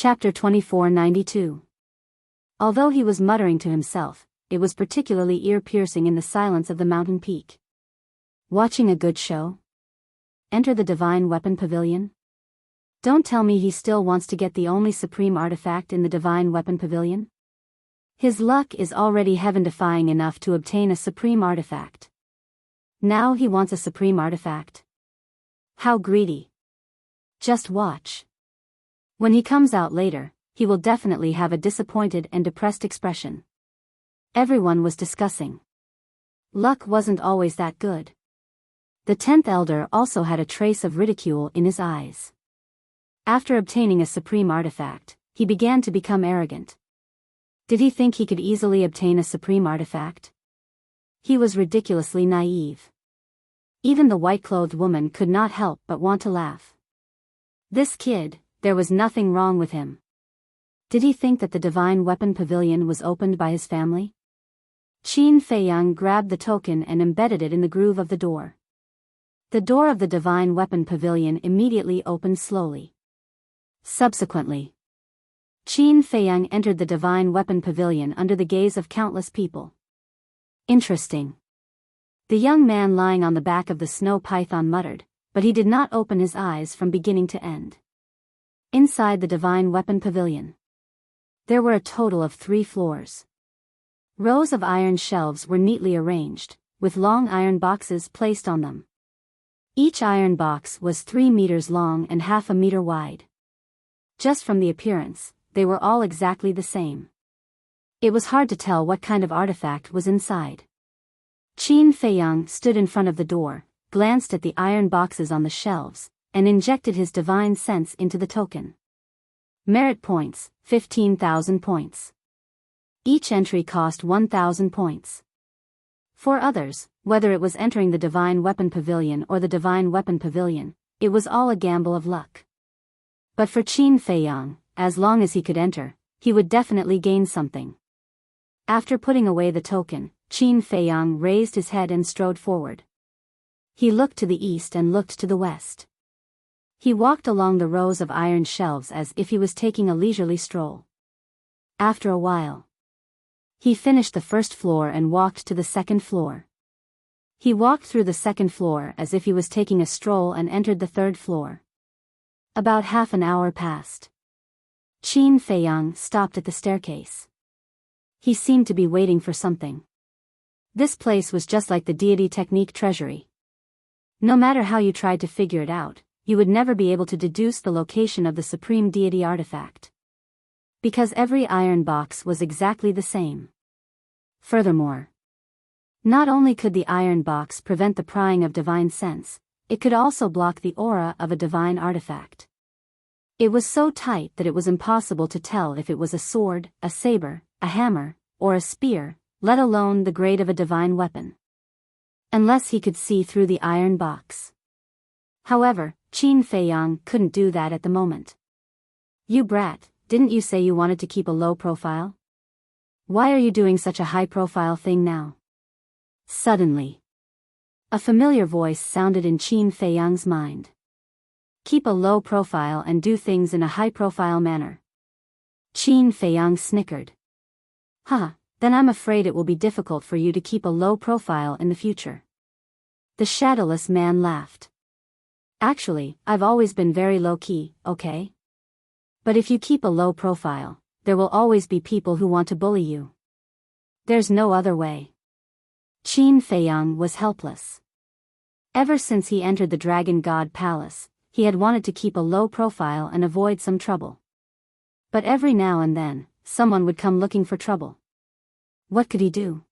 Chapter 2492. Although he was muttering to himself, it was particularly ear-piercing in the silence of the mountain peak. Watching a good show? Enter the Divine Weapon Pavilion? Don't tell me he still wants to get the only supreme artifact in the Divine Weapon Pavilion? His luck is already heaven-defying enough to obtain a supreme artifact. Now he wants a supreme artifact? How greedy. Just watch. When he comes out later, he will definitely have a disappointed and depressed expression. Everyone was discussing. Luck wasn't always that good. The 10th elder also had a trace of ridicule in his eyes. After obtaining a supreme artifact, he began to become arrogant. Did he think he could easily obtain a supreme artifact? He was ridiculously naive. Even the white-clothed woman could not help but want to laugh. This kid, there was nothing wrong with him. Did he think that the Divine Weapon Pavilion was opened by his family? Qin Feiyang grabbed the token and embedded it in the groove of the door. The door of the Divine Weapon Pavilion immediately opened slowly. Subsequently, Qin Feiyang entered the Divine Weapon Pavilion under the gaze of countless people. Interesting. The young man lying on the back of the snow python muttered, but he did not open his eyes from beginning to end. Inside the Divine Weapon Pavilion, there were a total of 3 floors. Rows of iron shelves were neatly arranged, with long iron boxes placed on them. Each iron box was 3 meters long and half a meter wide. Just from the appearance, they were all exactly the same. It was hard to tell what kind of artifact was inside. Qin Feiyang stood in front of the door, glanced at the iron boxes on the shelves, and injected his divine sense into the token. Merit points, 15,000 points. Each entry cost 1,000 points. For others, whether it was entering the Divine Weapon Pavilion or the Divine Weapon Pavilion, it was all a gamble of luck. But for Qin Feiyang, as long as he could enter, he would definitely gain something. After putting away the token, Qin Feiyang raised his head and strode forward. He looked to the east and looked to the west. He walked along the rows of iron shelves as if he was taking a leisurely stroll. After a while, he finished the first floor and walked to the second floor. He walked through the second floor as if he was taking a stroll and entered the third floor. About half an hour passed. Qin Feiyang stopped at the staircase. He seemed to be waiting for something. This place was just like the Deity technique treasury. No matter how you tried to figure it out, you would never be able to deduce the location of the supreme deity artifact. Because every iron box was exactly the same. Furthermore, not only could the iron box prevent the prying of divine sense, it could also block the aura of a divine artifact. It was so tight that it was impossible to tell if it was a sword, a saber, a hammer, or a spear, let alone the grade of a divine weapon. Unless he could see through the iron box. However, Qin Feiyang couldn't do that at the moment. You brat, didn't you say you wanted to keep a low profile? Why are you doing such a high-profile thing now? Suddenly, a familiar voice sounded in Qin Feiyang's mind. Keep a low profile and do things in a high-profile manner. Qin Feiyang snickered. Then I'm afraid it will be difficult for you to keep a low profile in the future. The shadowless man laughed. Actually, I've always been very low-key, okay? But if you keep a low profile, there will always be people who want to bully you. There's no other way. Qin Feiyang was helpless. Ever since he entered the Dragon God Palace, he had wanted to keep a low profile and avoid some trouble. But every now and then, someone would come looking for trouble. What could he do?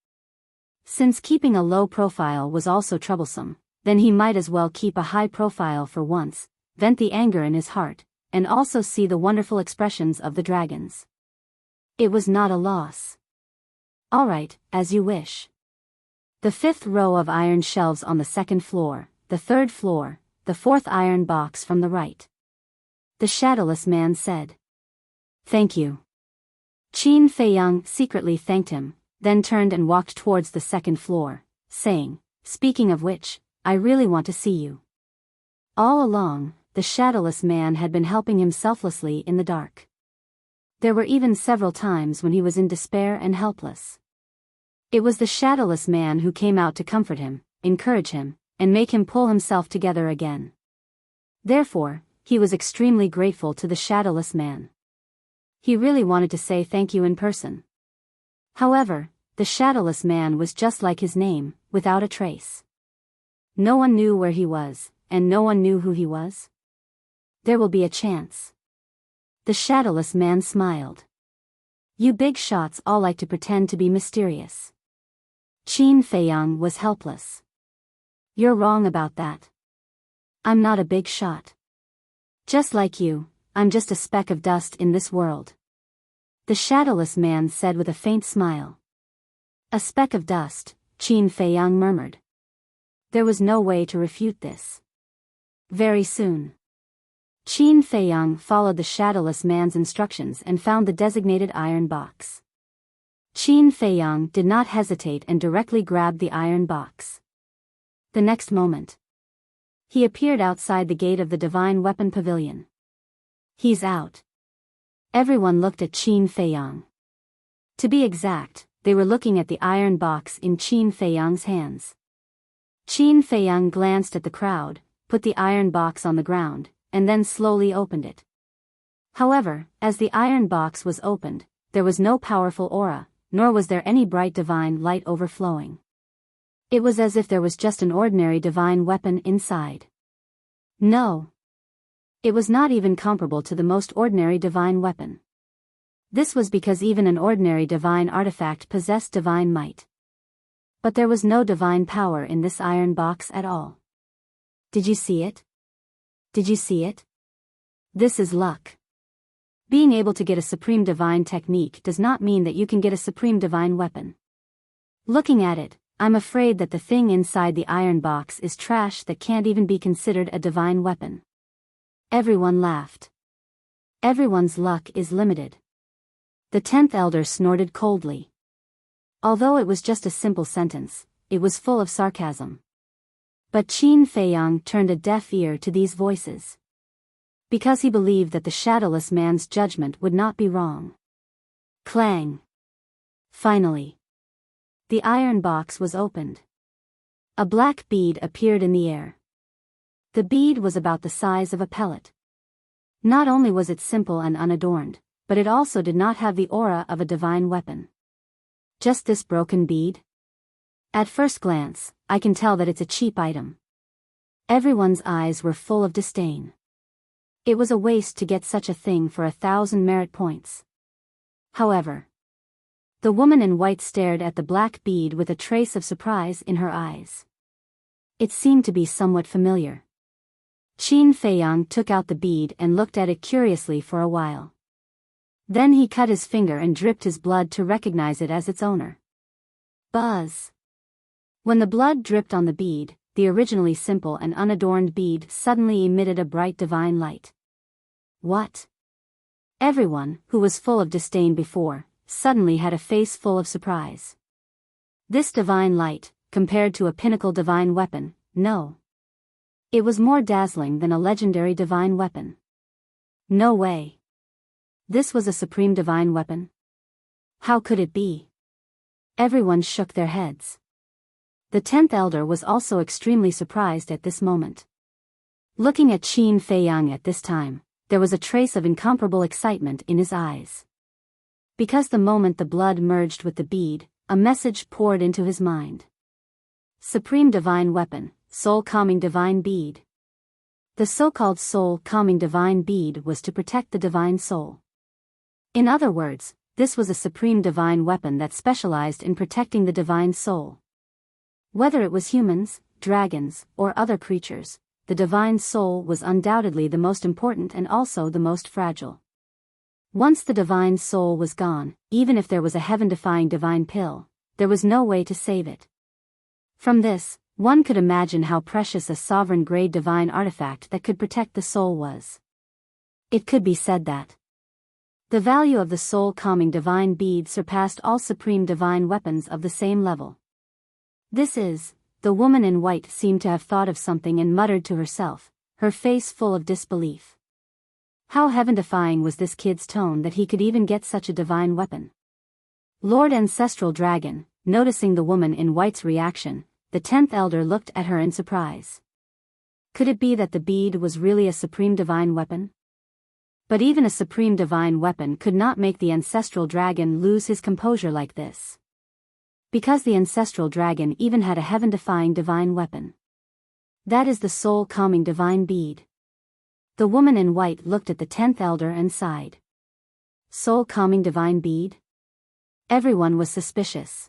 Since keeping a low profile was also troublesome, then he might as well keep a high profile for once, vent the anger in his heart, and also see the wonderful expressions of the dragons. It was not a loss. All right, as you wish. The 5th row of iron shelves on the 2nd floor, the 3rd floor, the 4th iron box from the right. The shadowless man said. Thank you. Qin Feiyang secretly thanked him, then turned and walked towards the 2nd floor, saying, speaking of which, I really want to see you. All along, the shadowless man had been helping him selflessly in the dark. There were even several times when he was in despair and helpless. It was the shadowless man who came out to comfort him, encourage him, and make him pull himself together again. Therefore, he was extremely grateful to the shadowless man. He really wanted to say thank you in person. However, the shadowless man was just like his name, without a trace. No one knew where he was, and no one knew who he was. There will be a chance. The shadowless man smiled. You big shots all like to pretend to be mysterious. Qin Feiyang was helpless. You're wrong about that. I'm not a big shot. Just like you, I'm just a speck of dust in this world. The shadowless man said with a faint smile. A speck of dust, Qin Feiyang murmured. There was no way to refute this. Very soon. Qin Feiyang followed the shadowless man's instructions and found the designated iron box. Qin Feiyang did not hesitate and directly grabbed the iron box. The next moment, he appeared outside the gate of the Divine Weapon Pavilion. He's out. Everyone looked at Qin Feiyang. To be exact, they were looking at the iron box in Qin Feiyang's hands. Qin Feiyang glanced at the crowd, put the iron box on the ground, and then slowly opened it. However, as the iron box was opened, there was no powerful aura, nor was there any bright divine light overflowing. It was as if there was just an ordinary divine weapon inside. No. It was not even comparable to the most ordinary divine weapon. This was because even an ordinary divine artifact possessed divine might. But there was no divine power in this iron box at all. Did you see it? Did you see it? This is luck. Being able to get a supreme divine technique does not mean that you can get a supreme divine weapon. Looking at it, I'm afraid that the thing inside the iron box is trash that can't even be considered a divine weapon. Everyone laughed. Everyone's luck is limited. The 10th elder snorted coldly. Although it was just a simple sentence, it was full of sarcasm. But Qin Feiyang turned a deaf ear to these voices. Because he believed that the shadowless man's judgment would not be wrong. Clang. Finally. The iron box was opened. A black bead appeared in the air. The bead was about the size of a pellet. Not only was it simple and unadorned, but it also did not have the aura of a divine weapon. Just this broken bead? At first glance, I can tell that it's a cheap item. Everyone's eyes were full of disdain. It was a waste to get such a thing for 1,000 merit points. However, the woman in white stared at the black bead with a trace of surprise in her eyes. It seemed to be somewhat familiar. Qin Feiyang took out the bead and looked at it curiously for a while. Then he cut his finger and dripped his blood to recognize it as its owner. Buzz. When the blood dripped on the bead, the originally simple and unadorned bead suddenly emitted a bright divine light. What? Everyone, who was full of disdain before, suddenly had a face full of surprise. This divine light, compared to a pinnacle divine weapon, no. It was more dazzling than a legendary divine weapon. No way. This was a supreme divine weapon? How could it be? Everyone shook their heads. The 10th elder was also extremely surprised at this moment. Looking at Qin Feiyang at this time, there was a trace of incomparable excitement in his eyes. Because the moment the blood merged with the bead, a message poured into his mind. Supreme divine weapon, soul-calming divine bead. The so-called soul-calming divine bead was to protect the divine soul. In other words, this was a supreme divine weapon that specialized in protecting the divine soul. Whether it was humans, dragons, or other creatures, the divine soul was undoubtedly the most important and also the most fragile. Once the divine soul was gone, even if there was a heaven-defying divine pill, there was no way to save it. From this, one could imagine how precious a sovereign-grade divine artifact that could protect the soul was. It could be said that the value of the soul-calming divine bead surpassed all supreme divine weapons of the same level. This is, the woman in white seemed to have thought of something and muttered to herself, her face full of disbelief. How heaven-defying was this kid's tone that he could even get such a divine weapon? Lord Ancestral Dragon, noticing the woman in white's reaction, the 10th elder looked at her in surprise. Could it be that the bead was really a supreme divine weapon? But even a supreme divine weapon could not make the Ancestral Dragon lose his composure like this. Because the Ancestral Dragon even had a heaven-defying divine weapon. That is the soul-calming divine bead. The woman in white looked at the 10th elder and sighed. Soul-calming divine bead? Everyone was suspicious.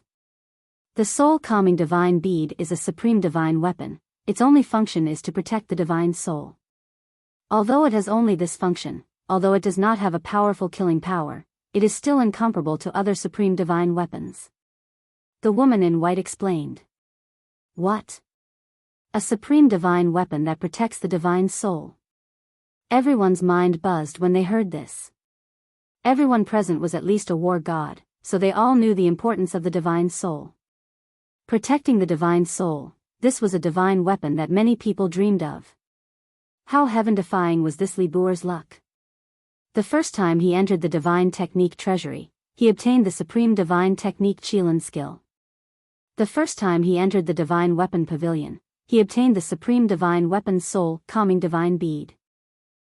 The soul-calming divine bead is a supreme divine weapon. Its only function is to protect the divine soul. Although it has only this function, although it does not have a powerful killing power, it is still incomparable to other supreme divine weapons. The woman in white explained. What? A supreme divine weapon that protects the divine soul. Everyone's mind buzzed when they heard this. Everyone present was at least a war god, so they all knew the importance of the divine soul. Protecting the divine soul, this was a divine weapon that many people dreamed of. How heaven-defying was this Li Buer's luck? The first time he entered the Divine Technique Treasury, he obtained the Supreme Divine Technique Qilin skill. The first time he entered the Divine Weapon Pavilion, he obtained the Supreme Divine Weapon Soul Calming Divine Bead.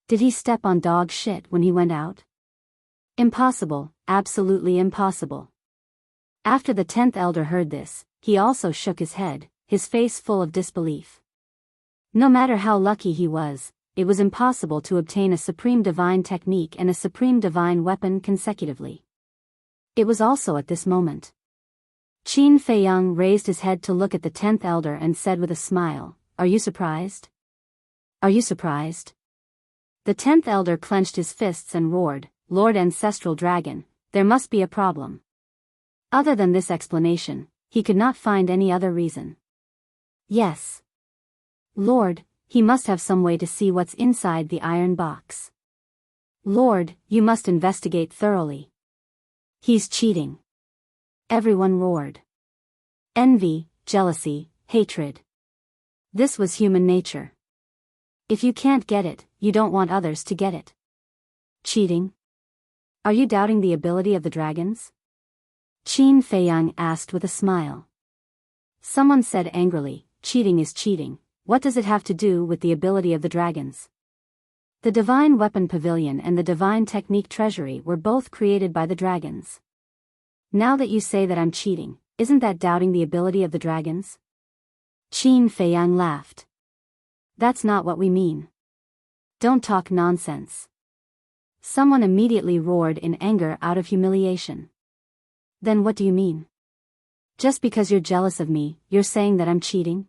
Did he step on dog shit when he went out? Impossible, absolutely impossible. After the 10th elder heard this, he also shook his head, his face full of disbelief. No matter how lucky he was, it was impossible to obtain a supreme divine technique and a supreme divine weapon consecutively. It was also at this moment. Qin Feiyang raised his head to look at the 10th elder and said with a smile, "Are you surprised? Are you surprised?" The 10th elder clenched his fists and roared, "Lord Ancestral Dragon, there must be a problem." Other than this explanation, he could not find any other reason. Yes. Lord, he must have some way to see what's inside the iron box. Lord, you must investigate thoroughly. He's cheating. Everyone roared. Envy, jealousy, hatred. This was human nature. If you can't get it, you don't want others to get it. Cheating? Are you doubting the ability of the dragons? Qin Feiyang asked with a smile. Someone said angrily, "Cheating is cheating. What does it have to do with the ability of the dragons?" The Divine Weapon Pavilion and the Divine Technique Treasury were both created by the dragons. Now that you say that I'm cheating, isn't that doubting the ability of the dragons? Qin Feiyang laughed. That's not what we mean. Don't talk nonsense. Someone immediately roared in anger out of humiliation. Then what do you mean? Just because you're jealous of me, you're saying that I'm cheating?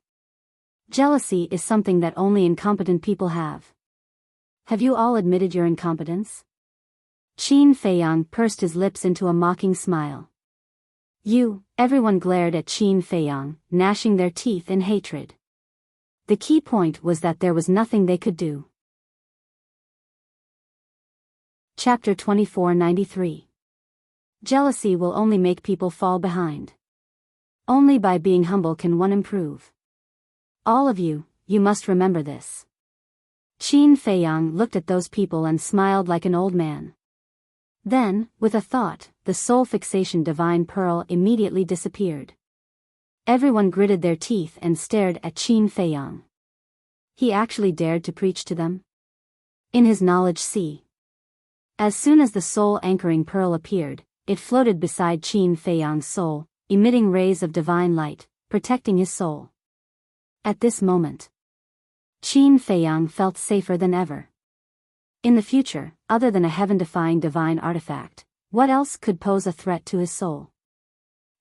Jealousy is something that only incompetent people have. Have you all admitted your incompetence? Qin Feiyang pursed his lips into a mocking smile. Everyone glared at Qin Feiyang, gnashing their teeth in hatred. The key point was that there was nothing they could do. Chapter 2493. Jealousy will only make people fall behind. Only by being humble can one improve. All of you, you must remember this. Qin Feiyang looked at those people and smiled like an old man. Then, with a thought, the soul fixation divine pearl immediately disappeared. Everyone gritted their teeth and stared at Qin Feiyang. He actually dared to preach to them? In his knowledge sea. As soon as the soul anchoring pearl appeared, it floated beside Qin Feiyang's soul, emitting rays of divine light, protecting his soul. At this moment, Qin Feiyang felt safer than ever. In the future, other than a heaven-defying divine artifact, what else could pose a threat to his soul?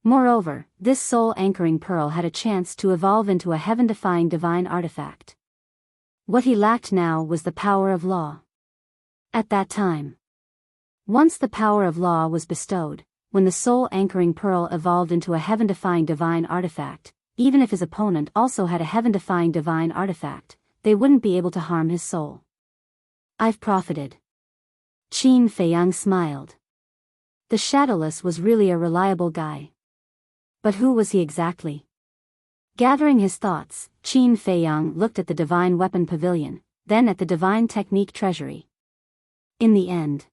Moreover, this soul-anchoring pearl had a chance to evolve into a heaven-defying divine artifact. What he lacked now was the power of law. At that time, once the power of law was bestowed, when the soul-anchoring pearl evolved into a heaven-defying divine artifact, even if his opponent also had a heaven-defying divine artifact, they wouldn't be able to harm his soul. I've profited. Qin Feiyang smiled. The Shadowless was really a reliable guy. But who was he exactly? Gathering his thoughts, Qin Feiyang looked at the Divine Weapon Pavilion, then at the Divine Technique Treasury. In the end,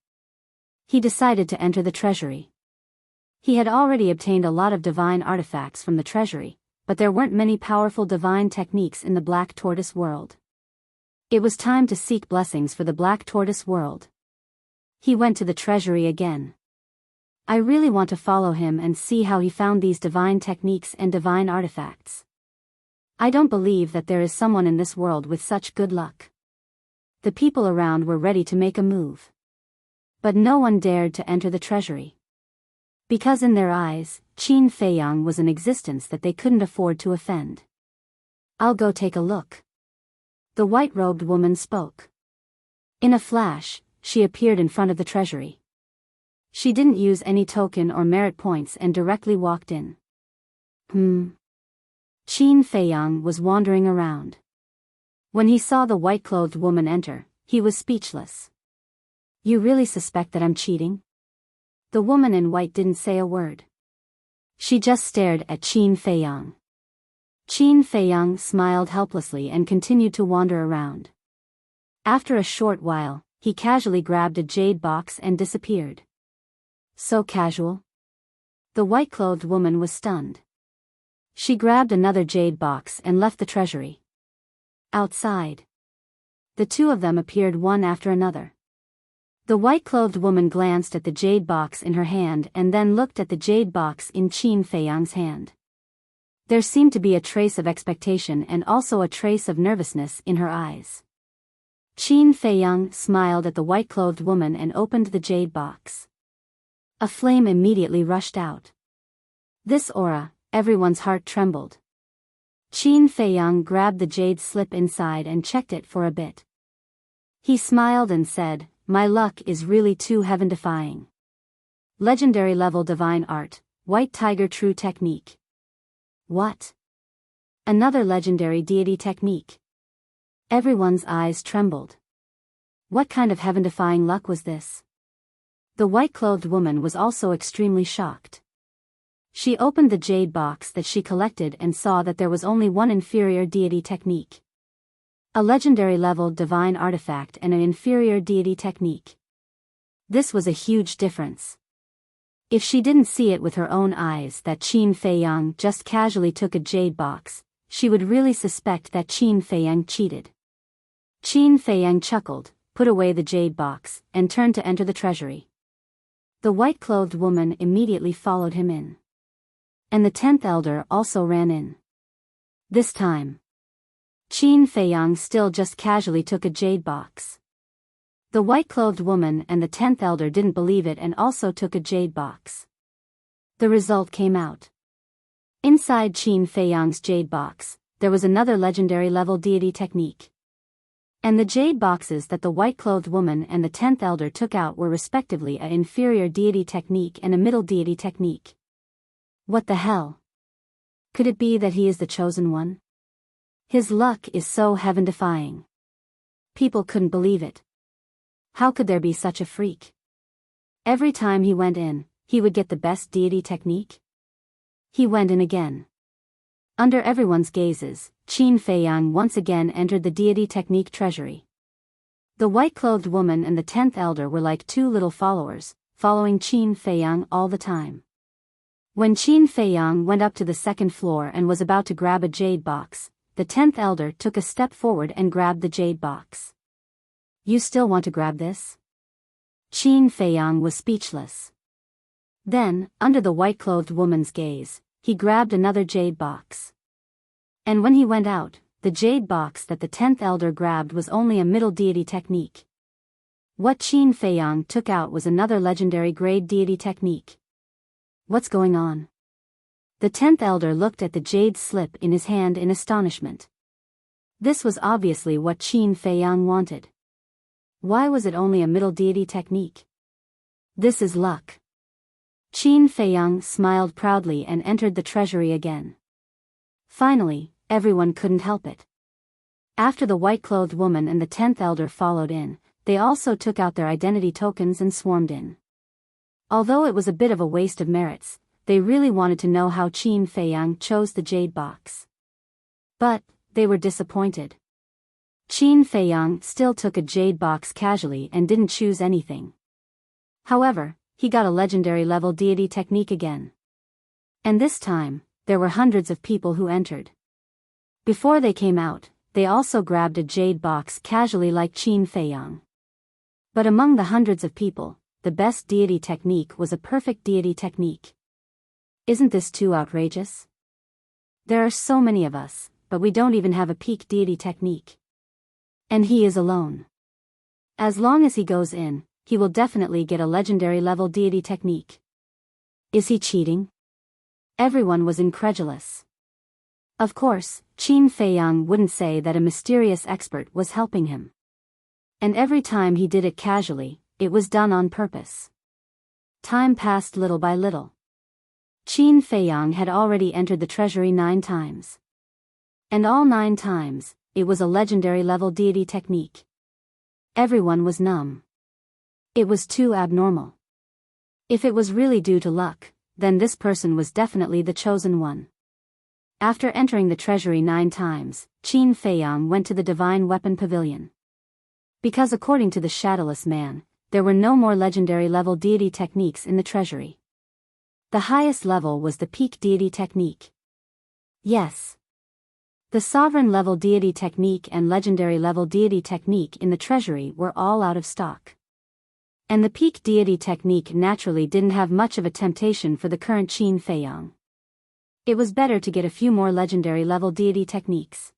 he decided to enter the treasury. He had already obtained a lot of divine artifacts from the treasury, but there weren't many powerful divine techniques in the Black Tortoise world. It was time to seek blessings for the Black Tortoise world. He went to the treasury again. I really want to follow him and see how he found these divine techniques and divine artifacts. I don't believe that there is someone in this world with such good luck. The people around were ready to make a move. But no one dared to enter the treasury. Because in their eyes, Qin Feiyang was an existence that they couldn't afford to offend. I'll go take a look. The white-robed woman spoke. In a flash, she appeared in front of the treasury. She didn't use any token or merit points and directly walked in. Qin Feiyang was wandering around. When he saw the white-clothed woman enter, he was speechless. You really suspect that I'm cheating? The woman in white didn't say a word. She just stared at Qin Feiyang. Qin Feiyang smiled helplessly and continued to wander around. After a short while, he casually grabbed a jade box and disappeared. So casual? The white-clothed woman was stunned. She grabbed another jade box and left the treasury. Outside, the two of them appeared one after another. The white-clothed woman glanced at the jade box in her hand and then looked at the jade box in Qin Feiyang's hand. There seemed to be a trace of expectation and also a trace of nervousness in her eyes. Qin Feiyang smiled at the white-clothed woman and opened the jade box. A flame immediately rushed out. This aura, everyone's heart trembled. Qin Feiyang grabbed the jade slip inside and checked it for a bit. He smiled and said, "My luck is really too heaven-defying. Legendary level divine art, White Tiger True Technique." What? Another legendary deity technique. Everyone's eyes trembled. What kind of heaven-defying luck was this? The white-clothed woman was also extremely shocked. She opened the jade box that she collected and saw that there was only one inferior deity technique. A legendary level divine artifact and an inferior deity technique. This was a huge difference. If she didn't see it with her own eyes that Qin Feiyang just casually took a jade box, she would really suspect that Qin Feiyang cheated. Qin Feiyang chuckled, put away the jade box, and turned to enter the treasury. The white-clothed woman immediately followed him in. And the 10th elder also ran in. This time, Qin Feiyang still just casually took a jade box. The white-clothed woman and the 10th elder didn't believe it and also took a jade box. The result came out. Inside Qin Feiyang's jade box, there was another legendary level deity technique. And the jade boxes that the white-clothed woman and the 10th elder took out were respectively an inferior deity technique and a middle deity technique. What the hell? Could it be that he is the chosen one? His luck is so heaven-defying. People couldn't believe it. How could there be such a freak? Every time he went in, he would get the best deity technique. He went in again. Under everyone's gazes, Qin Feiyang once again entered the deity technique treasury. The white-clothed woman and the 10th elder were like two little followers, following Qin Feiyang all the time. When Qin Feiyang went up to the second floor and was about to grab a jade box, the 10th elder took a step forward and grabbed the jade box. You still want to grab this? Qin Feiyang was speechless. Then, under the white-clothed woman's gaze, he grabbed another jade box. And when he went out, the jade box that the 10th elder grabbed was only a middle deity technique. What Qin Feiyang took out was another legendary grade deity technique. What's going on? The 10th elder looked at the jade slip in his hand in astonishment. This was obviously what Qin Feiyang wanted. Why was it only a middle deity technique? This is luck. Qin Feiyang smiled proudly and entered the treasury again. Finally, everyone couldn't help it. After the white-clothed woman and the 10th elder followed in, they also took out their identity tokens and swarmed in. Although it was a bit of a waste of merits, they really wanted to know how Qin Feiyang chose the jade box. But they were disappointed. Qin Feiyang still took a jade box casually and didn't choose anything. However, he got a legendary level deity technique again. And this time, there were hundreds of people who entered. Before they came out, they also grabbed a jade box casually like Qin Feiyang. But among the hundreds of people, the best deity technique was a perfect deity technique. Isn't this too outrageous? There are so many of us, but we don't even have a peak deity technique. And he is alone. As long as he goes in, he will definitely get a legendary level deity technique. Is he cheating? Everyone was incredulous. Of course, Qin Feiyang wouldn't say that a mysterious expert was helping him. And every time he did it casually, it was done on purpose. Time passed little by little. Qin Feiyang had already entered the treasury 9 times. And all 9 times, it was a legendary level deity technique. Everyone was numb. It was too abnormal. If it was really due to luck, then this person was definitely the chosen one. After entering the treasury 9 times, Qin Feiyang went to the Divine Weapon Pavilion. Because according to the Shadowless Man, there were no more legendary level deity techniques in the treasury. The highest level was the peak deity technique. Yes. The sovereign level deity technique and legendary level deity technique in the treasury were all out of stock. And the peak deity technique naturally didn't have much of a temptation for the current Qin Feiyang. It was better to get a few more legendary level deity techniques.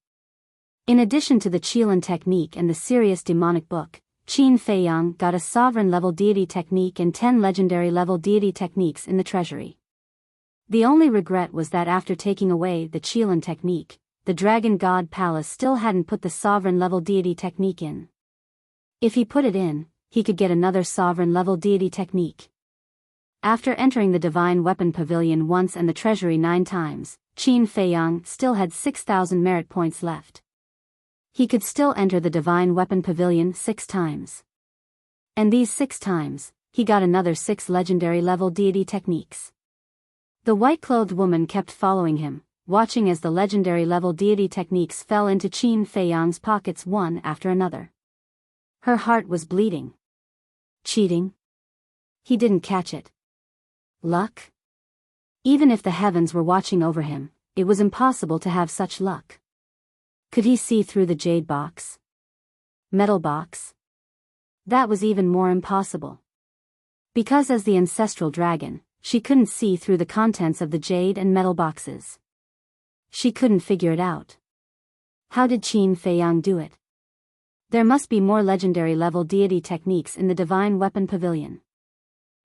In addition to the Qilin technique and the Serious Demonic Book, Qin Feiyang got a sovereign level deity technique and 10 legendary level deity techniques in the treasury. The only regret was that after taking away the Qilin technique, the Dragon God Palace still hadn't put the sovereign level deity technique in. If he put it in, he could get another sovereign level deity technique. After entering the Divine Weapon Pavilion once and the treasury 9 times, Qin Feiyang still had 6,000 merit points left. He could still enter the Divine Weapon Pavilion 6 times. And these 6 times, he got another 6 legendary level deity techniques. The white-clothed woman kept following him, watching as the legendary level deity techniques fell into Qin Feiyang's pockets one after another. Her heart was bleeding. Cheating? He didn't catch it. Luck? Even if the heavens were watching over him, it was impossible to have such luck. Could he see through the jade box? Metal box? That was even more impossible. Because as the ancestral dragon, she couldn't see through the contents of the jade and metal boxes. She couldn't figure it out. How did Qin Feiyang do it? There must be more legendary level deity techniques in the Divine Weapon Pavilion.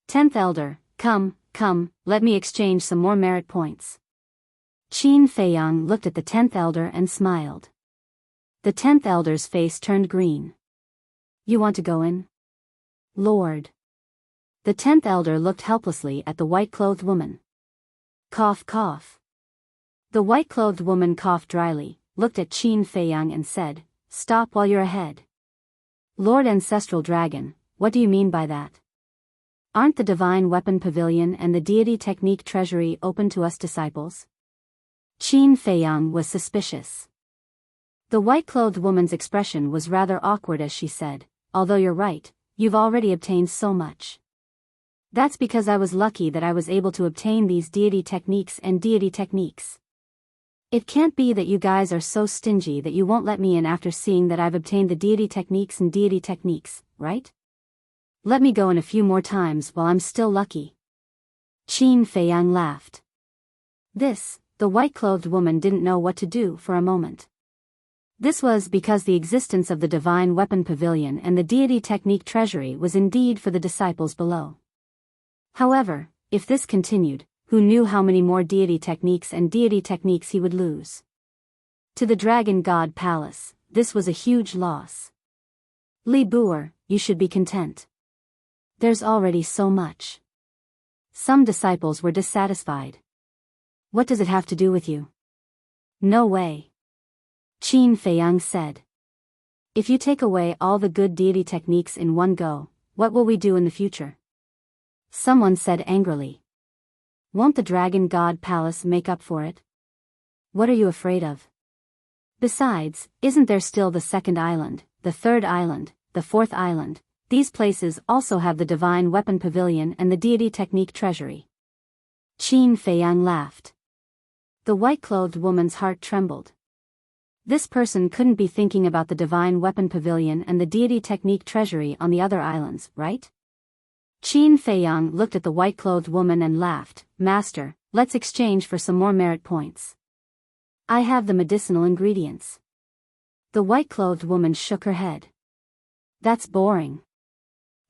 10th Elder, come, let me exchange some more merit points. Qin Feiyang looked at the 10th Elder and smiled. The 10th Elder's face turned green. You want to go in? Lord. The 10th Elder looked helplessly at the white-clothed woman. Cough, cough. The white-clothed woman coughed dryly, looked at Qin Feiyang and said, Stop while you're ahead. Lord Ancestral Dragon, what do you mean by that? Aren't the Divine Weapon Pavilion and the Deity Technique Treasury open to us disciples? Qin Feiyang was suspicious. The white-clothed woman's expression was rather awkward as she said, Although you're right, you've already obtained so much. That's because I was lucky that I was able to obtain these deity techniques and deity techniques. It can't be that you guys are so stingy that you won't let me in after seeing that I've obtained the deity techniques and deity techniques, right? Let me go in a few more times while I'm still lucky. Qin Feiyang laughed. The white-clothed woman didn't know what to do for a moment. This was because the existence of the Divine Weapon Pavilion and the Deity Technique Treasury was indeed for the disciples below. However, if this continued, who knew how many more deity techniques and deity techniques he would lose? To the Dragon God Palace, this was a huge loss. Li Buer, you should be content. There's already so much. Some disciples were dissatisfied. What does it have to do with you? No way. Qin Feiyang said. If you take away all the good deity techniques in one go, what will we do in the future? Someone said angrily. Won't the Dragon God Palace make up for it? What are you afraid of? Besides, isn't there still the second island, the third island, the fourth island? These places also have the divine weapon pavilion and the deity technique treasury. Qin Feiyang laughed. The white-clothed woman's heart trembled. This person couldn't be thinking about the divine weapon pavilion and the deity technique treasury on the other islands, right? Qin Feiyang looked at the white-clothed woman and laughed. Master, let's exchange for some more merit points. I have the medicinal ingredients. The white-clothed woman shook her head. That's boring.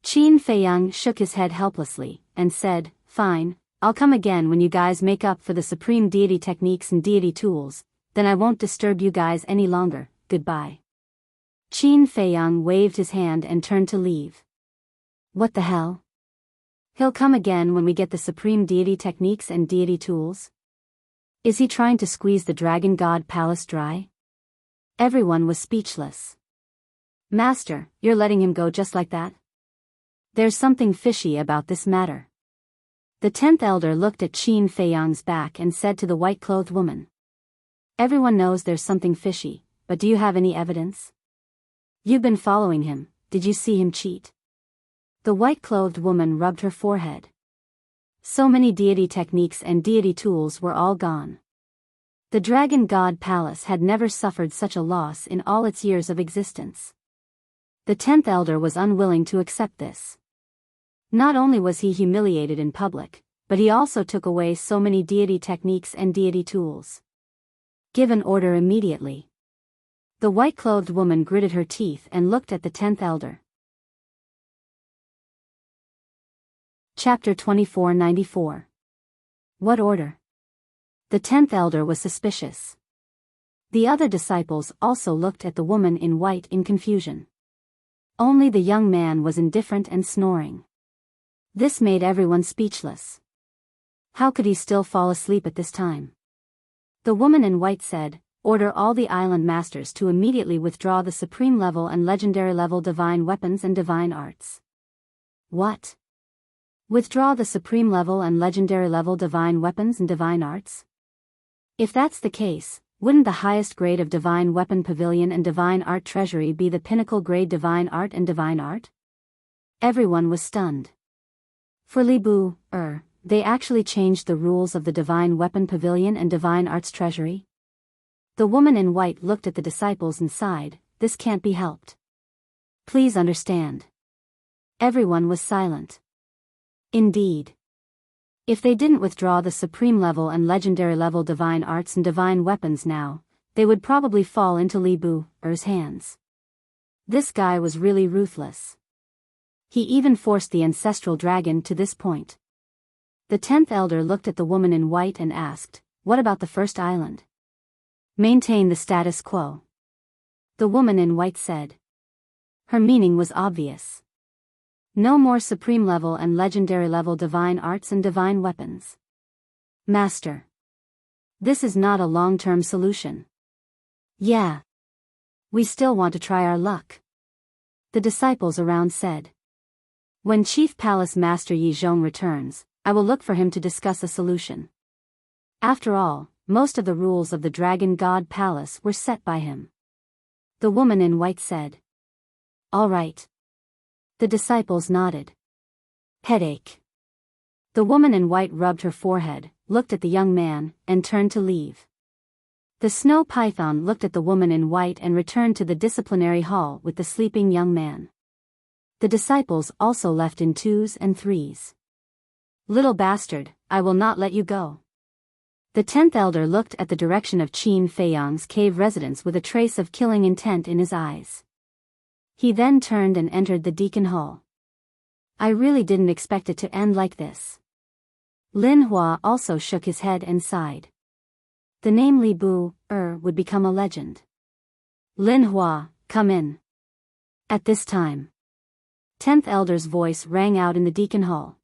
Qin Feiyang shook his head helplessly, and said, Fine, I'll come again when you guys make up for the supreme deity techniques and deity tools, then I won't disturb you guys any longer, goodbye. Qin Feiyang waved his hand and turned to leave. What the hell? He'll come again when we get the supreme deity techniques and deity tools? Is he trying to squeeze the Dragon God Palace dry? Everyone was speechless. Master, you're letting him go just like that? There's something fishy about this matter. The 10th elder looked at Qin Feiyang's back and said to the white-clothed woman. Everyone knows there's something fishy, but do you have any evidence? You've been following him, did you see him cheat? The white-clothed woman rubbed her forehead. So many deity techniques and deity tools were all gone. The Dragon God Palace had never suffered such a loss in all its years of existence. The 10th elder was unwilling to accept this. Not only was he humiliated in public, but he also took away so many deity techniques and deity tools. Give an order immediately. The white-clothed woman gritted her teeth and looked at the 10th elder. Chapter 2494. What order? The 10th elder was suspicious. The other disciples also looked at the woman in white in confusion. Only the young man was indifferent and snoring. This made everyone speechless. How could he still fall asleep at this time? The woman in white said, Order all the island masters to immediately withdraw the supreme level and legendary level divine weapons and divine arts. What? Withdraw the supreme level and legendary level divine weapons and divine arts? If that's the case, wouldn't the highest grade of divine weapon pavilion and divine art treasury be the pinnacle grade divine art and divine art? Everyone was stunned. For Li Bu, they actually changed the rules of the divine weapon pavilion and divine arts treasury? The woman in white looked at the disciples and sighed, This can't be helped. Please understand. Everyone was silent. Indeed. If they didn't withdraw the supreme level and legendary level divine arts and divine weapons now, they would probably fall into Li Bu's hands. This guy was really ruthless. He even forced the ancestral dragon to this point. The 10th elder looked at the woman in white and asked, What about the first island? Maintain the status quo. The woman in white said. Her meaning was obvious. No more supreme level and legendary level divine arts and divine weapons. Master. This is not a long-term solution. Yeah. We still want to try our luck. The disciples around said. When Chief Palace Master Yi Zhong returns, I will look for him to discuss a solution. After all, most of the rules of the Dragon God Palace were set by him. The woman in white said. All right. The disciples nodded. Headache. The woman in white rubbed her forehead, looked at the young man, and turned to leave. The snow python looked at the woman in white and returned to the disciplinary hall with the sleeping young man. The disciples also left in 2s and 3s. Little bastard, I will not let you go. The 10th elder looked at the direction of Qin Feiyang's cave residence with a trace of killing intent in his eyes. He then turned and entered the deacon hall. I really didn't expect it to end like this. Lin Hua also shook his head and sighed. The name Li Bu would become a legend. Lin Hua, come in. At this time, 10th elder's voice rang out in the deacon hall.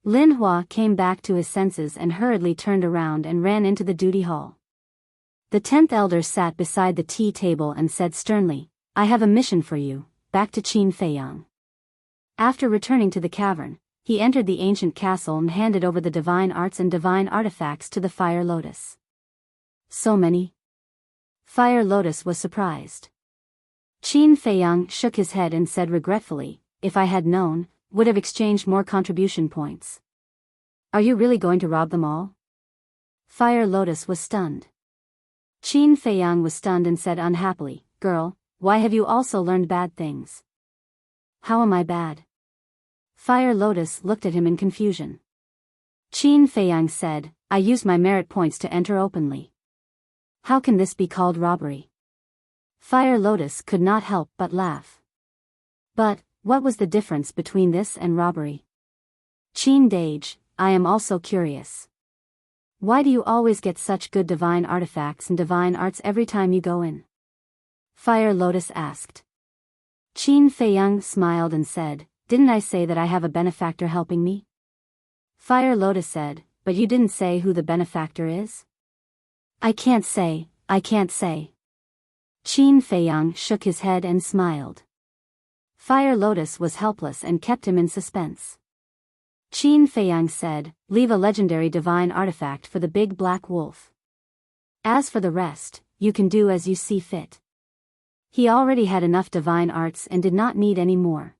Lin Hua came back to his senses and hurriedly turned around and ran into the duty hall. The 10th elder sat beside the tea table and said sternly, I have a mission for you, back to Qin Feiyang. After returning to the cavern, he entered the ancient castle and handed over the divine arts and divine artifacts to the Fire Lotus. So many? Fire Lotus was surprised. Qin Feiyang shook his head and said regretfully, if I had known, would have exchanged more contribution points. Are you really going to rob them all? Fire Lotus was stunned. Qin Feiyang was stunned and said unhappily, girl, why have you also learned bad things? How am I bad? Fire Lotus looked at him in confusion. Qin Feiyang said, I used my merit points to enter openly. How can this be called robbery? Fire Lotus could not help but laugh. But, what was the difference between this and robbery? Qin Dage, I am also curious. Why do you always get such good divine artifacts and divine arts every time you go in? Fire Lotus asked. Qin Feiyang smiled and said, didn't I say that I have a benefactor helping me? Fire Lotus said, but you didn't say who the benefactor is? I can't say. Qin Feiyang shook his head and smiled. Fire Lotus was helpless and kept him in suspense. Qin Feiyang said, leave a legendary divine artifact for the big black wolf. As for the rest, you can do as you see fit. He already had enough divine arts and did not need any more.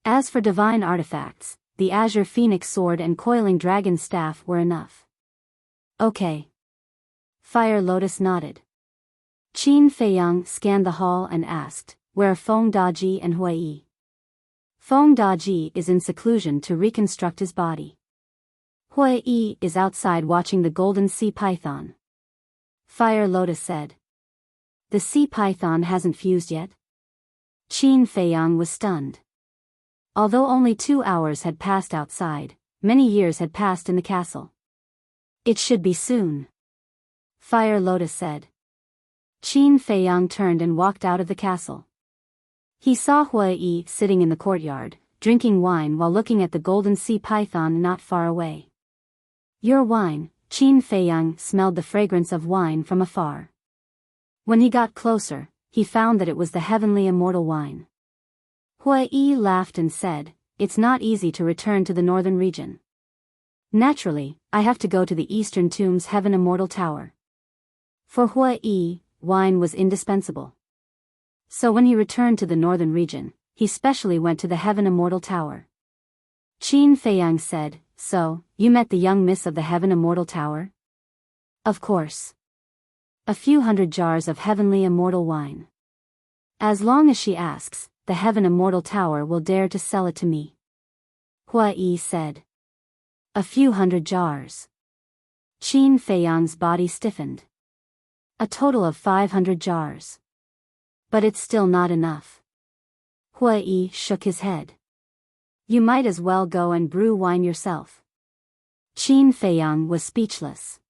As for divine artifacts, the Azure Phoenix Sword and Coiling Dragon Staff were enough. Okay. Fire Lotus nodded. Qin Feiyang scanned the hall and asked, where are Feng Daji and Huai? Feng Daji is in seclusion to reconstruct his body. Huai is outside watching the golden sea python. Fire Lotus said. The sea python hasn't fused yet? Qin Feiyang was stunned. Although only 2 hours had passed outside, many years had passed in the castle. It should be soon. Fire Lotus said. Qin Feiyang turned and walked out of the castle. He saw Huai sitting in the courtyard, drinking wine while looking at the golden sea python not far away. Your wine, Qin Feiyang smelled the fragrance of wine from afar. When he got closer, he found that it was the heavenly immortal wine. Huai laughed and said, it's not easy to return to the northern region. Naturally, I have to go to the eastern tomb's heaven immortal tower. For Huai, wine was indispensable. So when he returned to the northern region, he specially went to the heaven immortal tower. Qin Feiyang said, so, you met the young miss of the heaven immortal tower? Of course. A few hundred jars of heavenly immortal wine. As long as she asks, the heaven immortal tower will dare to sell it to me. Huai said. A few hundred jars. Qin Feiyang's body stiffened. A total of 500 jars. But it's still not enough. Huai shook his head. You might as well go and brew wine yourself. Qin Feiyang was speechless.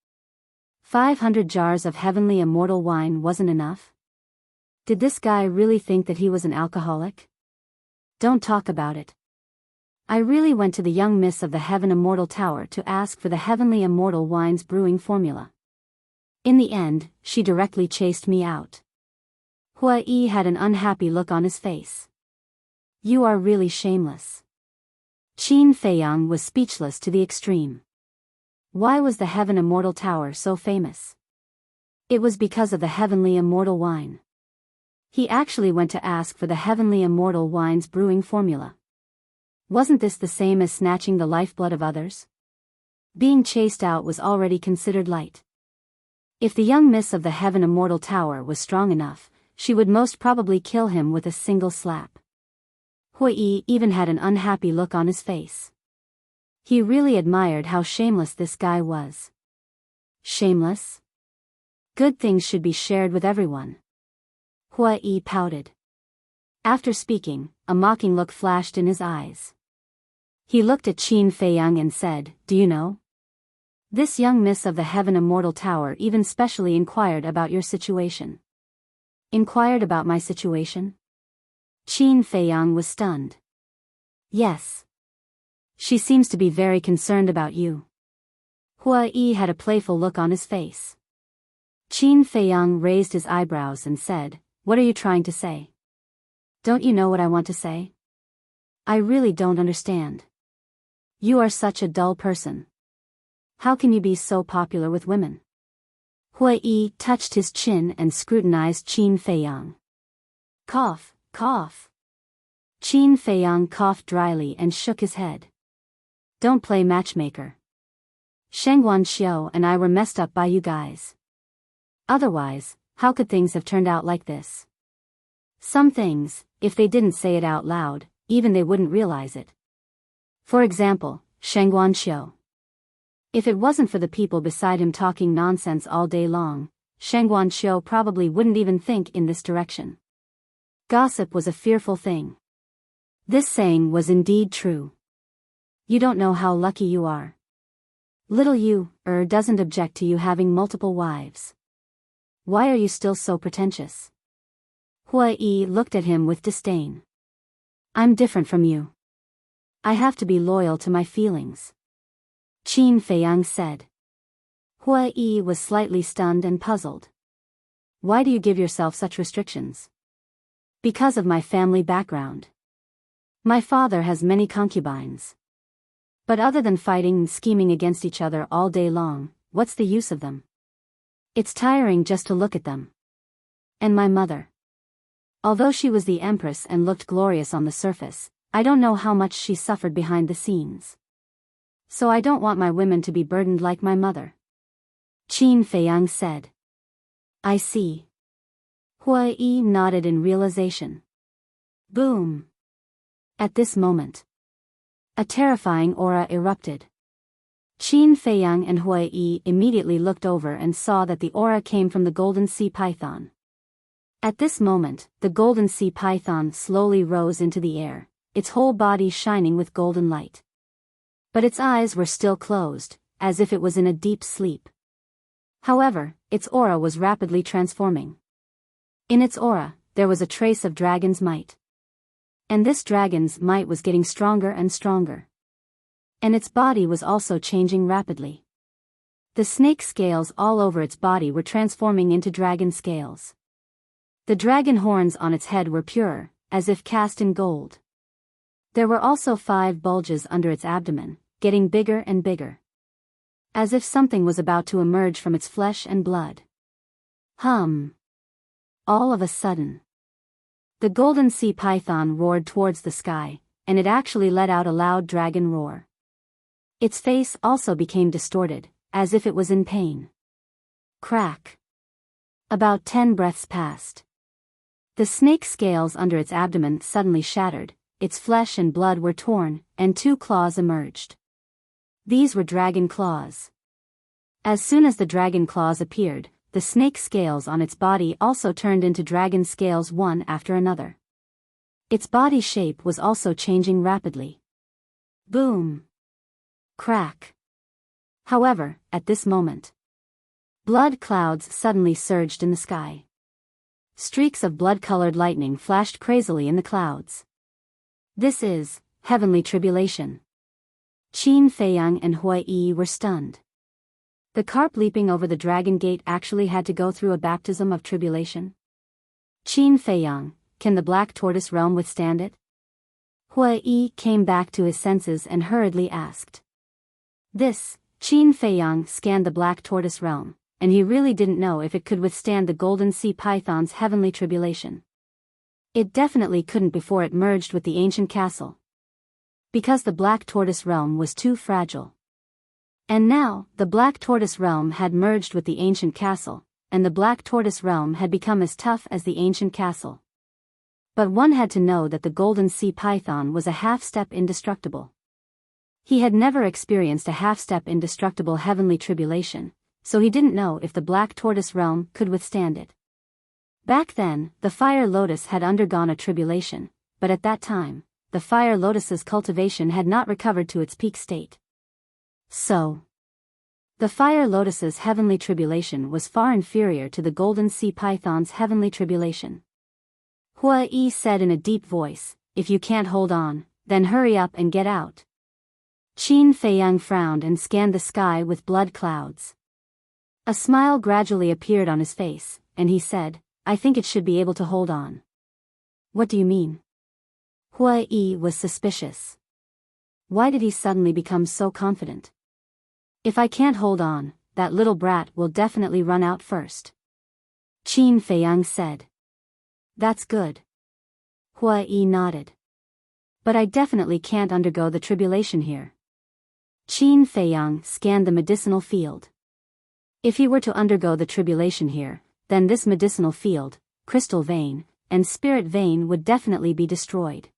500 jars of heavenly immortal wine wasn't enough? Did this guy really think that he was an alcoholic? Don't talk about it. I really went to the young miss of the heaven immortal tower to ask for the heavenly immortal wine's brewing formula. In the end, she directly chased me out. Huai had an unhappy look on his face. You are really shameless. Qin Feiyang was speechless to the extreme. Why was the heaven immortal tower so famous? It was because of the heavenly immortal wine. He actually went to ask for the heavenly immortal wine's brewing formula. Wasn't this the same as snatching the lifeblood of others? Being chased out was already considered light. If the young miss of the heaven immortal tower was strong enough, she would most probably kill him with a single slap. Huai even had an unhappy look on his face. He really admired how shameless this guy was. Shameless? Good things should be shared with everyone. Huai pouted. After speaking, a mocking look flashed in his eyes. He looked at Qin Feiyang and said, do you know? This young miss of the heaven immortal tower even specially inquired about your situation. Inquired about my situation? Qin Feiyang was stunned. Yes. She seems to be very concerned about you. Huai had a playful look on his face. Qin Feiyang raised his eyebrows and said, what are you trying to say? Don't you know what I want to say? I really don't understand. You are such a dull person. How can you be so popular with women? Hui touched his chin and scrutinized Qin Feiyang. Cough, cough. Qin Feiyang coughed dryly and shook his head. Don't play matchmaker. Shengguan Xiao and I were messed up by you guys. Otherwise, how could things have turned out like this? Some things, if they didn't say it out loud, even they wouldn't realize it. For example, Shengguan Xiao. If it wasn't for the people beside him talking nonsense all day long, Shengguan Xiao probably wouldn't even think in this direction. Gossip was a fearful thing. This saying was indeed true. You don't know how lucky you are. Little you, doesn't object to you having multiple wives. Why are you still so pretentious? Hui looked at him with disdain. I'm different from you. I have to be loyal to my feelings. Qin Feiyang said. Hui was slightly stunned and puzzled. Why do you give yourself such restrictions? Because of my family background. My father has many concubines. But other than fighting and scheming against each other all day long, what's the use of them? It's tiring just to look at them. And my mother. Although she was the empress and looked glorious on the surface, I don't know how much she suffered behind the scenes. So I don't want my women to be burdened like my mother. Qin Feiyang said. I see. Hui nodded in realization. Boom. At this moment, a terrifying aura erupted. Qin Feiyang and Hui immediately looked over and saw that the aura came from the golden sea python. At this moment, the golden sea python slowly rose into the air, its whole body shining with golden light. But its eyes were still closed, as if it was in a deep sleep. However, its aura was rapidly transforming. In its aura, there was a trace of dragon's might. And this dragon's might was getting stronger and stronger. And its body was also changing rapidly. The snake scales all over its body were transforming into dragon scales. The dragon horns on its head were pure, as if cast in gold. There were also 5 bulges under its abdomen, getting bigger and bigger. As if something was about to emerge from its flesh and blood. All of a sudden, the golden sea python roared towards the sky, and it actually let out a loud dragon roar. Its face also became distorted, as if it was in pain. Crack. About 10 breaths passed. The snake scales under its abdomen suddenly shattered, its flesh and blood were torn, and 2 claws emerged. These were dragon claws. As soon as the dragon claws appeared, the snake scales on its body also turned into dragon scales one after another. Its body shape was also changing rapidly. Boom. Crack. However, at this moment, blood clouds suddenly surged in the sky. Streaks of blood-colored lightning flashed crazily in the clouds. This is heavenly tribulation. Qin Feiyang and Hui were stunned. The carp leaping over the dragon gate actually had to go through a baptism of tribulation. Qin Feiyang, can the black tortoise realm withstand it? Hui came back to his senses and hurriedly asked. Qin Feiyang scanned the black tortoise realm, and he really didn't know if it could withstand the golden sea python's heavenly tribulation. It definitely couldn't before it merged with the ancient castle. Because the black tortoise realm was too fragile. And now, the black tortoise realm had merged with the ancient castle, and the black tortoise realm had become as tough as the ancient castle. But one had to know that the golden sea python was a half-step indestructible. He had never experienced a half-step indestructible heavenly tribulation, so he didn't know if the black tortoise realm could withstand it. Back then, the fire lotus had undergone a tribulation, but at that time, the fire lotus's cultivation had not recovered to its peak state. So, the fire lotus's heavenly tribulation was far inferior to the golden sea python's heavenly tribulation. Hui said in a deep voice, if you can't hold on, then hurry up and get out. Qin Feiyang frowned and scanned the sky with blood clouds. A smile gradually appeared on his face, and he said, I think it should be able to hold on. What do you mean? Hui was suspicious. Why did he suddenly become so confident? If I can't hold on, that little brat will definitely run out first. Qin Feiyang said. That's good. Hua Yi nodded. But I definitely can't undergo the tribulation here. Qin Feiyang scanned the medicinal field. If he were to undergo the tribulation here, then this medicinal field, crystal vein, and spirit vein would definitely be destroyed.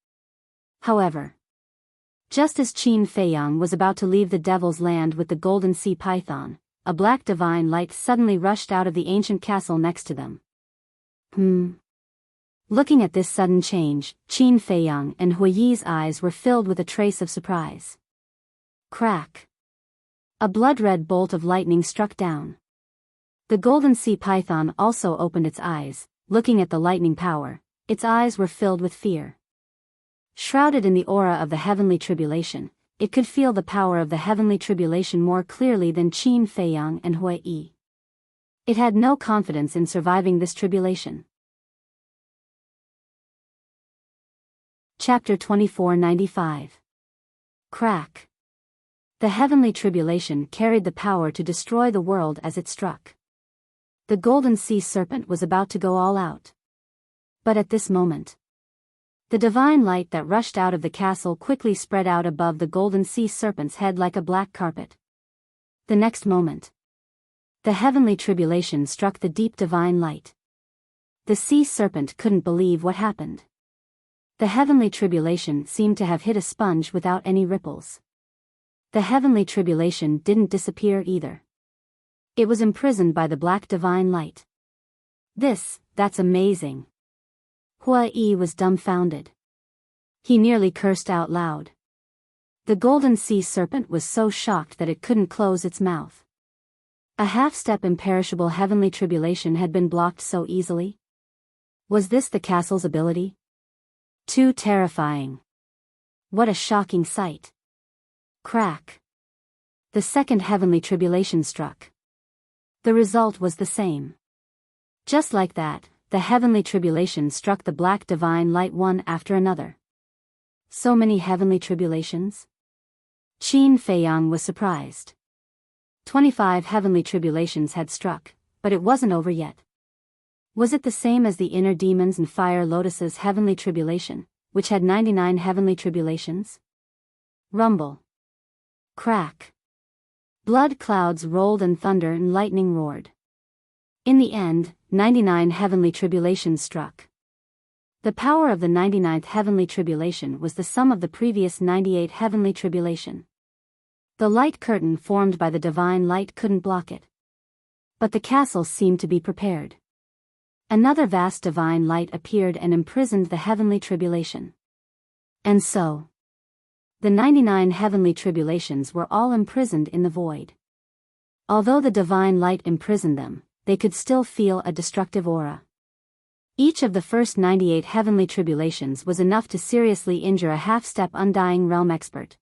However, just as Qin Feiyang was about to leave the Devil's Land with the golden sea python, a black divine light suddenly rushed out of the ancient castle next to them. Looking at this sudden change, Qin Feiyang and Hua Yi's eyes were filled with a trace of surprise. Crack! A blood-red bolt of lightning struck down. The golden sea python also opened its eyes, looking at the lightning power. Its eyes were filled with fear. Shrouded in the aura of the heavenly tribulation, it could feel the power of the heavenly tribulation more clearly than Qin Feiyang and Hua Yi. It had no confidence in surviving this tribulation. Chapter 2495. Crack. The heavenly tribulation carried the power to destroy the world as it struck. The golden sea serpent was about to go all out. But at this moment, the divine light that rushed out of the castle quickly spread out above the golden sea serpent's head like a black carpet. The next moment, the heavenly tribulation struck the deep divine light. The sea serpent couldn't believe what happened. The heavenly tribulation seemed to have hit a sponge without any ripples. The heavenly tribulation didn't disappear either. It was imprisoned by the black divine light. That's amazing. Hua Yi was dumbfounded. He nearly cursed out loud. The golden sea serpent was so shocked that it couldn't close its mouth. A half-step imperishable heavenly tribulation had been blocked so easily? Was this the castle's ability? Too terrifying. What a shocking sight. Crack. The second heavenly tribulation struck. The result was the same. Just like that, the heavenly tribulation struck the black divine light one after another. So many heavenly tribulations? Qin Feiyang was surprised. 25 heavenly tribulations had struck, but it wasn't over yet. Was it the same as the inner demons and fire lotus's heavenly tribulation, which had 99 heavenly tribulations? Rumble. Crack. Blood clouds rolled and thunder and lightning roared. In the end, 99 heavenly tribulations struck. The power of the 99th heavenly tribulation was the sum of the previous 98 heavenly tribulation. The light curtain formed by the divine light couldn't block it. But the castle seemed to be prepared. Another vast divine light appeared and imprisoned the heavenly tribulation. And so, the 99 heavenly tribulations were all imprisoned in the void. Although the divine light imprisoned them, they could still feel a destructive aura. Each of the first 98 heavenly tribulations was enough to seriously injure a half-step undying realm expert.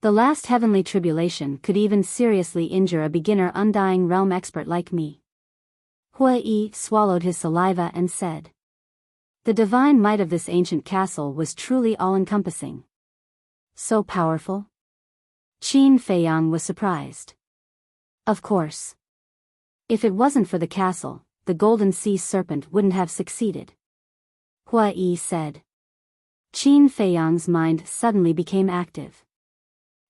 The last heavenly tribulation could even seriously injure a beginner undying realm expert like me. Hua Yi swallowed his saliva and said, "The divine might of this ancient castle was truly all-encompassing. So powerful?" Qin Feiyang was surprised. Of course. If it wasn't for the castle, the golden sea serpent wouldn't have succeeded. Hua Yi said. Qin Feiyang's mind suddenly became active.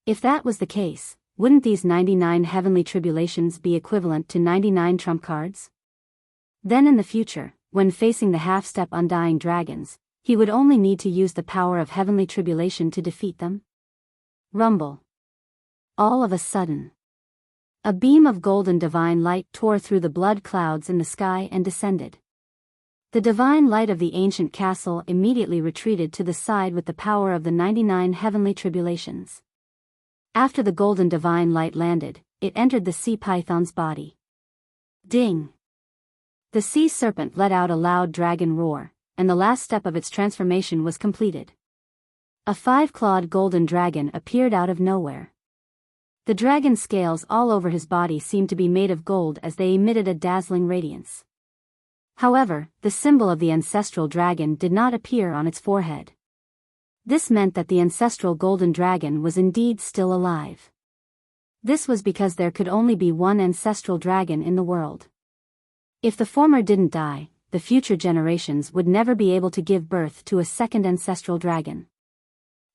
If that was the case, wouldn't these 99 heavenly tribulations be equivalent to 99 trump cards? Then in the future, when facing the half-step undying dragons, he would only need to use the power of heavenly tribulation to defeat them. Rumble. All of a sudden, a beam of golden divine light tore through the blood clouds in the sky and descended. The divine light of the ancient castle immediately retreated to the side with the power of the 99 heavenly tribulations. After the golden divine light landed, it entered the sea python's body. Ding! The sea serpent let out a loud dragon roar, and the last step of its transformation was completed. A 5-clawed golden dragon appeared out of nowhere. The dragon's scales all over his body seemed to be made of gold as they emitted a dazzling radiance. However, the symbol of the ancestral dragon did not appear on its forehead. This meant that the ancestral golden dragon was indeed still alive. This was because there could only be one ancestral dragon in the world. If the former didn't die, the future generations would never be able to give birth to a second ancestral dragon.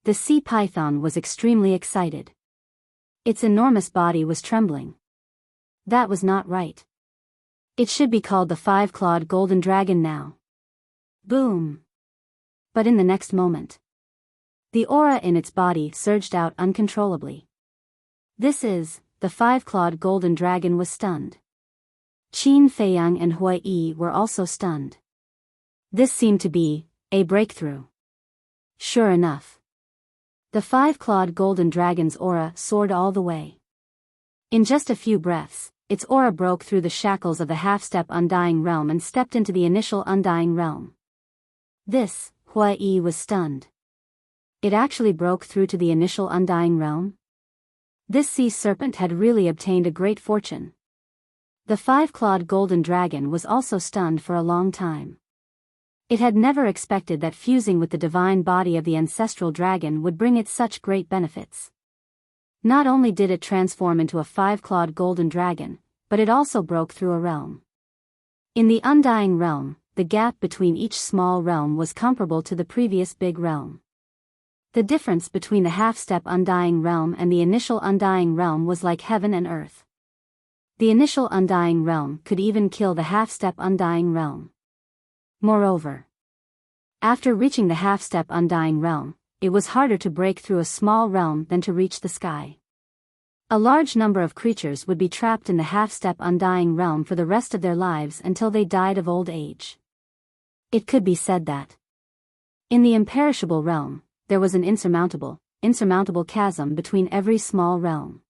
The sea python was extremely excited. Its enormous body was trembling. That was not right. It should be called the five-clawed golden dragon now. Boom! But in the next moment, the aura in its body surged out uncontrollably. The five-clawed golden dragon was stunned. Qin Feiyang and Hui Yi were also stunned. This seemed to be a breakthrough. Sure enough, the five-clawed golden dragon's aura soared all the way. In just a few breaths, its aura broke through the shackles of the half-step undying realm and stepped into the initial undying realm. Hui Yi was stunned. It actually broke through to the initial undying realm? This sea serpent had really obtained a great fortune. The five-clawed golden dragon was also stunned for a long time. It had never expected that fusing with the divine body of the ancestral dragon would bring it such great benefits. Not only did it transform into a five-clawed golden dragon, but it also broke through a realm. In the undying realm, the gap between each small realm was comparable to the previous big realm. The difference between the half-step undying realm and the initial undying realm was like heaven and earth. The initial undying realm could even kill the half-step undying realm. Moreover, after reaching the half-step undying realm, it was harder to break through a small realm than to reach the sky. A large number of creatures would be trapped in the half-step undying realm for the rest of their lives until they died of old age. It could be said that in the imperishable realm, there was an insurmountable chasm between every small realm.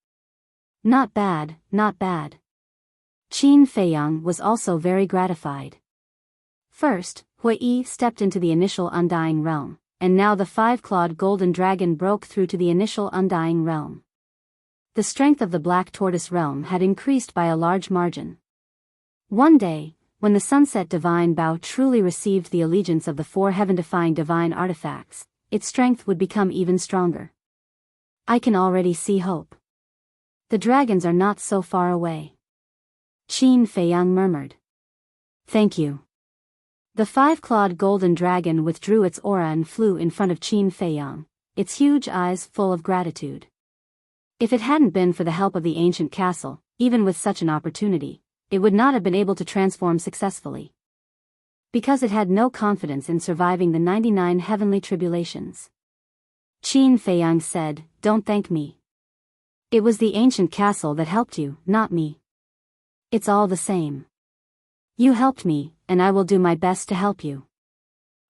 Not bad, not bad. Qin Feiyang was also very gratified. First, Hui Yi stepped into the initial undying realm, and now the five-clawed golden dragon broke through to the initial undying realm. The strength of the black tortoise realm had increased by a large margin. One day, when the sunset divine Biyao truly received the allegiance of the four heaven-defying divine artifacts, its strength would become even stronger. I can already see hope. The dragons are not so far away. Qin Feiyang murmured. Thank you. The five-clawed golden dragon withdrew its aura and flew in front of Qin Feiyang, its huge eyes full of gratitude. If it hadn't been for the help of the ancient castle, even with such an opportunity, it would not have been able to transform successfully. Because it had no confidence in surviving the 99 heavenly tribulations. Qin Feiyang said, "Don't thank me. It was the ancient castle that helped you, not me. It's all the same. You helped me, and I will do my best to help you.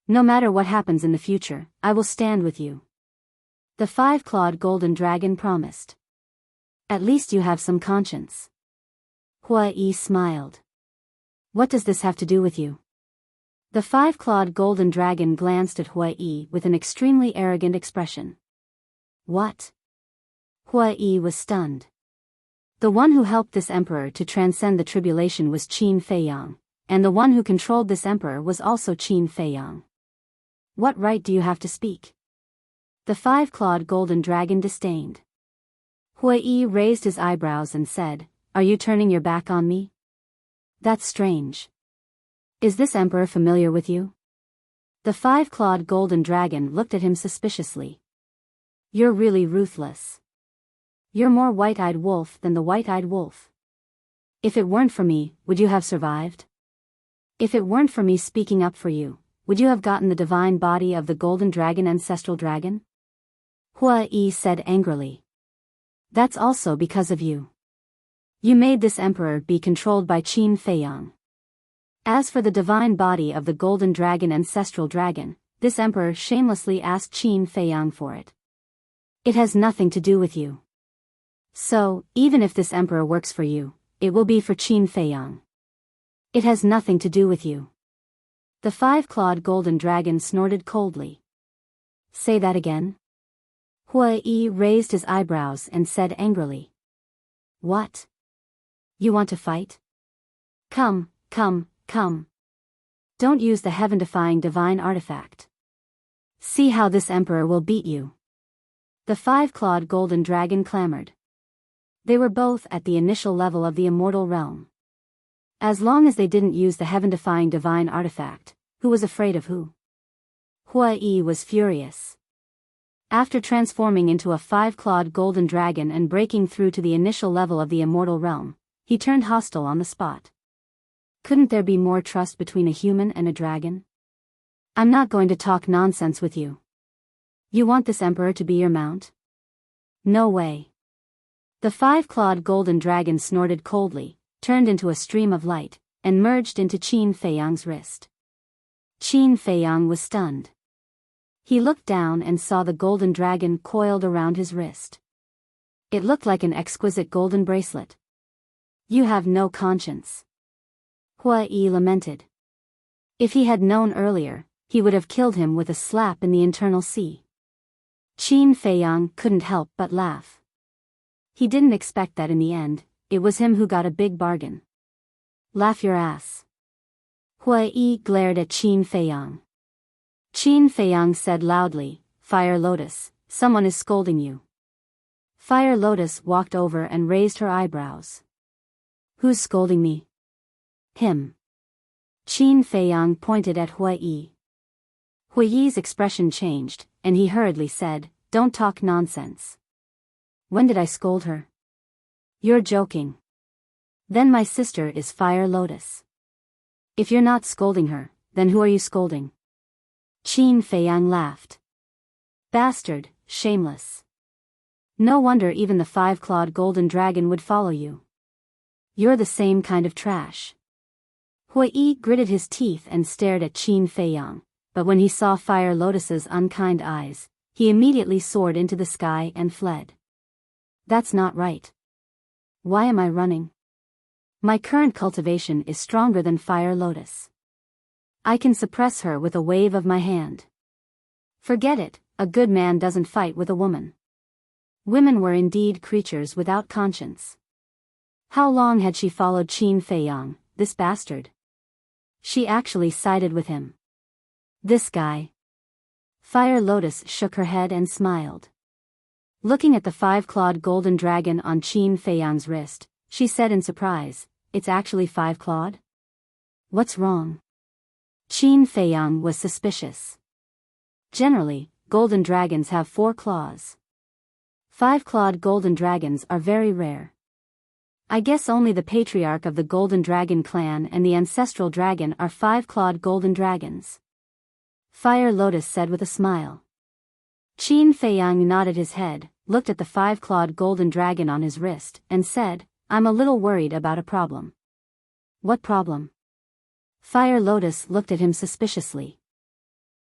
No matter what happens in the future, I will stand with you." The five-clawed golden dragon promised. At least you have some conscience. Hui Yi smiled. What does this have to do with you? The five-clawed golden dragon glanced at Hui Yi with an extremely arrogant expression. What? Hui Yi was stunned. The one who helped this emperor to transcend the tribulation was Qin Feiyang, and the one who controlled this emperor was also Qin Feiyang. What right do you have to speak? The five-clawed golden dragon disdained. Hui Yi raised his eyebrows and said, "Are you turning your back on me? That's strange. Is this emperor familiar with you?" The five-clawed golden dragon looked at him suspiciously. You're really ruthless. You're more white-eyed wolf than the white-eyed wolf. If it weren't for me, would you have survived? If it weren't for me speaking up for you, would you have gotten the divine body of the golden dragon ancestral dragon? Hui Yi said angrily. That's also because of you. You made this emperor be controlled by Qin Feiyang. As for the divine body of the golden dragon ancestral dragon, this emperor shamelessly asked Qin Feiyang for it. It has nothing to do with you. So, even if this emperor works for you, it will be for Qin Feiyang. It has nothing to do with you. The five-clawed golden dragon snorted coldly. Say that again? Hui Yi raised his eyebrows and said angrily. What? You want to fight? Come. Don't use the heaven-defying divine artifact. See how this emperor will beat you. The five-clawed golden dragon clamored. They were both at the initial level of the immortal realm. As long as they didn't use the heaven-defying divine artifact, who was afraid of who? Huai was furious. After transforming into a 5-clawed golden dragon and breaking through to the initial level of the immortal realm, he turned hostile on the spot. Couldn't there be more trust between a human and a dragon? I'm not going to talk nonsense with you. You want this emperor to be your mount? No way. The 5-clawed golden dragon snorted coldly, turned into a stream of light, and merged into Qin Feiyang's wrist. Qin Feiyang was stunned. He looked down and saw the golden dragon coiled around his wrist. It looked like an exquisite golden bracelet. You have no conscience. Huai lamented. If he had known earlier, he would have killed him with a slap in the internal sea. Qin Feiyang couldn't help but laugh. He didn't expect that in the end, it was him who got a big bargain. Laugh your ass. Huai glared at Qin Feiyang. Qin Feiyang said loudly, Fire Lotus, someone is scolding you. Fire Lotus walked over and raised her eyebrows. Who's scolding me? Him. Qin Feiyang pointed at Huai. Huai's expression changed, and he hurriedly said, Don't talk nonsense. When did I scold her? You're joking. Then my sister is Fire Lotus. If you're not scolding her, then who are you scolding? Qin Feiyang laughed. Bastard, shameless. No wonder even the 5-clawed golden dragon would follow you. You're the same kind of trash. Huai gritted his teeth and stared at Qin Feiyang, but when he saw Fire Lotus's unkind eyes, he immediately soared into the sky and fled. That's not right. Why am I running? My current cultivation is stronger than Fire Lotus. I can suppress her with a wave of my hand. Forget it, a good man doesn't fight with a woman. Women were indeed creatures without conscience. How long had she followed Qin Feiyang, this bastard? She actually sided with him. This guy. Fire Lotus shook her head and smiled. Looking at the 5-clawed golden dragon on Qin Feiyang's wrist, she said in surprise, It's actually 5-clawed? What's wrong? Qin Feiyang was suspicious. Generally, golden dragons have 4 claws. 5-clawed golden dragons are very rare. I guess only the patriarch of the Golden Dragon clan and the ancestral dragon are 5-clawed golden dragons. Fire Lotus said with a smile. Qin Feiyang nodded his head, looked at the 5-clawed golden dragon on his wrist, and said, I'm a little worried about a problem. What problem? Fire Lotus looked at him suspiciously.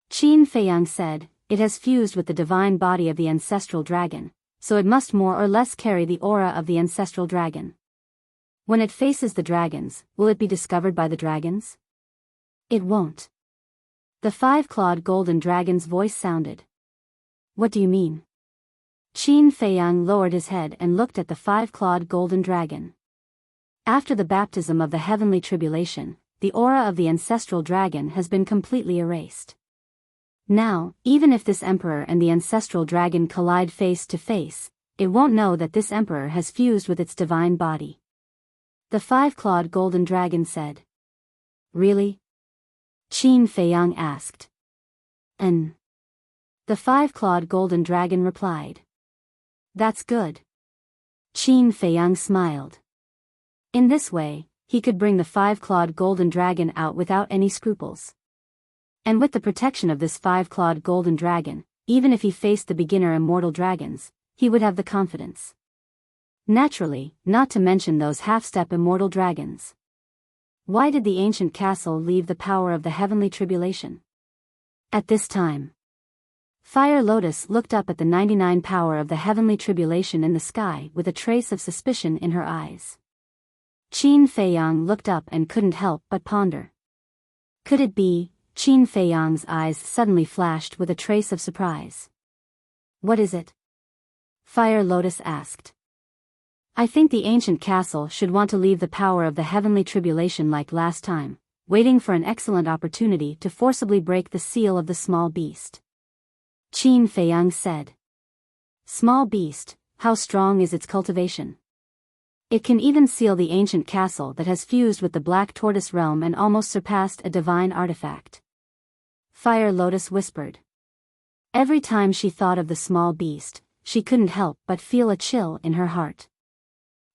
Qin Feiyang said, It has fused with the divine body of the ancestral dragon, so it must more or less carry the aura of the ancestral dragon. When it faces the dragons, will it be discovered by the dragons? It won't. The 5-clawed golden dragon's voice sounded. What do you mean? Qin Feiyang lowered his head and looked at the 5-clawed golden dragon. After the baptism of the heavenly tribulation, the aura of the ancestral dragon has been completely erased. Now, even if this emperor and the ancestral dragon collide face to face, it won't know that this emperor has fused with its divine body. The 5-clawed golden dragon said. Really? Qin Feiyang asked. The 5-clawed golden dragon replied. That's good. Qin Feiyang smiled. In this way, he could bring the 5-clawed golden dragon out without any scruples. And with the protection of this 5-clawed golden dragon, even if he faced the beginner immortal dragons, he would have the confidence. Naturally, not to mention those half-step immortal dragons. Why did the ancient castle leave the power of the heavenly tribulation? At this time, Fire Lotus looked up at the 99 power of the heavenly tribulation in the sky with a trace of suspicion in her eyes. Qin Feiyang looked up and couldn't help but ponder. Could it be? Qin Feiyang's eyes suddenly flashed with a trace of surprise. What is it? Fire Lotus asked. I think the ancient castle should want to leave the power of the heavenly tribulation like last time, waiting for an excellent opportunity to forcibly break the seal of the small beast. Qin Feiyang said. Small beast, how strong is its cultivation? It can even seal the ancient castle that has fused with the Black Tortoise realm and almost surpassed a divine artifact. Fire Lotus whispered. Every time she thought of the small beast, she couldn't help but feel a chill in her heart.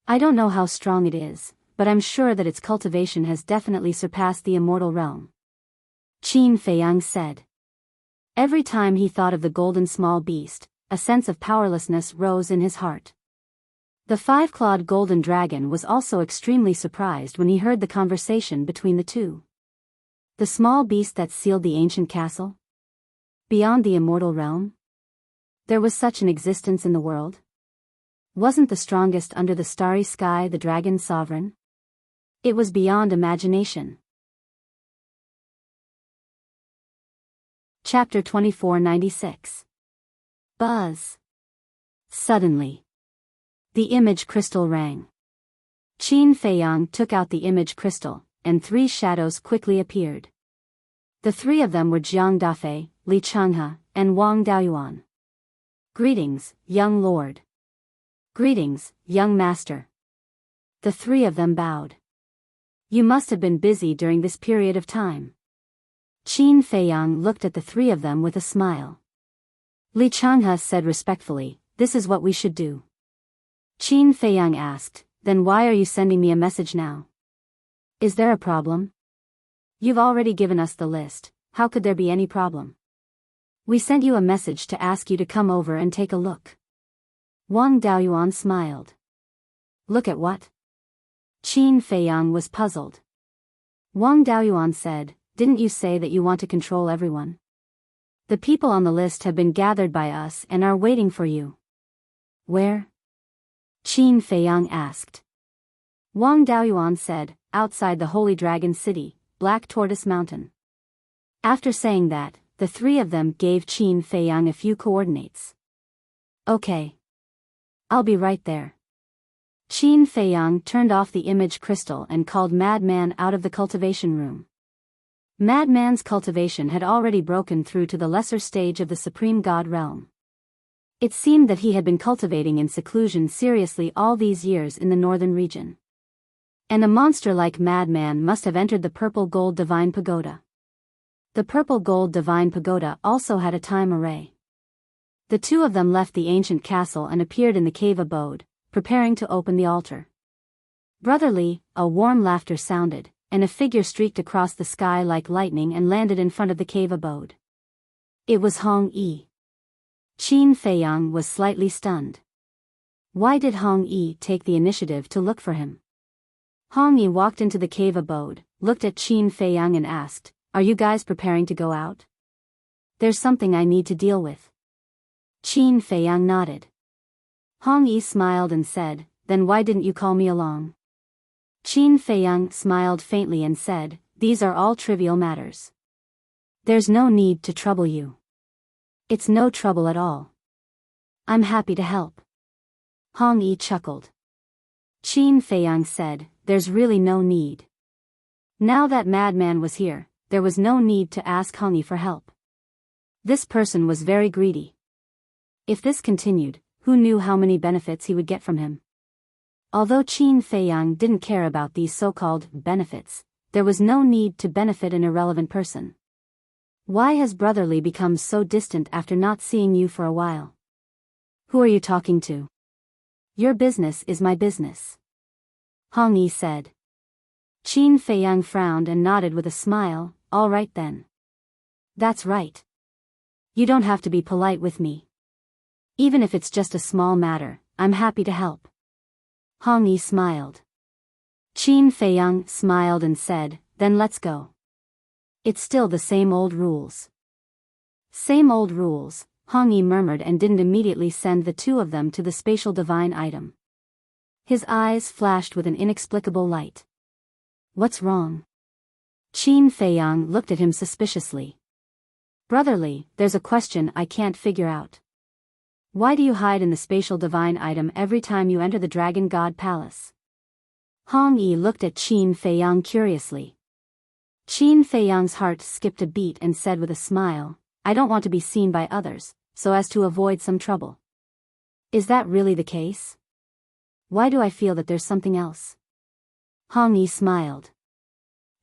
I don't know how strong it is, but I'm sure that its cultivation has definitely surpassed the immortal realm. Qin Feiyang said. Every time he thought of the golden small beast, a sense of powerlessness rose in his heart. The five-clawed golden dragon was also extremely surprised when he heard the conversation between the two. The small beast that sealed the ancient castle? Beyond the immortal realm? There was such an existence in the world? Wasn't the strongest under the starry sky the dragon's sovereign? It was beyond imagination. Chapter 2496. Buzz. Suddenly, the image crystal rang. Qin Feiyang took out the image crystal, and three shadows quickly appeared. The three of them were Jiang Dafei, Li Changhe, and Wang Daoyuan. Greetings, young lord. Greetings, young master. The three of them bowed. You must have been busy during this period of time. Qin Feiyang looked at the three of them with a smile. Li Changhe said respectfully, "This is what we should do." Qin Feiyang asked, "Then why are you sending me a message now? Is there a problem? You've already given us the list, how could there be any problem? We sent you a message to ask you to come over and take a look." Wang Daoyuan smiled. Look at what? Qin Feiyang was puzzled. Wang Daoyuan said, "Didn't you say that you want to control everyone? The people on the list have been gathered by us and are waiting for you." Where? Qin Feiyang asked. Wang Daoyuan said, "Outside the Holy Dragon City, Black Tortoise Mountain." After saying that, the three of them gave Qin Feiyang a few coordinates. Okay. I'll be right there. Qin Feiyang turned off the image crystal and called Madman out of the cultivation room. Madman's cultivation had already broken through to the lesser stage of the Supreme God realm. It seemed that he had been cultivating in seclusion seriously all these years in the northern region. And a monster like Madman must have entered the Purple Gold Divine Pagoda. The Purple Gold Divine Pagoda also had a time array. The two of them left the ancient castle and appeared in the cave abode, preparing to open the altar. Brotherly, a warm laughter sounded, and a figure streaked across the sky like lightning and landed in front of the cave abode. It was Hong Yi. Qin Feiyang was slightly stunned. Why did Hong Yi take the initiative to look for him? Hong Yi walked into the cave abode, looked at Qin Feiyang and asked, "Are you guys preparing to go out? There's something I need to deal with." Qin Feiyang nodded. Hong Yi smiled and said, "Then why didn't you call me along?" Qin Feiyang smiled faintly and said, "These are all trivial matters. There's no need to trouble you. It's no trouble at all. I'm happy to help." Hong Yi chuckled. Qin Feiyang said, "There's really no need." Now that Madman was here, there was no need to ask Hong Yi for help. This person was very greedy. If this continued, who knew how many benefits he would get from him? Although Qin Feiyang didn't care about these so-called benefits, there was no need to benefit an irrelevant person. Why has Brotherly become so distant after not seeing you for a while? Who are you talking to? Your business is my business. Hong Yi said. Qin Feiyang frowned and nodded with a smile, "All right then. That's right. You don't have to be polite with me. Even if it's just a small matter, I'm happy to help." Hong Yi smiled. Qin Feiyang smiled and said, "Then let's go. It's still the same old rules." Same old rules, Hong Yi murmured and didn't immediately send the two of them to the spatial divine item. His eyes flashed with an inexplicable light. What's wrong? Qin Feiyang looked at him suspiciously. Brotherly, there's a question I can't figure out. Why do you hide in the spatial divine item every time you enter the Dragon God Palace? Hong Yi looked at Qin Feiyang curiously. Qin Feiyang's heart skipped a beat and said with a smile, "I don't want to be seen by others, so as to avoid some trouble." Is that really the case? Why do I feel that there's something else? Hong Yi smiled.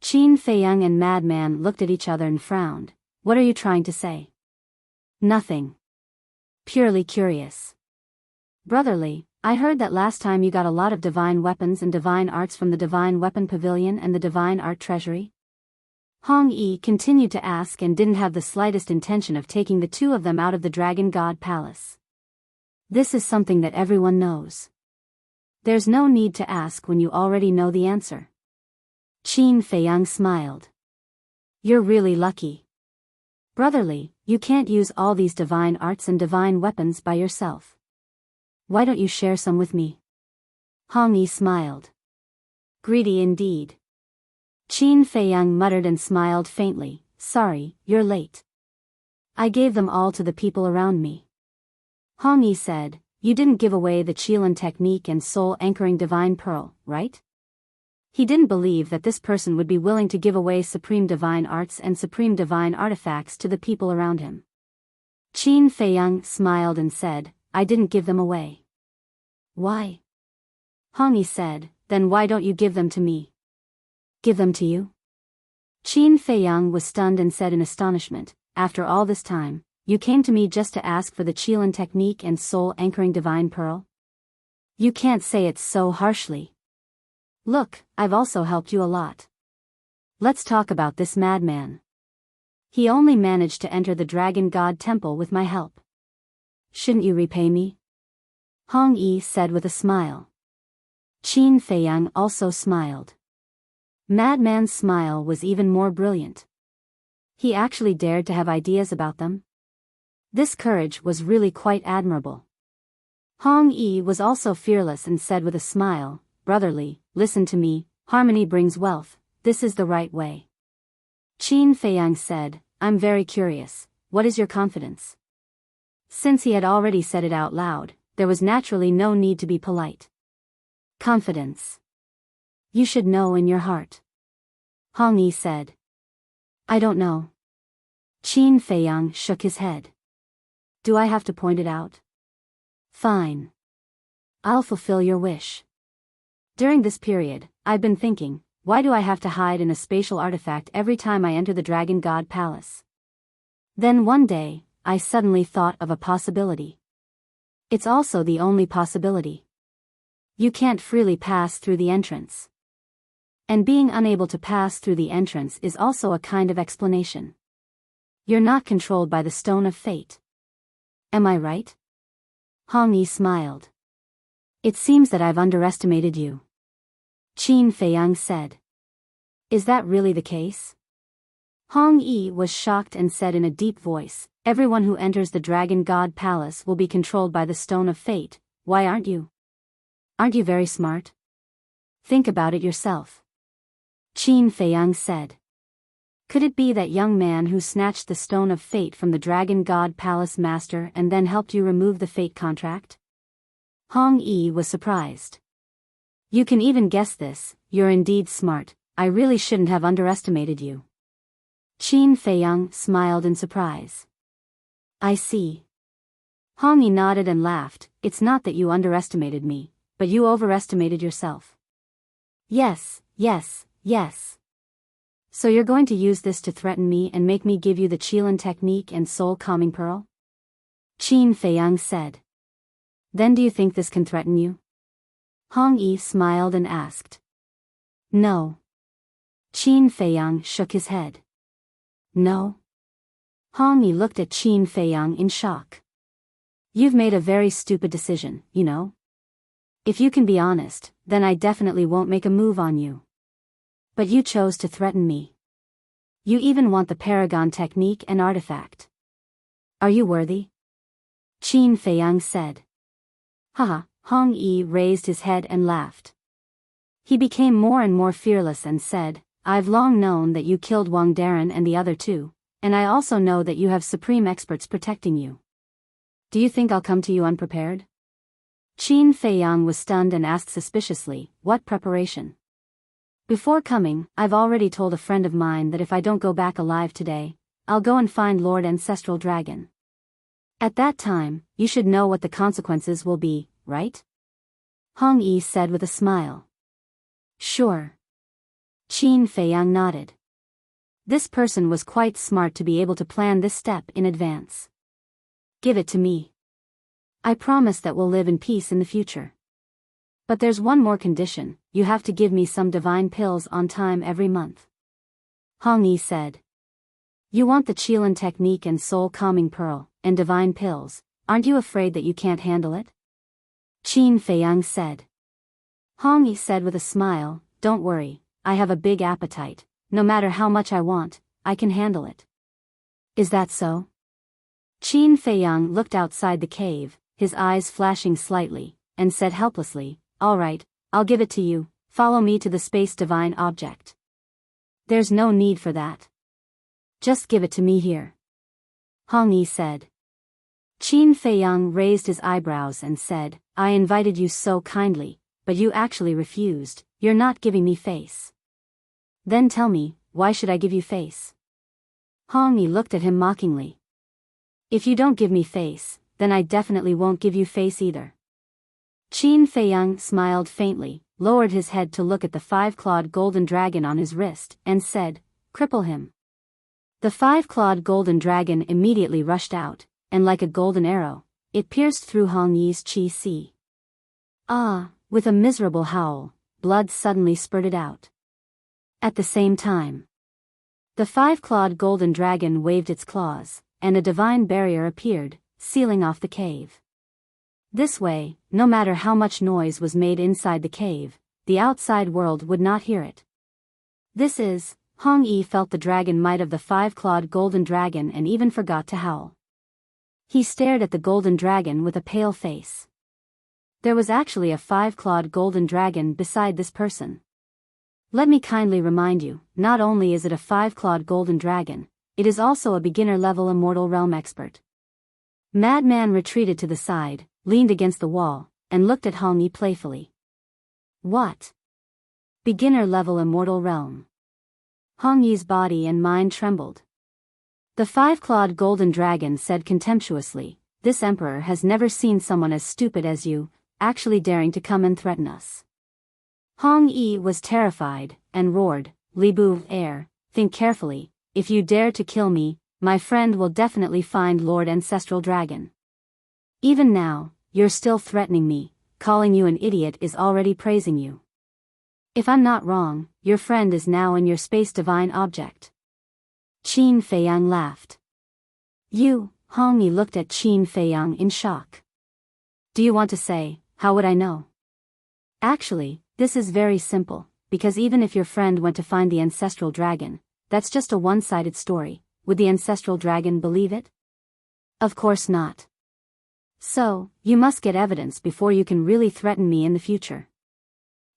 Qin Feiyang and Madman looked at each other and frowned. What are you trying to say? Nothing. Purely curious. Brotherly, I heard that last time you got a lot of divine weapons and divine arts from the Divine Weapon Pavilion and the Divine Art Treasury? Hong Yi continued to ask and didn't have the slightest intention of taking the two of them out of the Dragon God Palace. This is something that everyone knows. There's no need to ask when you already know the answer. Qin Feiyang smiled. You're really lucky. Brotherly, you can't use all these divine arts and divine weapons by yourself. Why don't you share some with me? Hong Yi smiled. Greedy indeed. Qin Feiyang muttered and smiled faintly. Sorry, you're late. I gave them all to the people around me. Hong Yi said, you didn't give away the Qilin technique and soul-anchoring divine pearl, right? He didn't believe that this person would be willing to give away supreme divine arts and supreme divine artifacts to the people around him. Qin Feiyang smiled and said, I didn't give them away. Why? Hong Yi said, then why don't you give them to me? Give them to you? Qin Feiyang was stunned and said in astonishment, after all this time, you came to me just to ask for the Qilin technique and soul-anchoring divine pearl? You can't say it so harshly. Look, I've also helped you a lot. Let's talk about this madman. He only managed to enter the Dragon God Temple with my help. Shouldn't you repay me? Hong Yi said with a smile. Qin Feiyang also smiled. Madman's smile was even more brilliant. He actually dared to have ideas about them. This courage was really quite admirable. Hong Yi was also fearless and said with a smile, Brotherly, listen to me, harmony brings wealth, this is the right way. Qin Feiyang said, I'm very curious, what is your confidence? Since he had already said it out loud, there was naturally no need to be polite. Confidence. You should know in your heart. Hong Yi said. I don't know. Qin Feiyang shook his head. Do I have to point it out? Fine. I'll fulfill your wish. During this period, I've been thinking, why do I have to hide in a spatial artifact every time I enter the Dragon God Palace? Then one day, I suddenly thought of a possibility. It's also the only possibility. You can't freely pass through the entrance. And being unable to pass through the entrance is also a kind of explanation. You're not controlled by the Stone of Fate. Am I right? Hong Yi smiled. It seems that I've underestimated you. Qin Feiyang said. Is that really the case? Hong Yi was shocked and said in a deep voice, everyone who enters the Dragon God Palace will be controlled by the Stone of Fate, why aren't you? Aren't you very smart? Think about it yourself. Qin Feiyang said. Could it be that young man who snatched the Stone of Fate from the Dragon God Palace Master and then helped you remove the Fate contract? Hong Yi was surprised. You can even guess this, you're indeed smart, I really shouldn't have underestimated you. Qin Feiyang smiled in surprise. I see. Hong Yi nodded and laughed, it's not that you underestimated me, but you overestimated yourself. Yes, yes, yes. So you're going to use this to threaten me and make me give you the Qilin technique and soul calming pearl? Qin Feiyang said. Then do you think this can threaten you? Hong Yi smiled and asked. No. Qin Feiyang shook his head. No? Hong Yi looked at Qin Feiyang in shock. You've made a very stupid decision, you know? If you can be honest, then I definitely won't make a move on you. But you chose to threaten me. You even want the Paragon technique and artifact. Are you worthy? Qin Feiyang said. Haha, Hong Yi raised his head and laughed. He became more and more fearless and said, I've long known that you killed Wang Darren and the other two, and I also know that you have supreme experts protecting you. Do you think I'll come to you unprepared? Qin Feiyang was stunned and asked suspiciously, what preparation? Before coming, I've already told a friend of mine that if I don't go back alive today, I'll go and find Lord Ancestral Dragon. At that time, you should know what the consequences will be, right? Hong Yi said with a smile. Sure. Qin Feiyang nodded. This person was quite smart to be able to plan this step in advance. Give it to me. I promise that we'll live in peace in the future. But there's one more condition, you have to give me some divine pills on time every month. Hong Yi said. You want the Qilin technique and soul calming pearl, and divine pills, aren't you afraid that you can't handle it? Qin Feiyang said. Hong Yi said with a smile, don't worry, I have a big appetite, no matter how much I want, I can handle it. Is that so? Qin Feiyang looked outside the cave, his eyes flashing slightly, and said helplessly, all right, I'll give it to you, follow me to the space divine object. There's no need for that. Just give it to me here. Hong Yi said. Qin Feiyang raised his eyebrows and said, I invited you so kindly, but you actually refused, you're not giving me face. Then tell me, why should I give you face? Hong Yi looked at him mockingly. If you don't give me face, then I definitely won't give you face either. Qin Feiyang smiled faintly, lowered his head to look at the five-clawed golden dragon on his wrist, and said, cripple him. The five-clawed golden dragon immediately rushed out, and like a golden arrow, it pierced through Hong Yi's qi. Ah, with a miserable howl, blood suddenly spurted out. At the same time, the five-clawed golden dragon waved its claws, and a divine barrier appeared, sealing off the cave. This way, no matter how much noise was made inside the cave, the outside world would not hear it. This is, Hong Yi felt the dragon might of the five-clawed golden dragon and even forgot to howl. He stared at the golden dragon with a pale face. There was actually a five-clawed golden dragon beside this person. Let me kindly remind you, not only is it a five-clawed golden dragon, it is also a beginner-level immortal realm expert. Madman retreated to the side, leaned against the wall, and looked at Hong Yi playfully. What? Beginner-level immortal realm. Hong Yi's body and mind trembled. The five-clawed golden dragon said contemptuously, this emperor has never seen someone as stupid as you, actually daring to come and threaten us. Hong Yi was terrified, and roared, Li Bu, heir, think carefully, if you dare to kill me, my friend will definitely find Lord Ancestral Dragon. Even now, you're still threatening me, calling you an idiot is already praising you. If I'm not wrong, your friend is now in your space divine object. Qin Feiyang laughed. You, Hong Yi looked at Qin Feiyang in shock. Do you want to say, how would I know? Actually, this is very simple, because even if your friend went to find the ancestral dragon, that's just a one-sided story, would the ancestral dragon believe it? Of course not. So, you must get evidence before you can really threaten me in the future.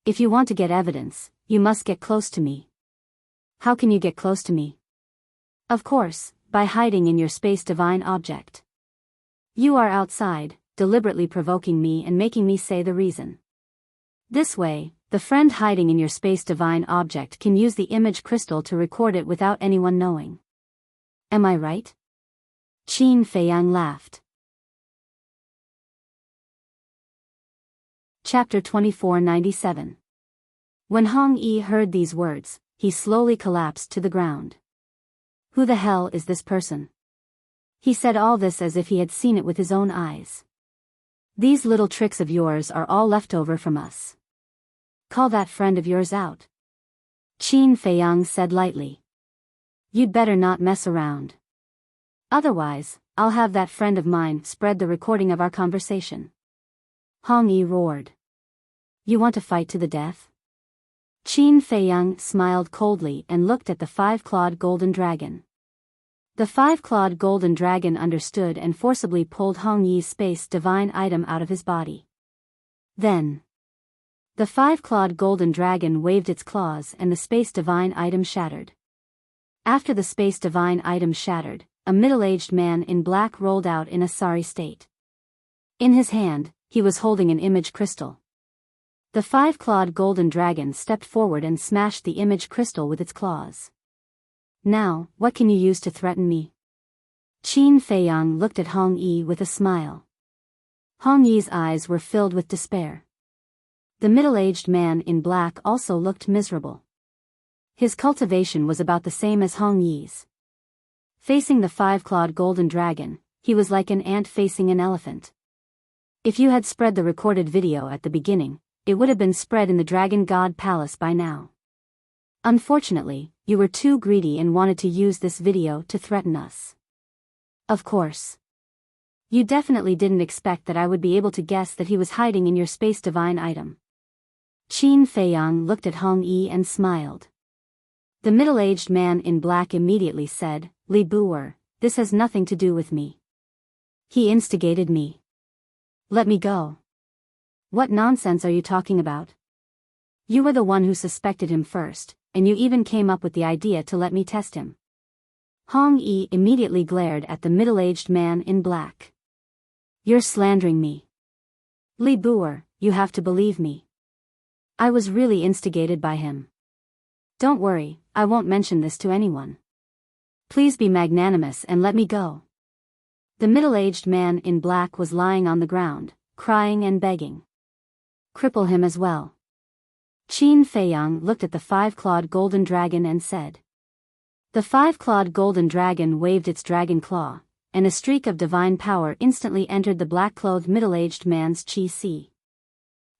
If you want to get evidence, you must get close to me. How can you get close to me? Of course, by hiding in your space divine object. You are outside, deliberately provoking me and making me say the reason. This way, the friend hiding in your space divine object can use the image crystal to record it without anyone knowing. Am I right? Qin Feiyang laughed. Chapter 2497. When Hong Yi heard these words, he slowly collapsed to the ground. Who the hell is this person? He said all this as if he had seen it with his own eyes. These little tricks of yours are all left over from us. Call that friend of yours out. Qin Feiyang said lightly. You'd better not mess around. Otherwise, I'll have that friend of mine spread the recording of our conversation. Hong Yi roared. You want to fight to the death? Qin Feiyang smiled coldly and looked at the five-clawed golden dragon. The five-clawed golden dragon understood and forcibly pulled Hong Yi's space divine item out of his body. Then, the five-clawed golden dragon waved its claws and the space divine item shattered. After the space divine item shattered, a middle-aged man in black rolled out in a sorry state. In his hand, he was holding an image crystal. The five-clawed golden dragon stepped forward and smashed the image crystal with its claws. Now, what can you use to threaten me? Qin Feiyang looked at Hong Yi with a smile. Hong Yi's eyes were filled with despair. The middle-aged man in black also looked miserable. His cultivation was about the same as Hong Yi's. Facing the five-clawed golden dragon, he was like an ant facing an elephant. If you had spread the recorded video at the beginning, it would have been spread in the Dragon God Palace by now. Unfortunately, you were too greedy and wanted to use this video to threaten us. Of course. You definitely didn't expect that I would be able to guess that he was hiding in your space divine item. Qin Feiyang looked at Hong Yi and smiled. The middle-aged man in black immediately said, "Li Buer, this has nothing to do with me. He instigated me. Let me go." "What nonsense are you talking about? You were the one who suspected him first, and you even came up with the idea to let me test him." Hong Yi immediately glared at the middle-aged man in black. "You're slandering me. Li Buer, you have to believe me. I was really instigated by him. Don't worry, I won't mention this to anyone. Please be magnanimous and let me go." The middle-aged man in black was lying on the ground, crying and begging. "Cripple him as well." Qin Feiyang looked at the five-clawed golden dragon and said. The five-clawed golden dragon waved its dragon claw, and a streak of divine power instantly entered the black-clothed middle-aged man's chi.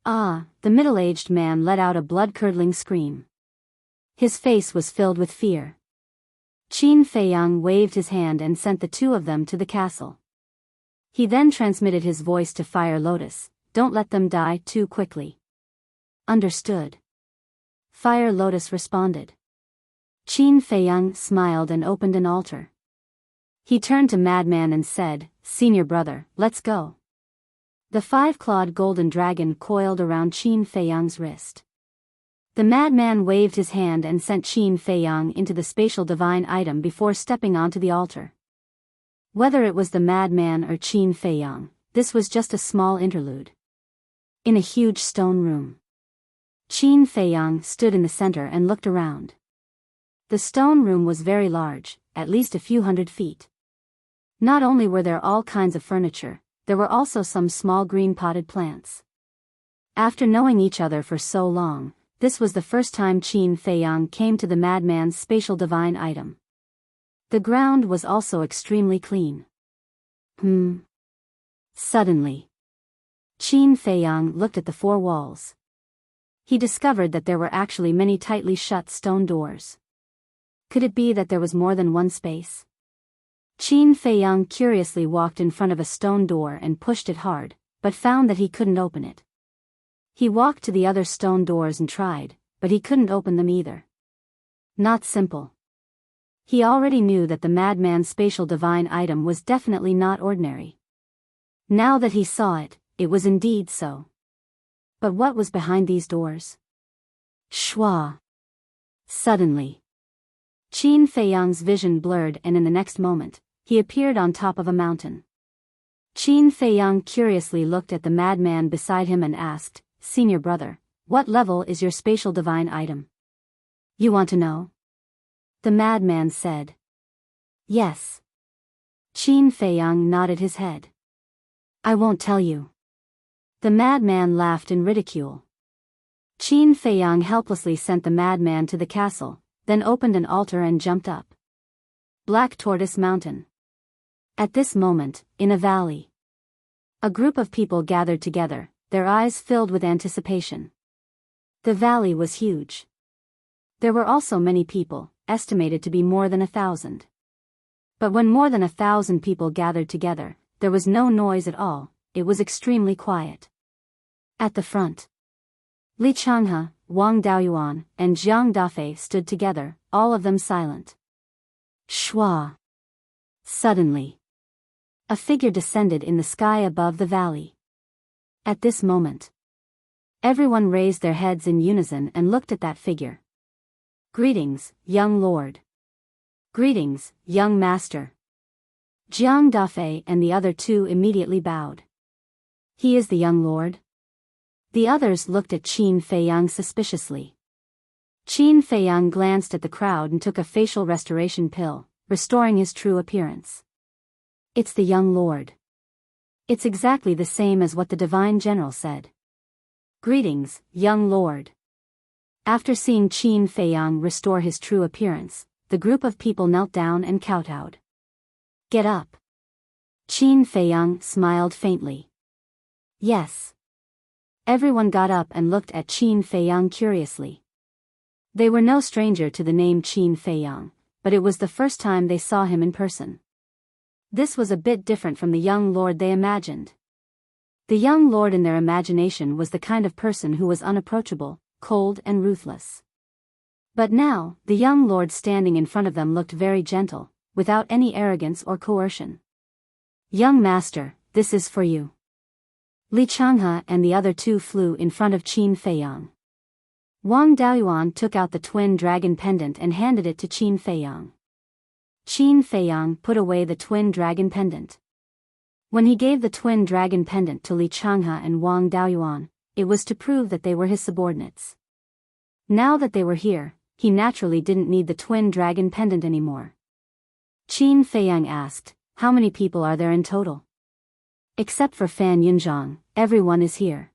"Ah!" The middle-aged man let out a blood-curdling scream. His face was filled with fear. Qin Feiyang waved his hand and sent the two of them to the castle. He then transmitted his voice to Fire Lotus, "Don't let them die too quickly." "Understood." Fire Lotus responded. Qin Feiyang smiled and opened an altar. He turned to Madman and said, "Senior brother, let's go." The five-clawed golden dragon coiled around Qin Feiyang's wrist. The madman waved his hand and sent Qin Feiyang into the spatial divine item before stepping onto the altar. Whether it was the madman or Qin Feiyang, this was just a small interlude. In a huge stone room, Qin Feiyang stood in the center and looked around. The stone room was very large, at least a few hundred feet. Not only were there all kinds of furniture, there were also some small green potted plants. After knowing each other for so long, this was the first time Qin Feiyang came to the madman's spatial divine item. The ground was also extremely clean. Suddenly, Qin Feiyang looked at the four walls. He discovered that there were actually many tightly shut stone doors. Could it be that there was more than one space? Qin Feiyang curiously walked in front of a stone door and pushed it hard, but found that he couldn't open it. He walked to the other stone doors and tried, but he couldn't open them either. Not simple. He already knew that the madman's spatial divine item was definitely not ordinary. Now that he saw it, it was indeed so. But what was behind these doors? Shwa! Suddenly, Qin Feiyang's vision blurred, and in the next moment, he appeared on top of a mountain. Qin Feiyang curiously looked at the madman beside him and asked, "Senior brother, what level is your spatial divine item?" "You want to know?" The madman said. "Yes." Qin Feiyang nodded his head. "I won't tell you." The madman laughed in ridicule. Qin Feiyang helplessly sent the madman to the castle, then opened an altar and jumped up. Black Tortoise Mountain. At this moment, in a valley, a group of people gathered together, their eyes filled with anticipation. The valley was huge. There were also many people, estimated to be more than 1,000. But when more than 1,000 people gathered together, there was no noise at all, it was extremely quiet. At the front, Li Changhe, Wang Daoyuan, and Jiang Dafei stood together, all of them silent. Shwa! Suddenly, a figure descended in the sky above the valley. At this moment, everyone raised their heads in unison and looked at that figure. "Greetings, young lord." "Greetings, young master." Jiang Dafei and the other two immediately bowed. "He is the young lord?" The others looked at Qin Feiyang suspiciously. Qin Feiyang glanced at the crowd and took a facial restoration pill, restoring his true appearance. "It's the young lord. It's exactly the same as what the divine general said." Greetings, young lord. After seeing Qin Feiyang restore his true appearance, the group of people knelt down and kowtowed. Get up. Qin Feiyang smiled faintly. Yes. Everyone got up and looked at Qin Feiyang curiously. They were no stranger to the name Qin Feiyang, but it was the first time they saw him in person. This was a bit different from the young lord they imagined. The young lord in their imagination was the kind of person who was unapproachable, cold and ruthless. But now, the young lord standing in front of them looked very gentle, without any arrogance or coercion. Young master, this is for you. Li Changhe and the other two flew in front of Qin Feiyang. Wang Daoyuan took out the twin dragon pendant and handed it to Qin Feiyang. Qin Feiyang put away the twin dragon pendant. When he gave the twin dragon pendant to Li Changhe and Wang Daoyuan, it was to prove that they were his subordinates. Now that they were here, he naturally didn't need the twin dragon pendant anymore. Qin Feiyang asked, how many people are there in total? Except for Fan Yunzhang, everyone is here.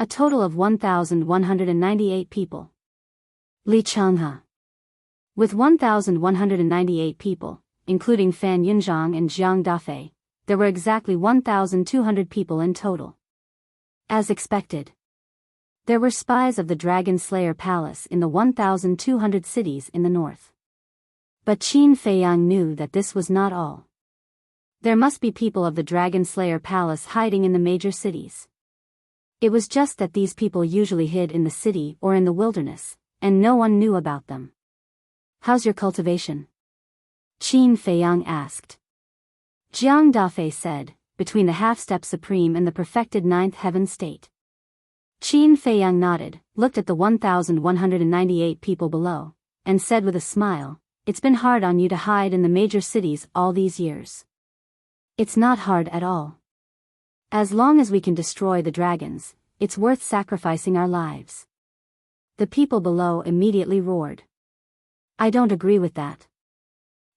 A total of 1,198 people. Li Changhe. With 1,198 people, including Fan Yunzhang and Jiang Dafei, there were exactly 1,200 people in total. As expected. There were spies of the Dragon Slayer Palace in the 1,200 cities in the north. But Qin Feiyang knew that this was not all. There must be people of the Dragon Slayer Palace hiding in the major cities. It was just that these people usually hid in the city or in the wilderness, and no one knew about them. How's your cultivation? Qin Feiyang asked. Jiang Dafei said, between the half-step supreme and the perfected ninth heaven state. Qin Feiyang nodded, looked at the 1,198 people below, and said with a smile, it's been hard on you to hide in the major cities all these years. It's not hard at all. As long as we can destroy the dragons, it's worth sacrificing our lives. The people below immediately roared. I don't agree with that.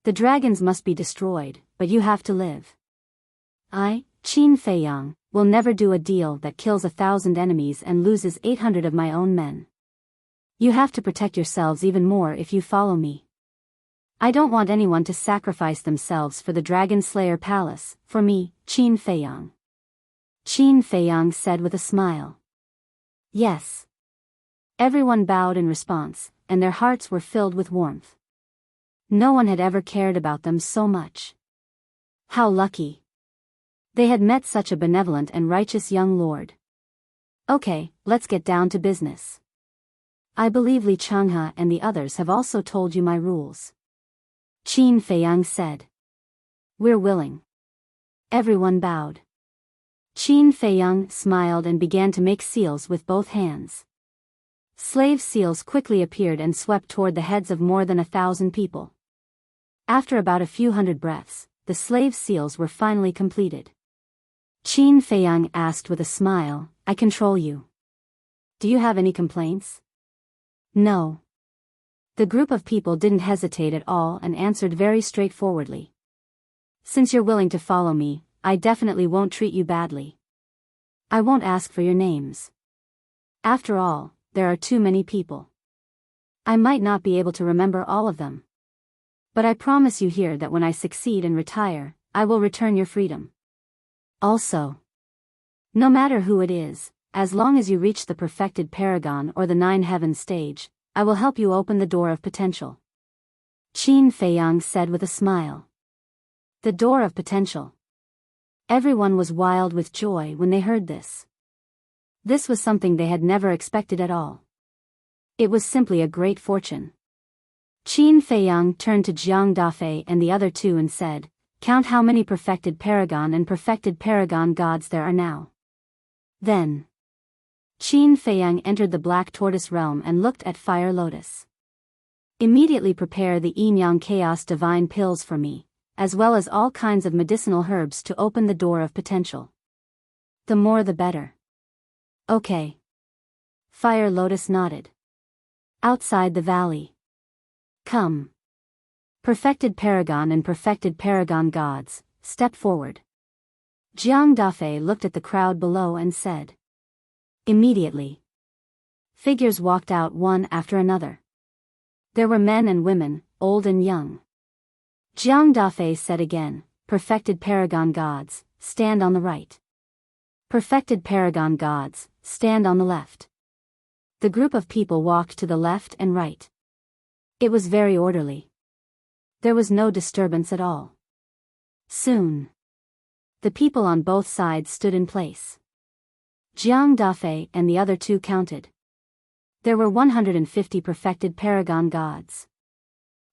The dragons must be destroyed, but you have to live. I, Qin Feiyang, will never do a deal that kills 1,000 enemies and loses 800 of my own men. You have to protect yourselves even more if you follow me. I don't want anyone to sacrifice themselves for the Dragon Slayer Palace, for me, Qin Feiyang. Qin Feiyang said with a smile. Yes. Everyone bowed in response, and their hearts were filled with warmth. No one had ever cared about them so much. How lucky. They had met such a benevolent and righteous young lord. Okay, let's get down to business. I believe Li Changhe and the others have also told you my rules. Qin Feiyang said. We're willing. Everyone bowed. Qin Feiyang smiled and began to make seals with both hands. Slave seals quickly appeared and swept toward the heads of more than 1,000 people. After about a few hundred breaths, the slave seals were finally completed. Qin Feiyang asked with a smile, I control you. Do you have any complaints? No. The group of people didn't hesitate at all and answered very straightforwardly. Since you're willing to follow me, I definitely won't treat you badly. I won't ask for your names. After all, there are too many people. I might not be able to remember all of them. But I promise you here that when I succeed and retire, I will return your freedom. Also, no matter who it is, as long as you reach the perfected paragon or the 9 heavens stage, I will help you open the door of potential. Qin Feiyang said with a smile. The door of potential. Everyone was wild with joy when they heard this. This was something they had never expected at all. It was simply a great fortune. Qin Feiyang turned to Jiang Dafei and the other two and said, count how many perfected paragon and perfected paragon gods there are now. Then, Qin Feiyang entered the Black Tortoise realm and looked at Fire Lotus. Immediately prepare the Yin-Yang Chaos Divine pills for me, as well as all kinds of medicinal herbs to open the door of potential. The more the better. Okay. Fire Lotus nodded. Outside the valley. Come. Perfected Paragon and Perfected Paragon gods, step forward. Jiang Dafei looked at the crowd below and said. Immediately, figures walked out one after another. There were men and women, old and young. Jiang Dafei said again, "Perfected paragon gods, stand on the right. Perfected paragon gods, stand on the left." The group of people walked to the left and right. It was very orderly. There was no disturbance at all. Soon, the people on both sides stood in place. Jiang Dafei and the other two counted. There were 150 perfected paragon gods.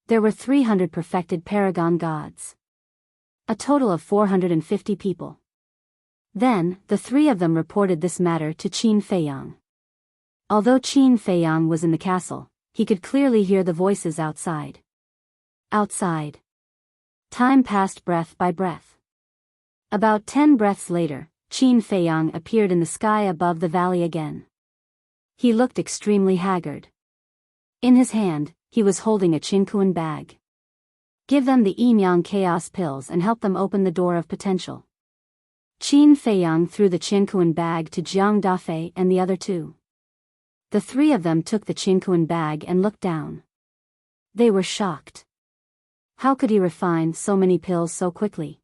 There were 300 perfected paragon gods. A total of 450 people. Then, the three of them reported this matter to Qin Feiyang. Although Qin Feiyang was in the castle, he could clearly hear the voices outside. Outside. Time passed breath by breath. About 10 breaths later, Qin Feiyang appeared in the sky above the valley again. He looked extremely haggard. In his hand, he was holding a Qinkuan bag. "Give them the Yin-Yang Chaos pills and help them open the door of potential." Qin Feiyang threw the Qinkuan bag to Jiang Dafei and the other two. The three of them took the Qinkuan bag and looked down. They were shocked. How could he refine so many pills so quickly?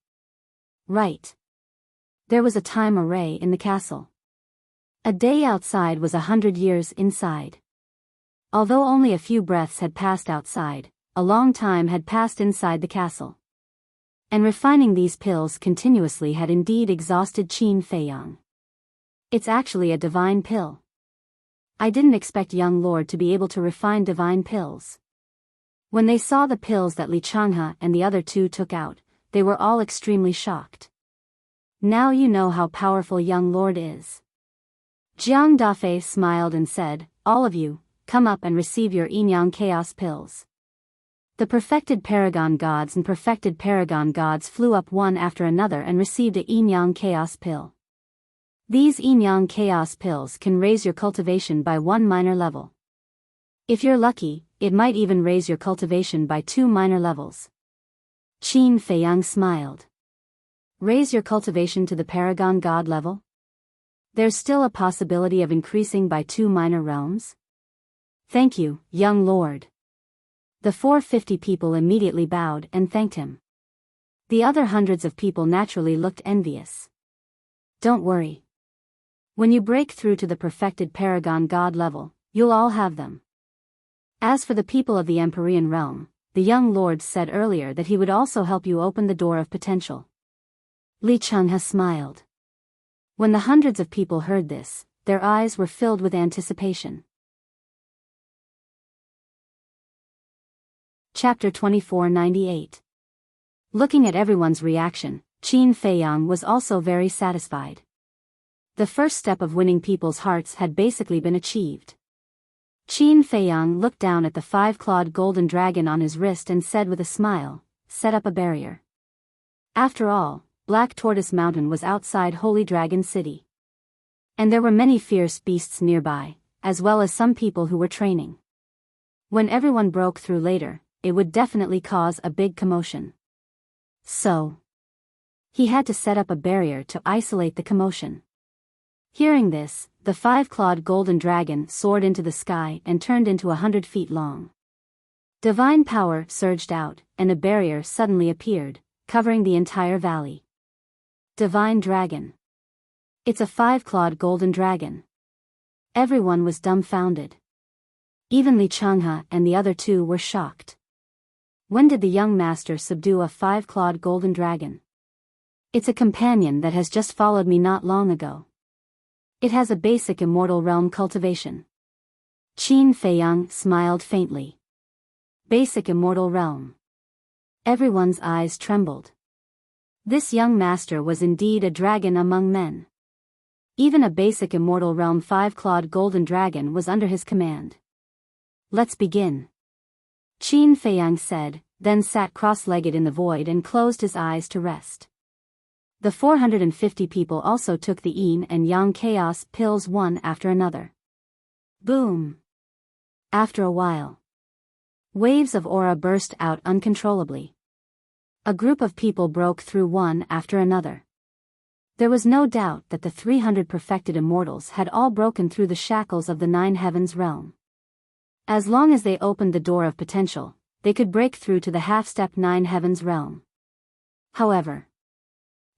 Right. There was a time array in the castle. A day outside was 100 years inside. Although only a few breaths had passed outside, a long time had passed inside the castle. And refining these pills continuously had indeed exhausted Qin Feiyang. "It's actually a divine pill. I didn't expect young lord to be able to refine divine pills." When they saw the pills that Li Changhe and the other two took out, they were all extremely shocked. "Now you know how powerful young lord is." Jiang Dafei smiled and said, "All of you, come up and receive your Yin-Yang Chaos pills." The perfected paragon gods and perfected paragon gods flew up one after another and received a Yin-Yang Chaos pill. These Yin-Yang Chaos pills can raise your cultivation by 1 minor level. If you're lucky, it might even raise your cultivation by 2 minor levels. Qin Feiyang smiled. Raise your cultivation to the paragon god level? There's still a possibility of increasing by 2 minor realms? Thank you, young lord. The 450 people immediately bowed and thanked him. The other hundreds of people naturally looked envious. Don't worry. When you break through to the perfected paragon god level, you'll all have them. As for the people of the Empyrean realm, the young lord said earlier that he would also help you open the door of potential. Li Changhe smiled. When the hundreds of people heard this, their eyes were filled with anticipation. Chapter 2498. Looking at everyone's reaction, Qin Feiyang was also very satisfied. The first step of winning people's hearts had basically been achieved. Qin Feiyang looked down at the 5-clawed golden dragon on his wrist and said with a smile, "Set up a barrier." After all, Black Tortoise Mountain was outside Holy Dragon City. And there were many fierce beasts nearby, as well as some people who were training. When everyone broke through later, it would definitely cause a big commotion. So, he had to set up a barrier to isolate the commotion. Hearing this, the 5-clawed golden dragon soared into the sky and turned into 100 feet long. Divine power surged out, and a barrier suddenly appeared, covering the entire valley. Divine dragon. It's a 5-clawed golden dragon. Everyone was dumbfounded. Even Li Changhe and the other two were shocked. When did the young master subdue a 5-clawed golden dragon? It's a companion that has just followed me not long ago. It has a basic immortal realm cultivation. Qin Feiyang smiled faintly. Basic immortal realm. Everyone's eyes trembled. This young master was indeed a dragon among men. Even a basic immortal realm 5-clawed golden dragon was under his command. Let's begin. Qin Feiyang said, then sat cross-legged in the void and closed his eyes to rest. The 450 people also took the Yin and Yang Chaos pills one after another. Boom! After a while, waves of aura burst out uncontrollably. A group of people broke through one after another. There was no doubt that the 300 perfected immortals had all broken through the shackles of the Nine Heavens realm. As long as they opened the door of potential, they could break through to the half-step Nine Heavens realm. However,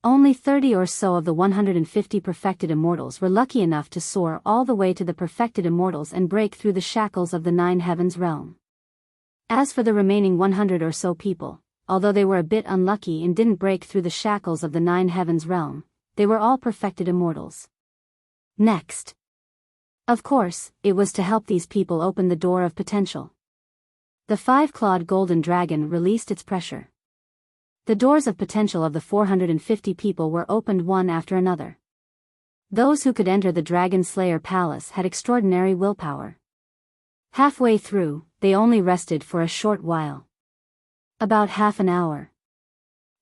only 30 or so of the 150 perfected immortals were lucky enough to soar all the way to the perfected immortals and break through the shackles of the Nine Heavens realm. As for the remaining 100 or so people, although they were a bit unlucky and didn't break through the shackles of the Nine Heavens realm, they were all perfected immortals. Next, of course, it was to help these people open the door of potential. The five-clawed golden dragon released its pressure. The doors of potential of the 450 people were opened one after another. Those who could enter the Dragon Slayer Palace had extraordinary willpower. Halfway through, they only rested for a short while. About half an hour.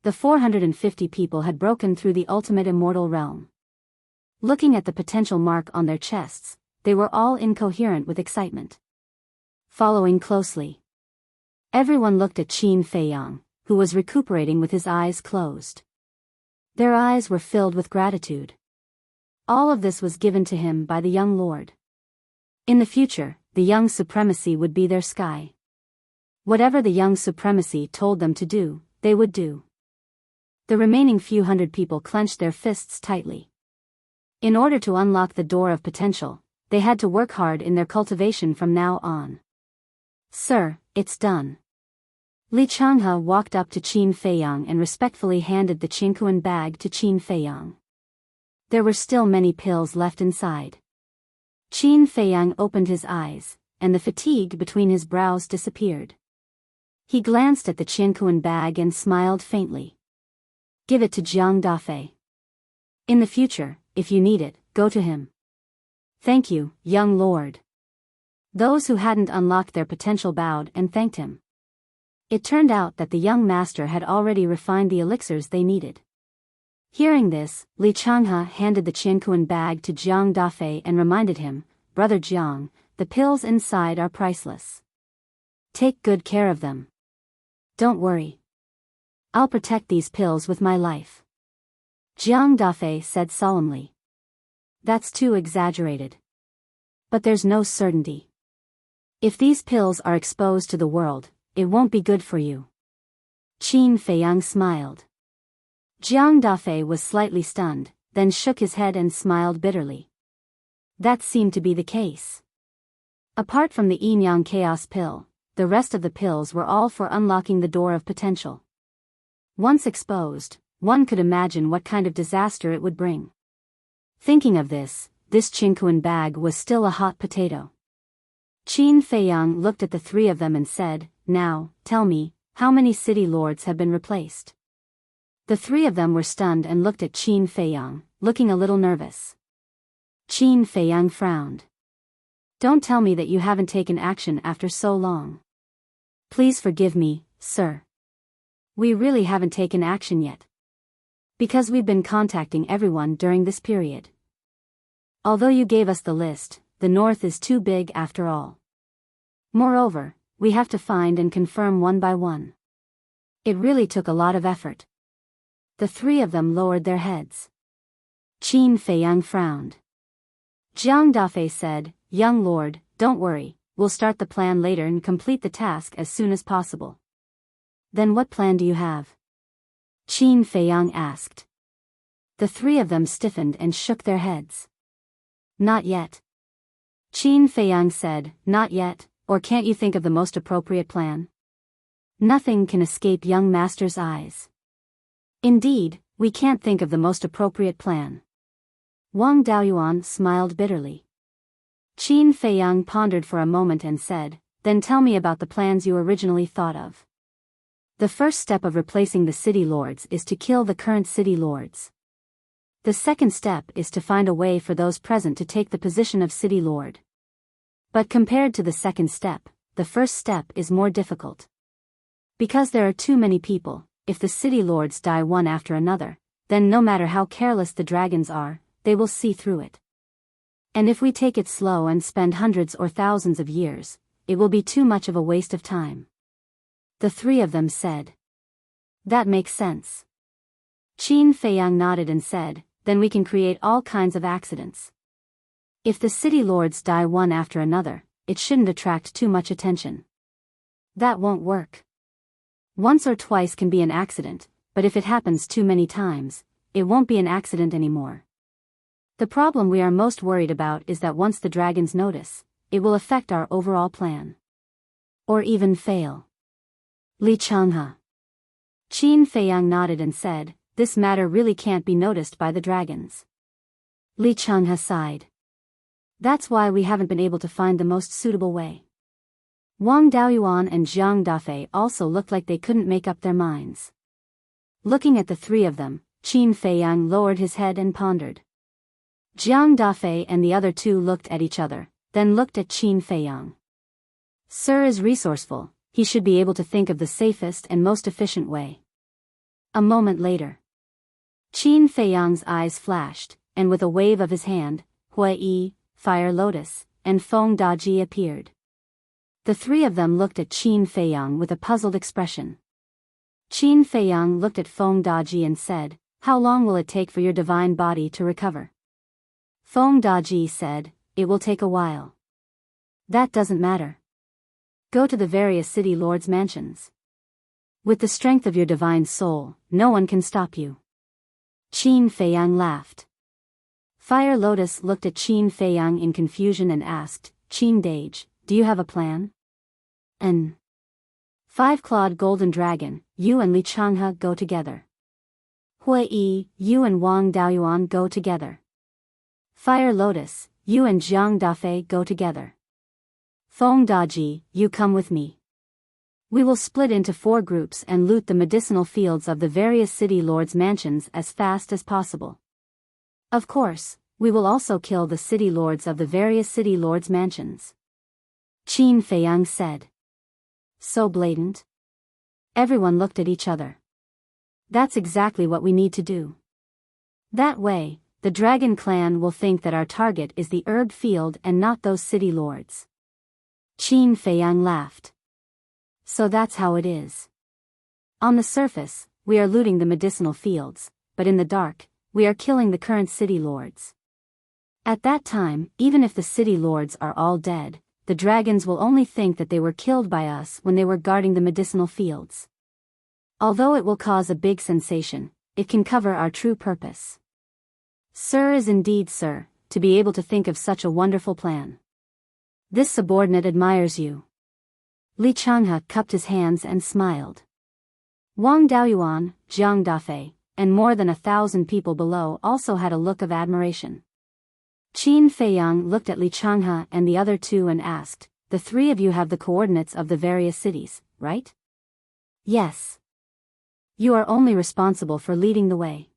The 450 people had broken through the ultimate immortal realm. Looking at the potential mark on their chests, they were all incoherent with excitement. Following closely, everyone looked at Qin Feiyang, who was recuperating with his eyes closed. Their eyes were filled with gratitude. All of this was given to him by the young lord. In the future, the young supremacy would be their sky. Whatever the young supremacy told them to do, they would do. The remaining few hundred people clenched their fists tightly. In order to unlock the door of potential, they had to work hard in their cultivation from now on. Sir, it's done. Li Changhe walked up to Qin Feiyang and respectfully handed the Qingquan bag to Qin Feiyang. There were still many pills left inside. Qin Feiyang opened his eyes, and the fatigue between his brows disappeared. He glanced at the Qingquan bag and smiled faintly. Give it to Jiang Dafei. In the future, if you need it, go to him. Thank you, young lord. Those who hadn't unlocked their potential bowed and thanked him. It turned out that the young master had already refined the elixirs they needed. Hearing this, Li Changhe handed the Qingquan bag to Jiang Dafei and reminded him, Brother Jiang, the pills inside are priceless. Take good care of them. Don't worry. I'll protect these pills with my life. Jiang Dafei said solemnly. That's too exaggerated. But there's no certainty. If these pills are exposed to the world, it won't be good for you. Qin Feiyang smiled. Jiang Dafei was slightly stunned, then shook his head and smiled bitterly. That seemed to be the case. Apart from the yin-yang chaos pill, the rest of the pills were all for unlocking the door of potential. Once exposed, one could imagine what kind of disaster it would bring. Thinking of this Qingquan bag was still a hot potato. Qin Feiyang looked at the three of them and said, Now, tell me, how many city lords have been replaced? The three of them were stunned and looked at Qin Feiyang, looking a little nervous. Qin Feiyang frowned. Don't tell me that you haven't taken action after so long. Please forgive me, sir. We really haven't taken action yet. Because we've been contacting everyone during this period. Although you gave us the list, the north is too big after all. Moreover, we have to find and confirm one by one. It really took a lot of effort. The three of them lowered their heads. Qin Feiyang frowned. Jiang Dafei said, Young lord, don't worry, we'll start the plan later and complete the task as soon as possible. Then what plan do you have? Qin Feiyang asked. The three of them stiffened and shook their heads. Not yet. Qin Feiyang said, Not yet, or can't you think of the most appropriate plan? Nothing can escape young master's eyes. Indeed, we can't think of the most appropriate plan. Wang Daoyuan smiled bitterly. Qin Feiyang pondered for a moment and said, Then tell me about the plans you originally thought of. The first step of replacing the city lords is to kill the current city lords. The second step is to find a way for those present to take the position of city lord. But compared to the second step, the first step is more difficult. Because there are too many people, if the city lords die one after another, then no matter how careless the dragons are, they will see through it. And if we take it slow and spend hundreds or thousands of years, it will be too much of a waste of time. The three of them said. That makes sense. Qin Feiyang nodded and said, then we can create all kinds of accidents. If the city lords die one after another, it shouldn't attract too much attention. That won't work. Once or twice can be an accident, but if it happens too many times, it won't be an accident anymore. The problem we are most worried about is that once the dragons notice, it will affect our overall plan. Or even fail. Li Changhe. Qin Feiyang nodded and said, "This matter really can't be noticed by the dragons." Li Changhe sighed. "That's why we haven't been able to find the most suitable way." Wang Daoyuan and Jiang Dafei also looked like they couldn't make up their minds. Looking at the three of them, Qin Feiyang lowered his head and pondered. Jiang Dafei and the other two looked at each other, then looked at Qin Feiyang. Sir is resourceful, he should be able to think of the safest and most efficient way. A moment later, Qin Feiyang's eyes flashed, and with a wave of his hand, Hui, Fire Lotus, and Feng Daji appeared. The three of them looked at Qin Feiyang with a puzzled expression. Qin Feiyang looked at Feng Daji and said, "How long will it take for your divine body to recover?" Feng Daji said, "It will take a while." "That doesn't matter. Go to the various city lords' mansions. With the strength of your divine soul, no one can stop you." Qin Feiyang laughed. Fire Lotus looked at Qin Feiyang in confusion and asked, "Qin Dage, do you have a plan?" "An 5-clawed golden dragon, you and Li Changhe go together. Hui, you and Wang Daoyuan go together. Fire Lotus, you and Jiang Dafei go together. Feng Daji, you come with me. We will split into 4 groups and loot the medicinal fields of the various city lords' mansions as fast as possible. Of course, we will also kill the city lords of the various city lords' mansions." Qin Feiyang said. "So blatant?" Everyone looked at each other. "That's exactly what we need to do. That way, the dragon clan will think that our target is the herb field and not those city lords." Qin Feiyang laughed. "So that's how it is. On the surface, we are looting the medicinal fields, but in the dark, we are killing the current city lords. At that time, even if the city lords are all dead, the dragons will only think that they were killed by us when they were guarding the medicinal fields. Although it will cause a big sensation, it can cover our true purpose. Sir is indeed sir, to be able to think of such a wonderful plan. This subordinate admires you." Li Changhe cupped his hands and smiled. Wang Daoyuan, Jiang Dafei, and more than 1,000 people below also had a look of admiration. Qin Feiyang looked at Li Changhe and the other two and asked, "The three of you have the coordinates of the various cities, right?" "Yes. You are only responsible for leading the way.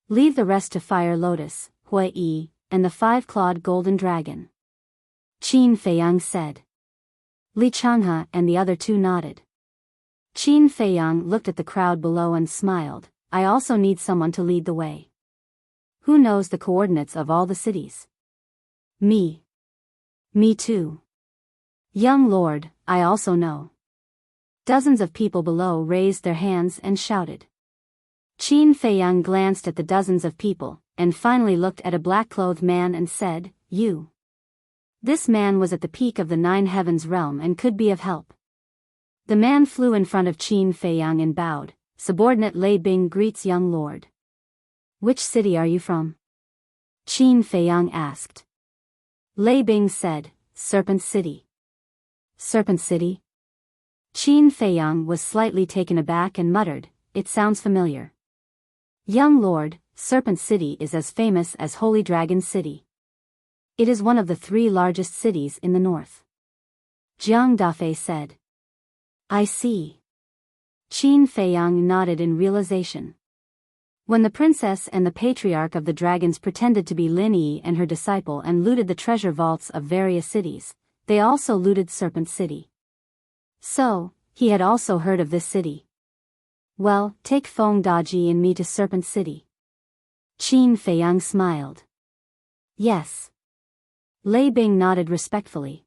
Leave the rest to Fire Lotus, Hui, and the 5-clawed golden dragon." Qin Feiyang said. Li Changhe and the other two nodded. Qin Feiyang looked at the crowd below and smiled, "I also need someone to lead the way. Who knows the coordinates of all the cities?" "Me. Me too. Young lord, I also know." Dozens of people below raised their hands and shouted. Qin Feiyang glanced at the dozens of people, and finally looked at a black-clothed man and said, "You." This man was at the peak of the 9 heavens realm and could be of help. The man flew in front of Qin Feiyang and bowed. "Subordinate Lei Bing greets young lord." "Which city are you from?" Qin Feiyang asked. Lei Bing said, "Serpent City." "Serpent City?" Qin Feiyang was slightly taken aback and muttered, "It sounds familiar." "Young lord, Serpent City is as famous as Holy Dragon City. It is one of the 3 largest cities in the north." Jiang Dafei said. "I see." Qin Feiyang nodded in realization. When the princess and the patriarch of the dragons pretended to be Lin Yi and her disciple and looted the treasure vaults of various cities, they also looted Serpent City. So, he had also heard of this city. "Well, take Feng Daji and me to Serpent City." Qin Feiyang smiled. "Yes." Lei Bing nodded respectfully.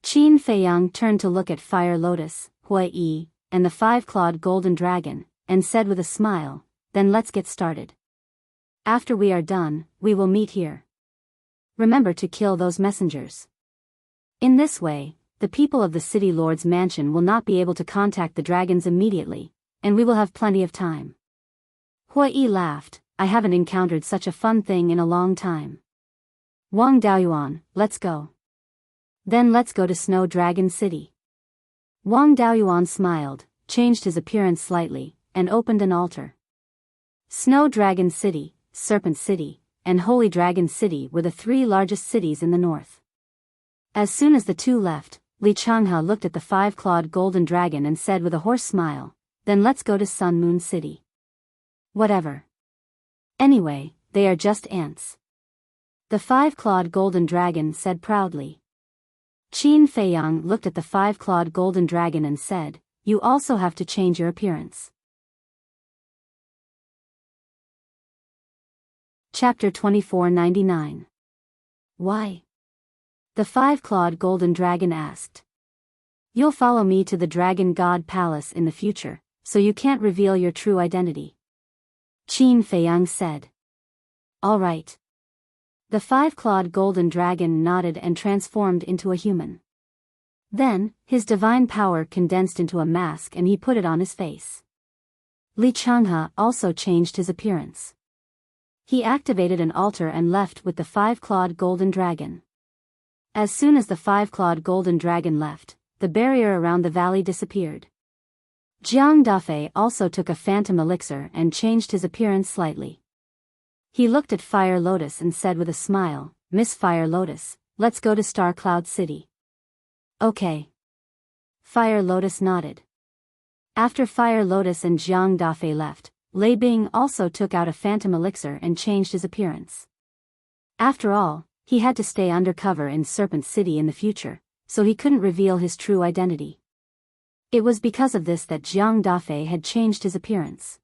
Qin Feiyang turned to look at Fire Lotus, Hui, and the 5-clawed golden dragon, and said with a smile, "Then let's get started." After we are done, we will meet here. Remember to kill those messengers. In this way, the people of the city lord's mansion will not be able to contact the dragons immediately, and we will have plenty of time. Hui laughed. I haven't encountered such a fun thing in a long time. Wang Daoyuan, let's go. Then let's go to Snow Dragon City. Wang Daoyuan smiled, changed his appearance slightly, and opened an altar. Snow Dragon City, Serpent City, and Holy Dragon City were the three largest cities in the north. As soon as the two left, Li Changhe looked at the five-clawed golden dragon and said with a hoarse smile, then let's go to Sun Moon City. Whatever. Anyway, they are just ants. The five-clawed golden dragon said proudly. Qin Feiyang looked at the five-clawed golden dragon and said, you also have to change your appearance. Chapter 2499. Why? The five-clawed golden dragon asked. You'll follow me to the Dragon God Palace in the future, so you can't reveal your true identity. Qin Feiyang said. All right. The five-clawed golden dragon nodded and transformed into a human. Then, his divine power condensed into a mask and he put it on his face. Li Changhe also changed his appearance. He activated an altar and left with the five-clawed golden dragon. As soon as the five-clawed golden dragon left, the barrier around the valley disappeared. Jiang Dafei also took a phantom elixir and changed his appearance slightly. He looked at Fire Lotus and said with a smile, Miss Fire Lotus, let's go to Star Cloud City. Okay. Fire Lotus nodded. After Fire Lotus and Jiang Dafei left, Lei Bing also took out a phantom elixir and changed his appearance. After all, he had to stay undercover in Serpent City in the future, so he couldn't reveal his true identity. It was because of this that Jiang Dafei had changed his appearance.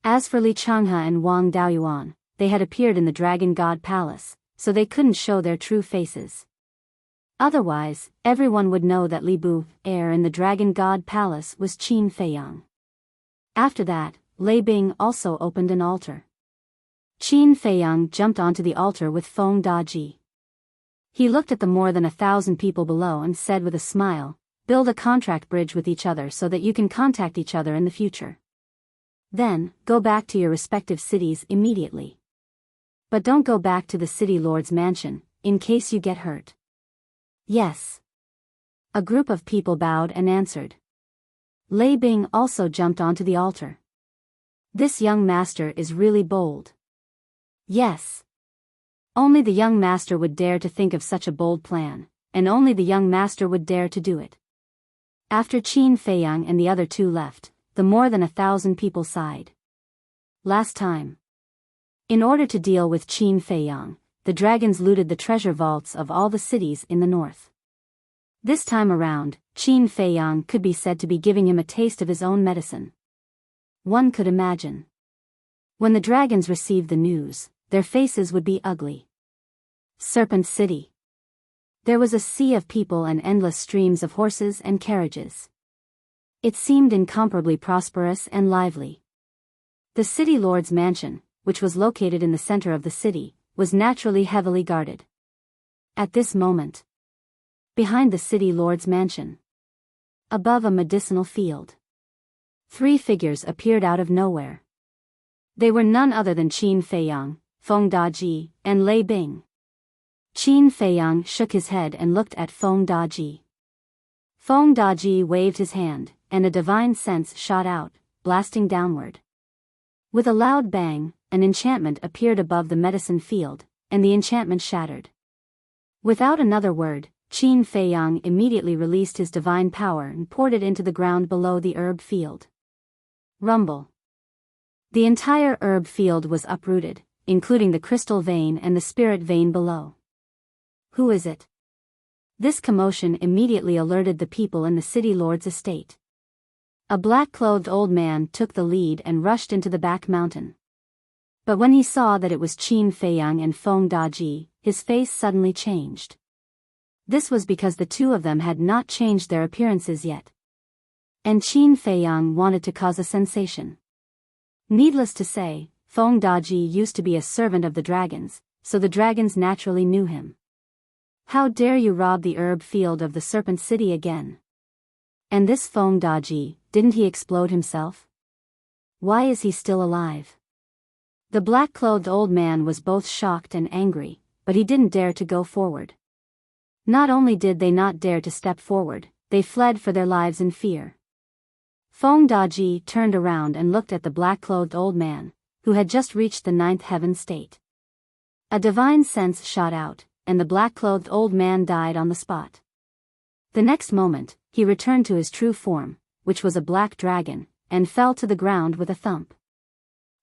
As for Li Changhe and Wang Daoyuan, they had appeared in the Dragon God Palace, so they couldn't show their true faces. Otherwise, everyone would know that Li Bu, heir in the Dragon God Palace, was Qin Feiyang. After that, Lei Bing also opened an altar. Qin Feiyang jumped onto the altar with Feng Daji. He looked at the more than 1,000 people below and said with a smile, build a contract bridge with each other so that you can contact each other in the future. Then, go back to your respective cities immediately. But don't go back to the city lord's mansion, in case you get hurt. Yes. A group of people bowed and answered. Lei Bing also jumped onto the altar. This young master is really bold. Yes. Only the young master would dare to think of such a bold plan, and only the young master would dare to do it. After Qin Feiyang and the other two left, the more than 1,000 people sighed. Last time. In order to deal with Qin Feiyang, the dragons looted the treasure vaults of all the cities in the north. This time around, Qin Feiyang could be said to be giving him a taste of his own medicine. One could imagine. When the dragons received the news, their faces would be ugly. Serpent City. There was a sea of people and endless streams of horses and carriages. It seemed incomparably prosperous and lively. The city lord's mansion, which was located in the center of the city, was naturally heavily guarded. At this moment, behind the city lord's mansion, above a medicinal field, 3 figures appeared out of nowhere. They were none other than Qin Feiyang, Feng Daji, and Lei Bing. Qin Feiyang shook his head and looked at Feng Daji. Feng Daji waved his hand, and a divine sense shot out, blasting downward. With a loud bang, an enchantment appeared above the medicine field, and the enchantment shattered. Without another word, Qin Feiyang immediately released his divine power and poured it into the ground below the herb field. Rumble. The entire herb field was uprooted, including the crystal vein and the spirit vein below. Who is it? This commotion immediately alerted the people in the city lord's estate. A black-clothed old man took the lead and rushed into the back mountain. But when he saw that it was Qin Feiyang and Feng Daji, his face suddenly changed. This was because the two of them had not changed their appearances yet. And Qin Feiyang wanted to cause a sensation. Needless to say, Feng Daji used to be a servant of the dragons, so the dragons naturally knew him. How dare you rob the herb field of the Serpent City again? And this Feng Daji, didn't he explode himself? Why is he still alive? The black-clothed old man was both shocked and angry, but he didn't dare to go forward. Not only did they not dare to step forward, they fled for their lives in fear. Feng Daji turned around and looked at the black-clothed old man, who had just reached the ninth heaven state. A divine sense shot out, and the black-clothed old man died on the spot. The next moment, he returned to his true form, which was a black dragon, and fell to the ground with a thump.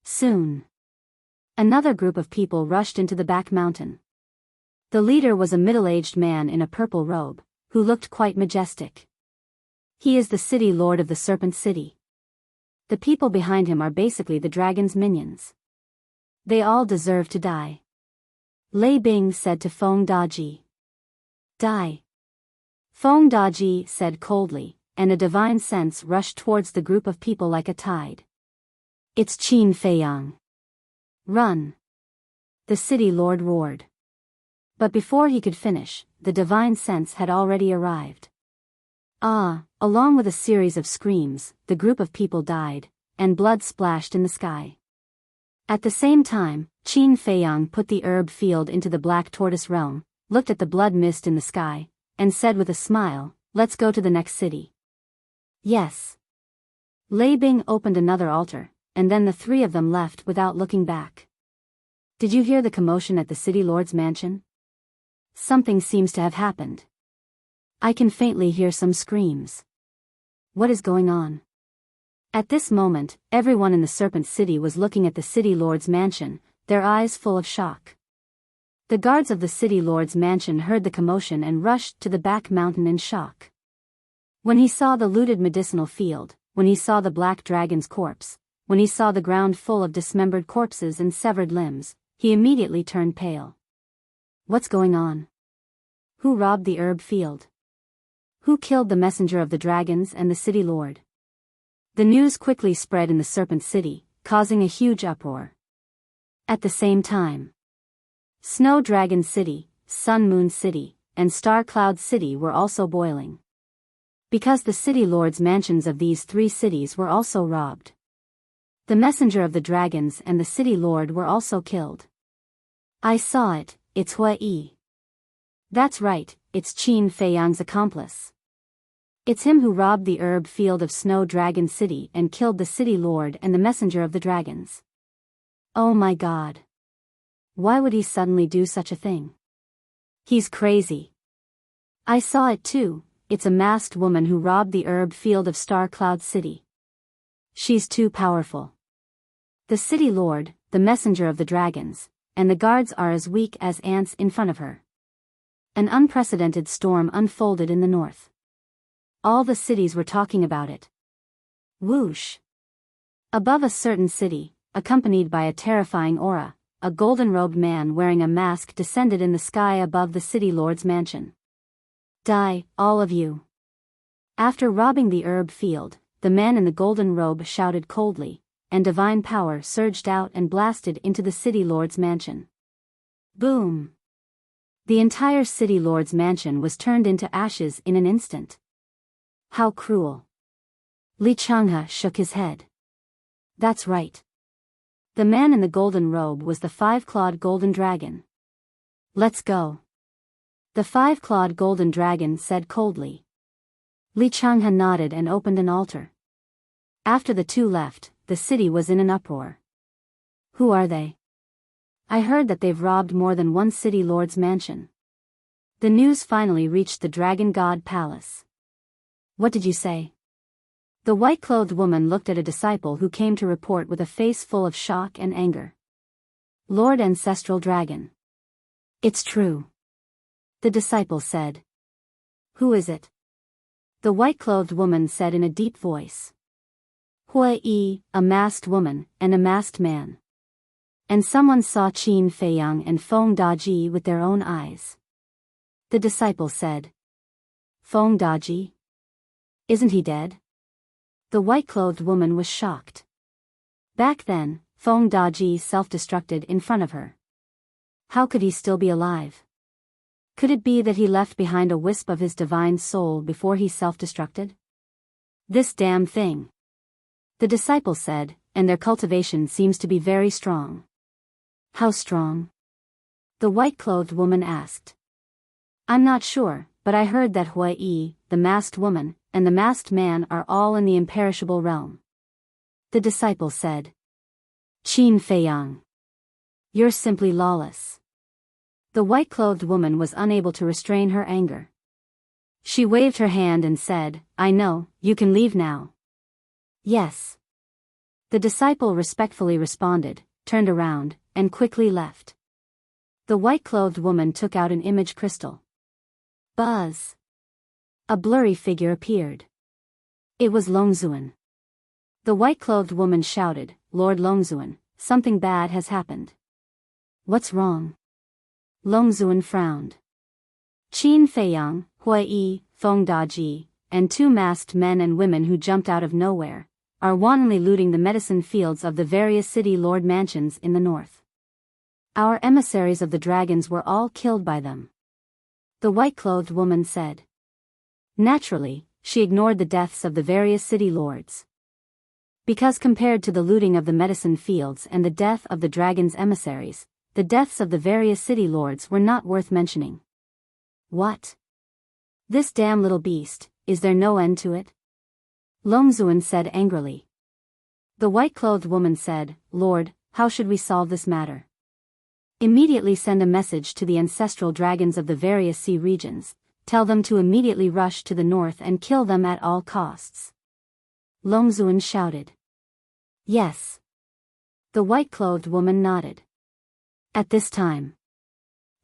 Soon, another group of people rushed into the back mountain. The leader was a middle-aged man in a purple robe, who looked quite majestic. He is the city lord of the Serpent City. The people behind him are basically the dragon's minions. They all deserve to die. Lei Bing said to Feng Daji. Die. Feng Daji said coldly, and a divine sense rushed towards the group of people like a tide. It's Qin Feiyang. Run! The city lord roared. But before he could finish, the divine sense had already arrived. Along with a series of screams, the group of people died, and blood splashed in the sky. At the same time, Qin Feiyang put the herb field into the black tortoise realm, looked at the blood mist in the sky, and said with a smile, "Let's go to the next city." Yes. Lei Bing opened another altar, and then the three of them left without looking back. Did you hear the commotion at the city lord's mansion? Something seems to have happened. I can faintly hear some screams. What is going on? At this moment, everyone in the Serpent City was looking at the city lord's mansion, their eyes full of shock. The guards of the city lord's mansion heard the commotion and rushed to the back mountain in shock. When he saw the looted medicinal field, when he saw the black dragon's corpse, when he saw the ground full of dismembered corpses and severed limbs, he immediately turned pale. What's going on? Who robbed the herb field? Who killed the messenger of the dragons and the city lord? The news quickly spread in the Serpent City, causing a huge uproar. At the same time, Snow Dragon City, Sun Moon City, and Star Cloud City were also boiling. Because the city lords' mansions of these three cities were also robbed. The messenger of the dragons and the city lord were also killed. I saw it, it's Hui. That's right, it's Qin Feiyang's accomplice. It's him who robbed the herb field of Snow Dragon City and killed the city lord and the messenger of the dragons. Oh my god. Why would he suddenly do such a thing? He's crazy. I saw it too, it's a masked woman who robbed the herb field of Star Cloud City. She's too powerful. The city lord, the messenger of the dragons, and the guards are as weak as ants in front of her. An unprecedented storm unfolded in the north. All the cities were talking about it. Whoosh! Above a certain city, accompanied by a terrifying aura, a golden-robed man wearing a mask descended in the sky above the city lord's mansion. Die, all of you. After robbing the herb field, the man in the golden robe shouted coldly, and divine power surged out and blasted into the city lord's mansion. Boom! The entire city lord's mansion was turned into ashes in an instant. How cruel. Li Changhe shook his head. That's right. The man in the golden robe was the five-clawed golden dragon. Let's go. The five-clawed golden dragon said coldly. Li Changhe nodded and opened an altar. After the two left, the city was in an uproar. Who are they? I heard that they've robbed more than one city lord's mansion. The news finally reached the Dragon God Palace. What did you say? The white-clothed woman looked at a disciple who came to report with a face full of shock and anger. Lord Ancestral Dragon. It's true. The disciple said. Who is it? The white-clothed woman said in a deep voice. Hui, a masked woman, and a masked man. And someone saw Qin Feiyang and Feng Daji with their own eyes. The disciple said. Feng Daji? Isn't he dead? The white-clothed woman was shocked. Back then, Feng Daji self-destructed in front of her. How could he still be alive? Could it be that he left behind a wisp of his divine soul before he self-destructed? This damn thing. The disciple said, and their cultivation seems to be very strong. How strong? The white-clothed woman asked. I'm not sure, but I heard that Hui, the masked woman, and the masked man are all in the imperishable realm. The disciple said. Qin Feiyang. You're simply lawless. The white-clothed woman was unable to restrain her anger. She waved her hand and said, I know, you can leave now. Yes. The disciple respectfully responded, turned around, and quickly left. The white-clothed woman took out an image crystal. Buzz. A blurry figure appeared. It was Longzuan. The white-clothed woman shouted, Lord Longzuan, something bad has happened. What's wrong? Longzuan frowned. Qin Feiyang, Hui, Feng Daji, and two masked men and women who jumped out of nowhere, are wantonly looting the medicine fields of the various city lord mansions in the north. Our emissaries of the dragons were all killed by them. The white-clothed woman said. Naturally, she ignored the deaths of the various city lords. Because compared to the looting of the medicine fields and the death of the dragon's emissaries, the deaths of the various city lords were not worth mentioning. What? This damn little beast, is there no end to it? Longzuan said angrily. The white-clothed woman said, Lord, how should we solve this matter? Immediately send a message to the ancestral dragons of the various sea regions, tell them to immediately rush to the north and kill them at all costs. Longzuan shouted. Yes. The white-clothed woman nodded. At this time,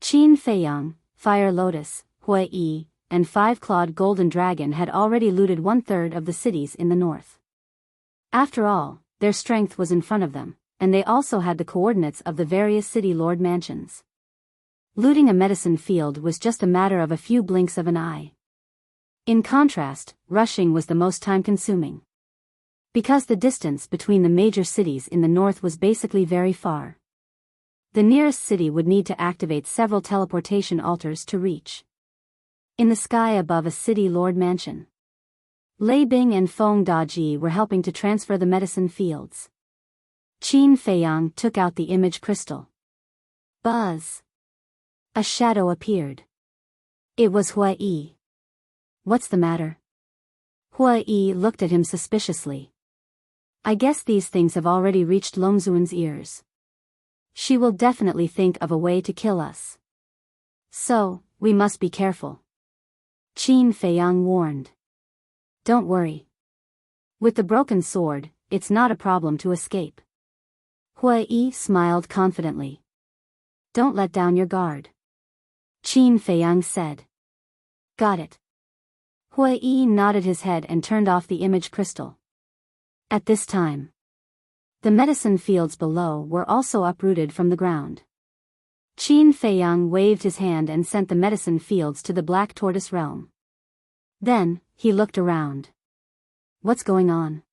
Qin Feiyang, Fire Lotus, Hui, and Five-Clawed Golden Dragon had already looted 1/3 of the cities in the north. After all, their strength was in front of them, and they also had the coordinates of the various city lord mansions. Looting a medicine field was just a matter of a few blinks of an eye. In contrast, rushing was the most time-consuming. Because the distance between the major cities in the north was basically very far. The nearest city would need to activate several teleportation altars to reach. In the sky above a city lord mansion, Lei Bing and Feng Daji were helping to transfer the medicine fields. Qin Feiyang took out the image crystal. Buzz. A shadow appeared. It was Hui. What's the matter? Hui looked at him suspiciously. I guess these things have already reached Longzuan's ears. She will definitely think of a way to kill us. So, we must be careful. Qin Feiyang warned. Don't worry. With the broken sword, it's not a problem to escape. Hui smiled confidently. Don't let down your guard. Qin Feiyang said. Got it. Hui nodded his head and turned off the image crystal. At this time, the medicine fields below were also uprooted from the ground. Qin Feiyang waved his hand and sent the medicine fields to the Black Tortoise realm. Then, he looked around. What's going on?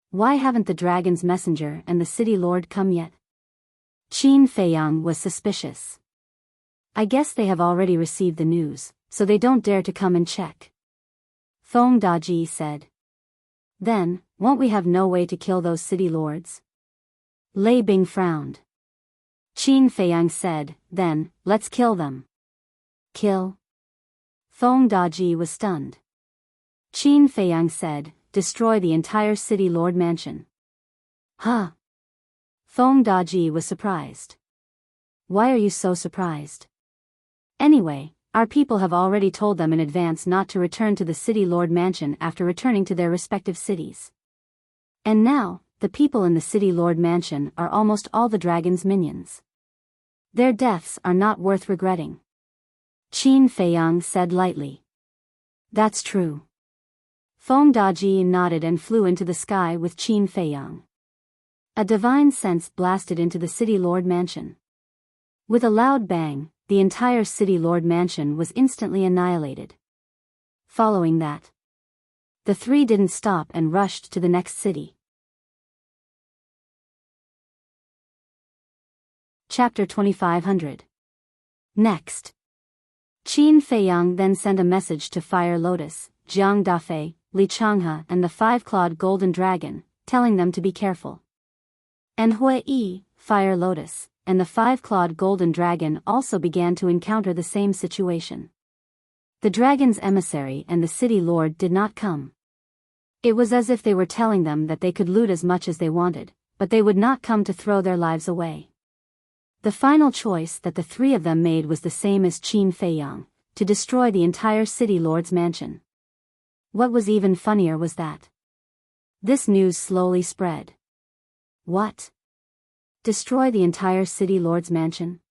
Why haven't the dragon's messenger and the city lord come yet? Qin Feiyang was suspicious. I guess they have already received the news, so they don't dare to come and check. Feng Daji said. Then, won't we have no way to kill those city lords? Lei Bing frowned. Qin Feiyang said, then, let's kill them. Kill? Feng Daji was stunned. Qin Feiyang said, destroy the entire city lord mansion. Huh? Feng Daji was surprised. Why are you so surprised? Anyway, our people have already told them in advance not to return to the city lord mansion after returning to their respective cities. And now, the people in the city lord mansion are almost all the dragon's minions. Their deaths are not worth regretting. Qin Feiyang said lightly. That's true. Feng Daji nodded and flew into the sky with Qin Feiyang. A divine sense blasted into the city lord mansion. With a loud bang, the entire city lord mansion was instantly annihilated. Following that, the three didn't stop and rushed to the next city. Chapter 2500. Next. Qin Feiyang then sent a message to Fire Lotus, Jiang Dafei, Li Changhe and the five-clawed golden dragon, telling them to be careful. And Hui, Fire Lotus, and the five-clawed golden dragon also began to encounter the same situation. The dragon's emissary and the city lord did not come. It was as if they were telling them that they could loot as much as they wanted, but they would not come to throw their lives away. The final choice that the three of them made was the same as Qin Feiyang, to destroy the entire city lord's mansion. What was even funnier was that this news slowly spread. What? Destroy the entire city lord's mansion?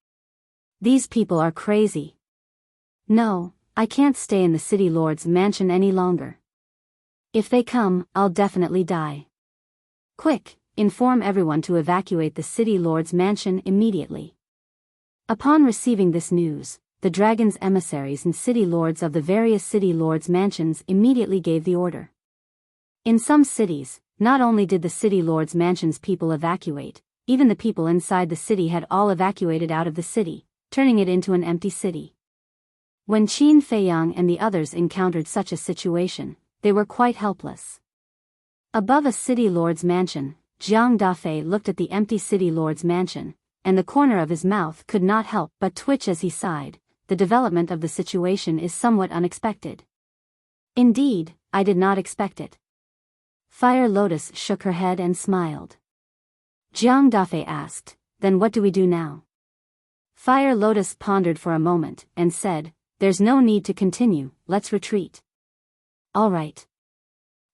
These people are crazy. No, I can't stay in the city lord's mansion any longer. If they come, I'll definitely die. Quick, inform everyone to evacuate the city lord's mansion immediately. Upon receiving this news, the dragon's emissaries and city lords of the various city lords' mansions immediately gave the order. In some cities, not only did the city lords' mansions people evacuate, even the people inside the city had all evacuated out of the city, turning it into an empty city. When Qin Feiyang and the others encountered such a situation, they were quite helpless. Above a city lord's mansion, Jiang Dafei looked at the empty city lord's mansion, and the corner of his mouth could not help but twitch as he sighed. The development of the situation is somewhat unexpected. Indeed, I did not expect it. Fire Lotus shook her head and smiled. Jiang Dafei asked, then what do we do now? Fire Lotus pondered for a moment, and said, there's no need to continue, let's retreat. All right.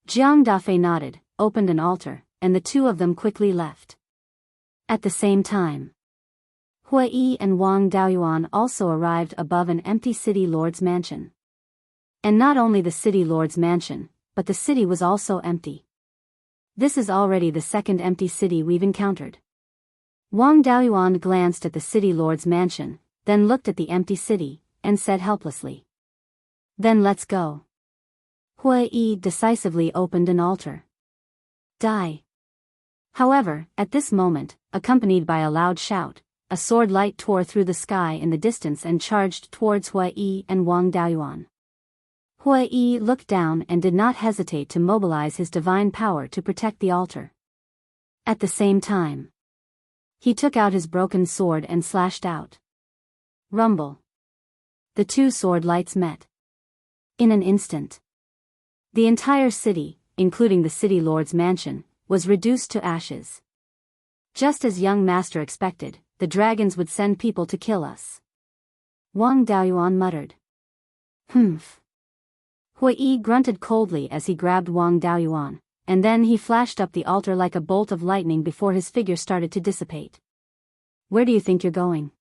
Jiang Dafei nodded, opened an altar, and the two of them quickly left. At the same time, Hui and Wang Daoyuan also arrived above an empty city lord's mansion. And not only the city lord's mansion, but the city was also empty. This is already the second empty city we've encountered. Wang Daoyuan glanced at the city lord's mansion, then looked at the empty city, and said helplessly, then let's go. Hui decisively opened an altar. Die. However, at this moment, accompanied by a loud shout, a sword light tore through the sky in the distance and charged towards Hui and Wang Daoyuan. Hui looked down and did not hesitate to mobilize his divine power to protect the altar. At the same time, he took out his broken sword and slashed out. Rumble. The two sword lights met. In an instant, the entire city, including the city lord's mansion, was reduced to ashes. Just as young master expected, the dragons would send people to kill us. Wang Daoyuan muttered. Humph. Hui grunted coldly as he grabbed Wang Daoyuan, and then he flashed up the altar like a bolt of lightning before his figure started to dissipate. Where do you think you're going?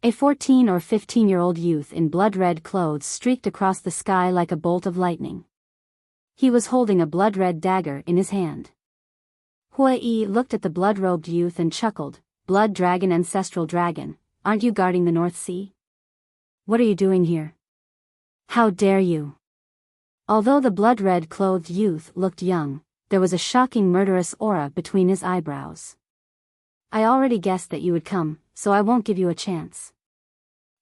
A 14 or 15-year-old youth in blood-red clothes streaked across the sky like a bolt of lightning. He was holding a blood-red dagger in his hand. Hui looked at the blood-robed youth and chuckled, Blood Dragon, Ancestral Dragon, aren't you guarding the North Sea? What are you doing here? How dare you? Although the blood-red clothed youth looked young, there was a shocking murderous aura between his eyebrows. I already guessed that you would come, so I won't give you a chance.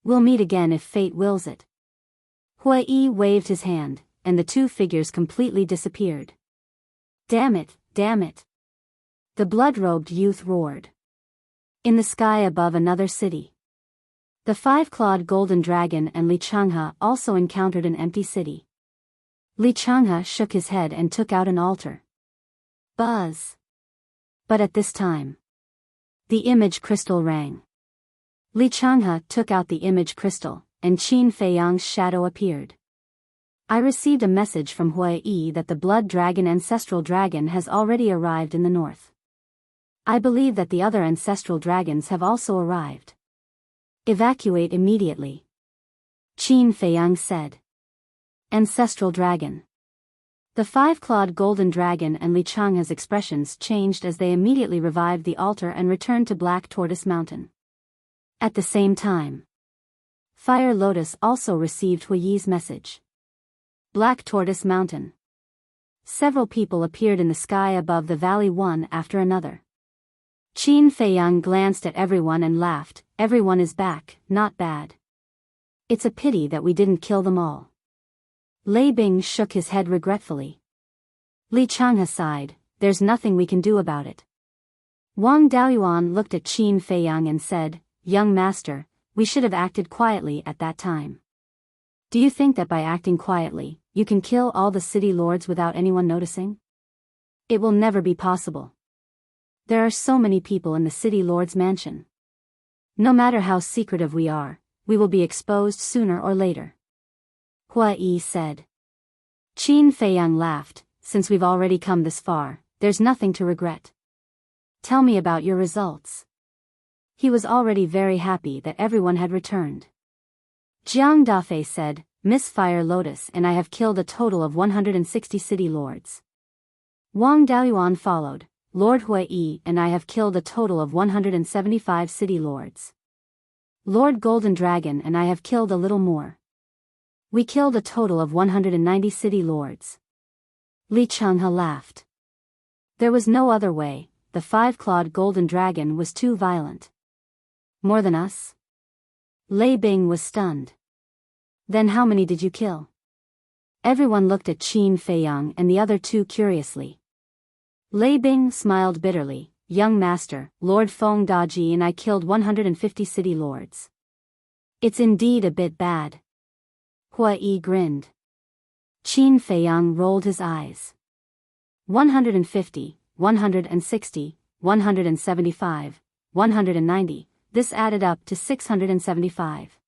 We'll meet again if fate wills it. Hui waved his hand, and the two figures completely disappeared. Damn it, damn it. The blood-robed youth roared. In the sky above another city, the five-clawed golden dragon and Li Changhe also encountered an empty city. Li Changhe shook his head and took out an altar. Buzz. But at this time, the image crystal rang. Li Changhe took out the image crystal, and Qin Feiyang's shadow appeared. I received a message from Hui that the blood dragon Ancestral Dragon has already arrived in the north. I believe that the other ancestral dragons have also arrived. Evacuate immediately. Qin Feiyang said. Ancestral Dragon. The five-clawed golden dragon and Li Changhe's expressions changed as they immediately revived the altar and returned to Black Tortoise Mountain. At the same time, Fire Lotus also received Hui's message. Black Tortoise Mountain. Several people appeared in the sky above the valley one after another. Qin Feiyang glanced at everyone and laughed. Everyone is back, not bad. It's a pity that we didn't kill them all. Lei Bing shook his head regretfully. Li Changhe sighed, there's nothing we can do about it. Wang Daoyuan looked at Qin Feiyang and said, young master, we should have acted quietly at that time. Do you think that by acting quietly, you can kill all the city lords without anyone noticing? It will never be possible. There are so many people in the city lord's mansion. No matter how secretive we are, we will be exposed sooner or later. Hua Yi said. Qin Feiyang laughed, since we've already come this far, there's nothing to regret. Tell me about your results. He was already very happy that everyone had returned. Jiang Dafei said, Miss Fire Lotus and I have killed a total of 160 city lords. Wang Daoyuan followed, Lord Hua Yi and I have killed a total of 175 city lords. Lord Golden Dragon and I have killed a little more. We killed a total of 190 city lords. Li Changhe laughed. There was no other way, the five-clawed golden dragon was too violent. More than us? Lei Bing was stunned. Then how many did you kill? Everyone looked at Qin Feiyang and the other two curiously. Lei Bing smiled bitterly, young master, Lord Feng Daji and I killed 150 city lords. It's indeed a bit bad. Hua Yi grinned. Qin Feiyang rolled his eyes. 150, 160, 175, 190, this added up to 675.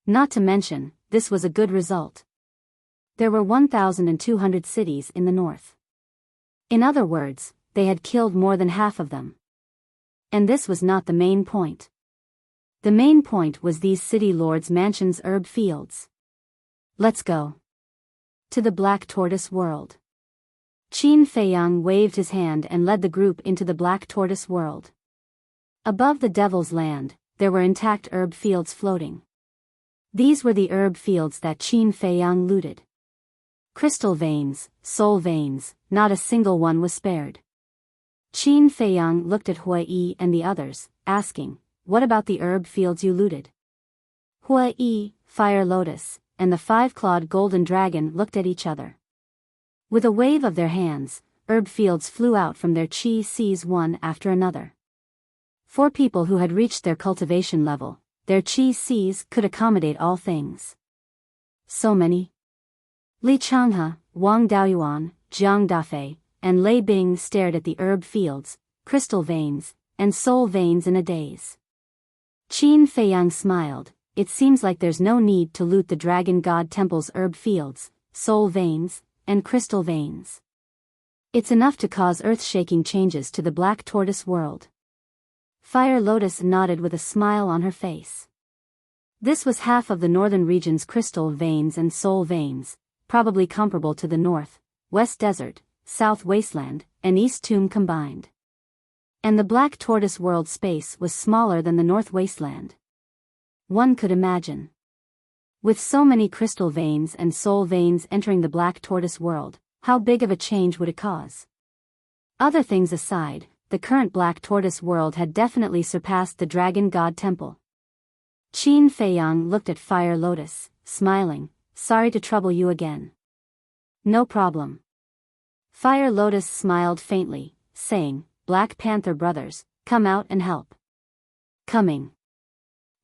Not to mention, this was a good result. There were 1,200 cities in the north. In other words, they had killed more than half of them. And this was not the main point. The main point was these city lords' mansions' herb fields. Let's go. To the Black Tortoise world. Qin Feiyang waved his hand and led the group into the Black Tortoise world. Above the Devil's Land, there were intact herb fields floating. These were the herb fields that Qin Feiyang looted. Crystal veins, soul veins, not a single one was spared. Qin Feiyang looked at Hua Yi and the others, asking, what about the herb fields you looted? Hua Yi, Fire Lotus, and the five-clawed golden dragon looked at each other. With a wave of their hands, herb fields flew out from their chi seas one after another. For people who had reached their cultivation level, their chi seas could accommodate all things. So many. Li Changhe, Wang Daoyuan, Jiang Dafei, and Lei Bing stared at the herb fields, crystal veins, and soul veins in a daze. Qin Feiyang smiled. It seems like there's no need to loot the Dragon God Temple's herb fields, soul veins, and crystal veins. It's enough to cause earth-shaking changes to the Black Tortoise world. Fire Lotus nodded with a smile on her face. This was half of the northern region's crystal veins and soul veins, probably comparable to the north, west desert, south wasteland, and east tomb combined. And the Black Tortoise world space was smaller than the north wasteland. One could imagine. With so many crystal veins and soul veins entering the Black Tortoise world, how big of a change would it cause? Other things aside, the current Black Tortoise world had definitely surpassed the Dragon God Temple. Qin Feiyang looked at Fire Lotus, smiling, sorry to trouble you again. No problem. Fire Lotus smiled faintly, saying, Black Panther brothers, come out and help. Coming.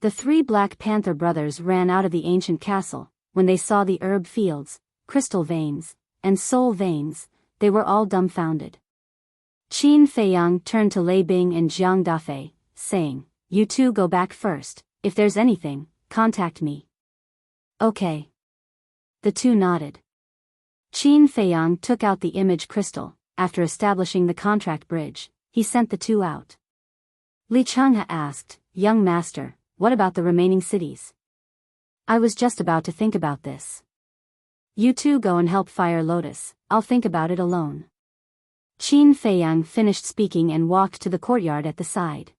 The three Black Panther brothers ran out of the ancient castle. When they saw the herb fields, crystal veins, and soul veins, they were all dumbfounded. Qin Feiyang turned to Lei Bing and Jiang Dafei, saying, you two go back first, if there's anything, contact me. Okay. The two nodded. Qin Feiyang took out the image crystal. After establishing the contract bridge, he sent the two out. Li Changhe asked, young master, what about the remaining cities? I was just about to think about this. You two go and help Fire Lotus, I'll think about it alone. Qin Feiyang finished speaking and walked to the courtyard at the side.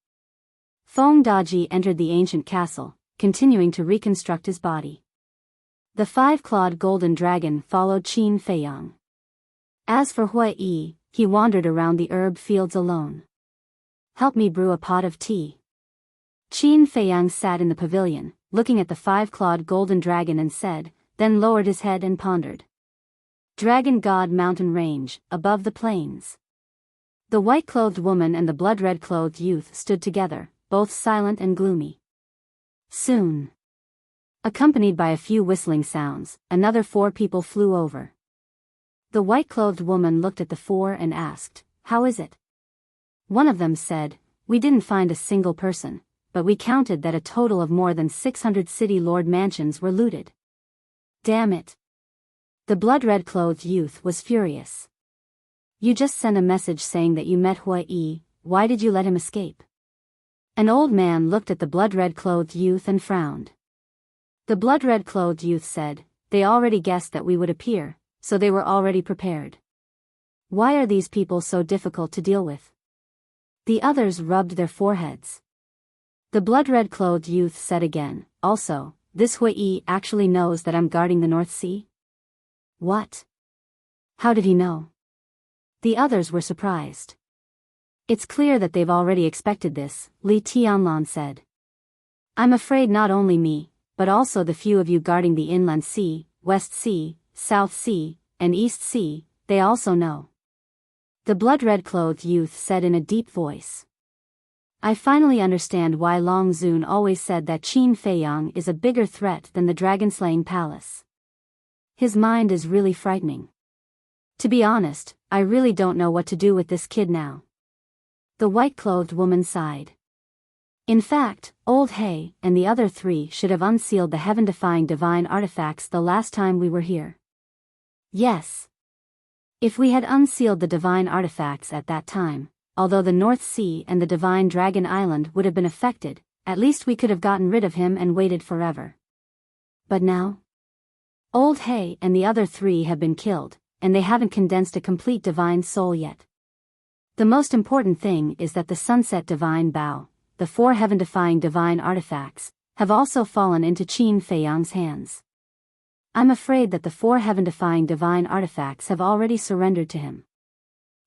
Feng Daji entered the ancient castle, continuing to reconstruct his body. The five-clawed golden dragon followed Qin Feiyang. As for Hua Yi, he wandered around the herb fields alone. Help me brew a pot of tea. Qin Feiyang sat in the pavilion, looking at the five-clawed golden dragon and said, then lowered his head and pondered. Dragon God Mountain Range, above the plains. The white-clothed woman and the blood-red-clothed youth stood together, both silent and gloomy. Soon, accompanied by a few whistling sounds, another 4 people flew over. The white-clothed woman looked at the 4 and asked, how is it? One of them said, we didn't find a single person, but we counted that a total of more than 600 city lord mansions were looted. Damn it. The blood-red-clothed youth was furious. You just sent a message saying that you met Hui Yi, why did you let him escape? An old man looked at the blood-red-clothed youth and frowned. The blood-red-clothed youth said, they already guessed that we would appear, so they were already prepared. Why are these people so difficult to deal with? The others rubbed their foreheads. The blood-red-clothed youth said again, also, this Hui Yi actually knows that I'm guarding the North Sea? What? How did he know? The others were surprised. It's clear that they've already expected this, Li Tianlan said. I'm afraid not only me, but also the few of you guarding the Inland Sea, West Sea, South Sea, and East Sea, they also know. The blood-red-clothed youth said in a deep voice. I finally understand why Long Zun always said that Qin Feiyang is a bigger threat than the dragon-slaying palace. His mind is really frightening. To be honest, I really don't know what to do with this kid now. The white-clothed woman sighed. In fact, Old Hay and the other 3 should have unsealed the heaven-defying divine artifacts the last time we were here. Yes. If we had unsealed the divine artifacts at that time, although the North Sea and the divine Dragon Island would have been affected, at least we could have gotten rid of him and waited forever. But now? Old Hay and the other 3 have been killed, and they haven't condensed a complete divine soul yet. The most important thing is that the Sunset Divine Biyao, the 4 heaven-defying divine artifacts, have also fallen into Qin Feiyang's hands. I'm afraid that the 4 heaven-defying divine artifacts have already surrendered to him.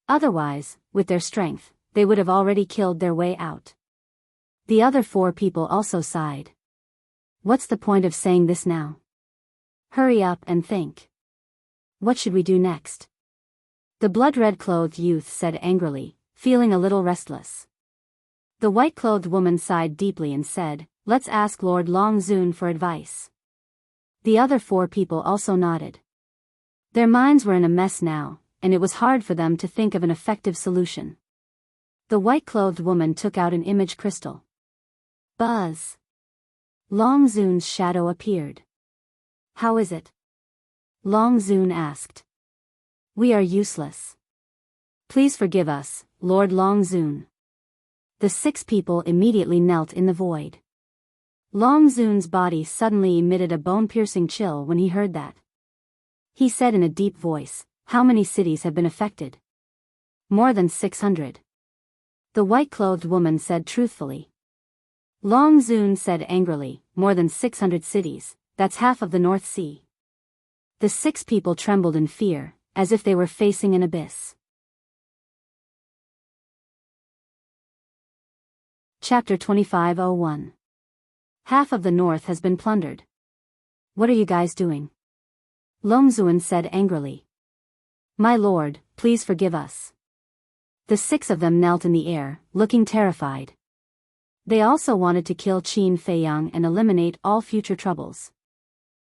Otherwise, with their strength, they would have already killed their way out. The other 4 people also sighed. What's the point of saying this now? Hurry up and think. What should we do next? The blood-red-clothed youth said angrily, feeling a little restless. The white-clothed woman sighed deeply and said, let's ask Lord Long Zun for advice. The other 4 people also nodded. Their minds were in a mess now, and it was hard for them to think of an effective solution. The white-clothed woman took out an image crystal. Buzz! Long Zun's shadow appeared. How is it? Long Zun asked. We are useless. Please forgive us, Lord Long Zun. The 6 people immediately knelt in the void. Long Zun's body suddenly emitted a bone-piercing chill when he heard that. He said in a deep voice, how many cities have been affected? More than 600. The white-clothed woman said truthfully. Long Zun said angrily, more than 600 cities, that's half of the North Sea. The 6 people trembled in fear, as if they were facing an abyss. Chapter 25:01. Half of the north has been plundered. What are you guys doing? Long Zun said angrily. My lord, please forgive us. The 6 of them knelt in the air, looking terrified. They also wanted to kill Qin Feiyang and eliminate all future troubles.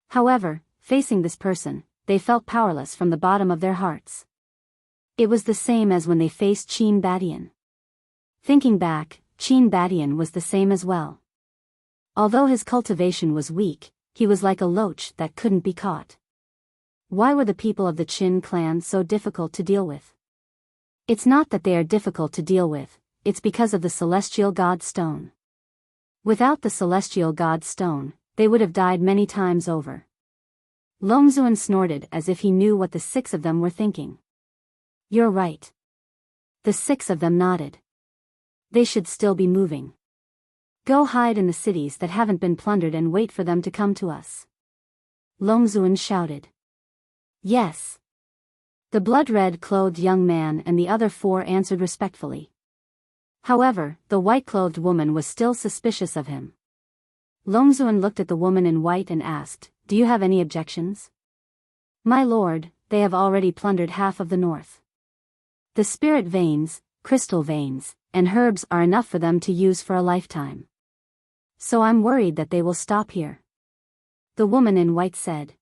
However, facing this person, they felt powerless from the bottom of their hearts. It was the same as when they faced Qin Badian. Thinking back, Qin Badian was the same as well. Although his cultivation was weak, he was like a loach that couldn't be caught. Why were the people of the Qin clan so difficult to deal with? It's not that they are difficult to deal with, it's because of the Celestial God Stone. Without the Celestial God Stone, they would have died many times over. Long Zun snorted as if he knew what the 6 of them were thinking. You're right. The 6 of them nodded. They should still be moving. Go hide in the cities that haven't been plundered and wait for them to come to us. Long Zun shouted. Yes. The blood-red clothed young man and the other 4 answered respectfully. However, the white-clothed woman was still suspicious of him. Longzuan looked at the woman in white and asked, "Do you have any objections?" "My lord, they have already plundered half of the north. The spirit veins, crystal veins, and herbs are enough for them to use for a lifetime. So I'm worried that they will stop here," the woman in white said.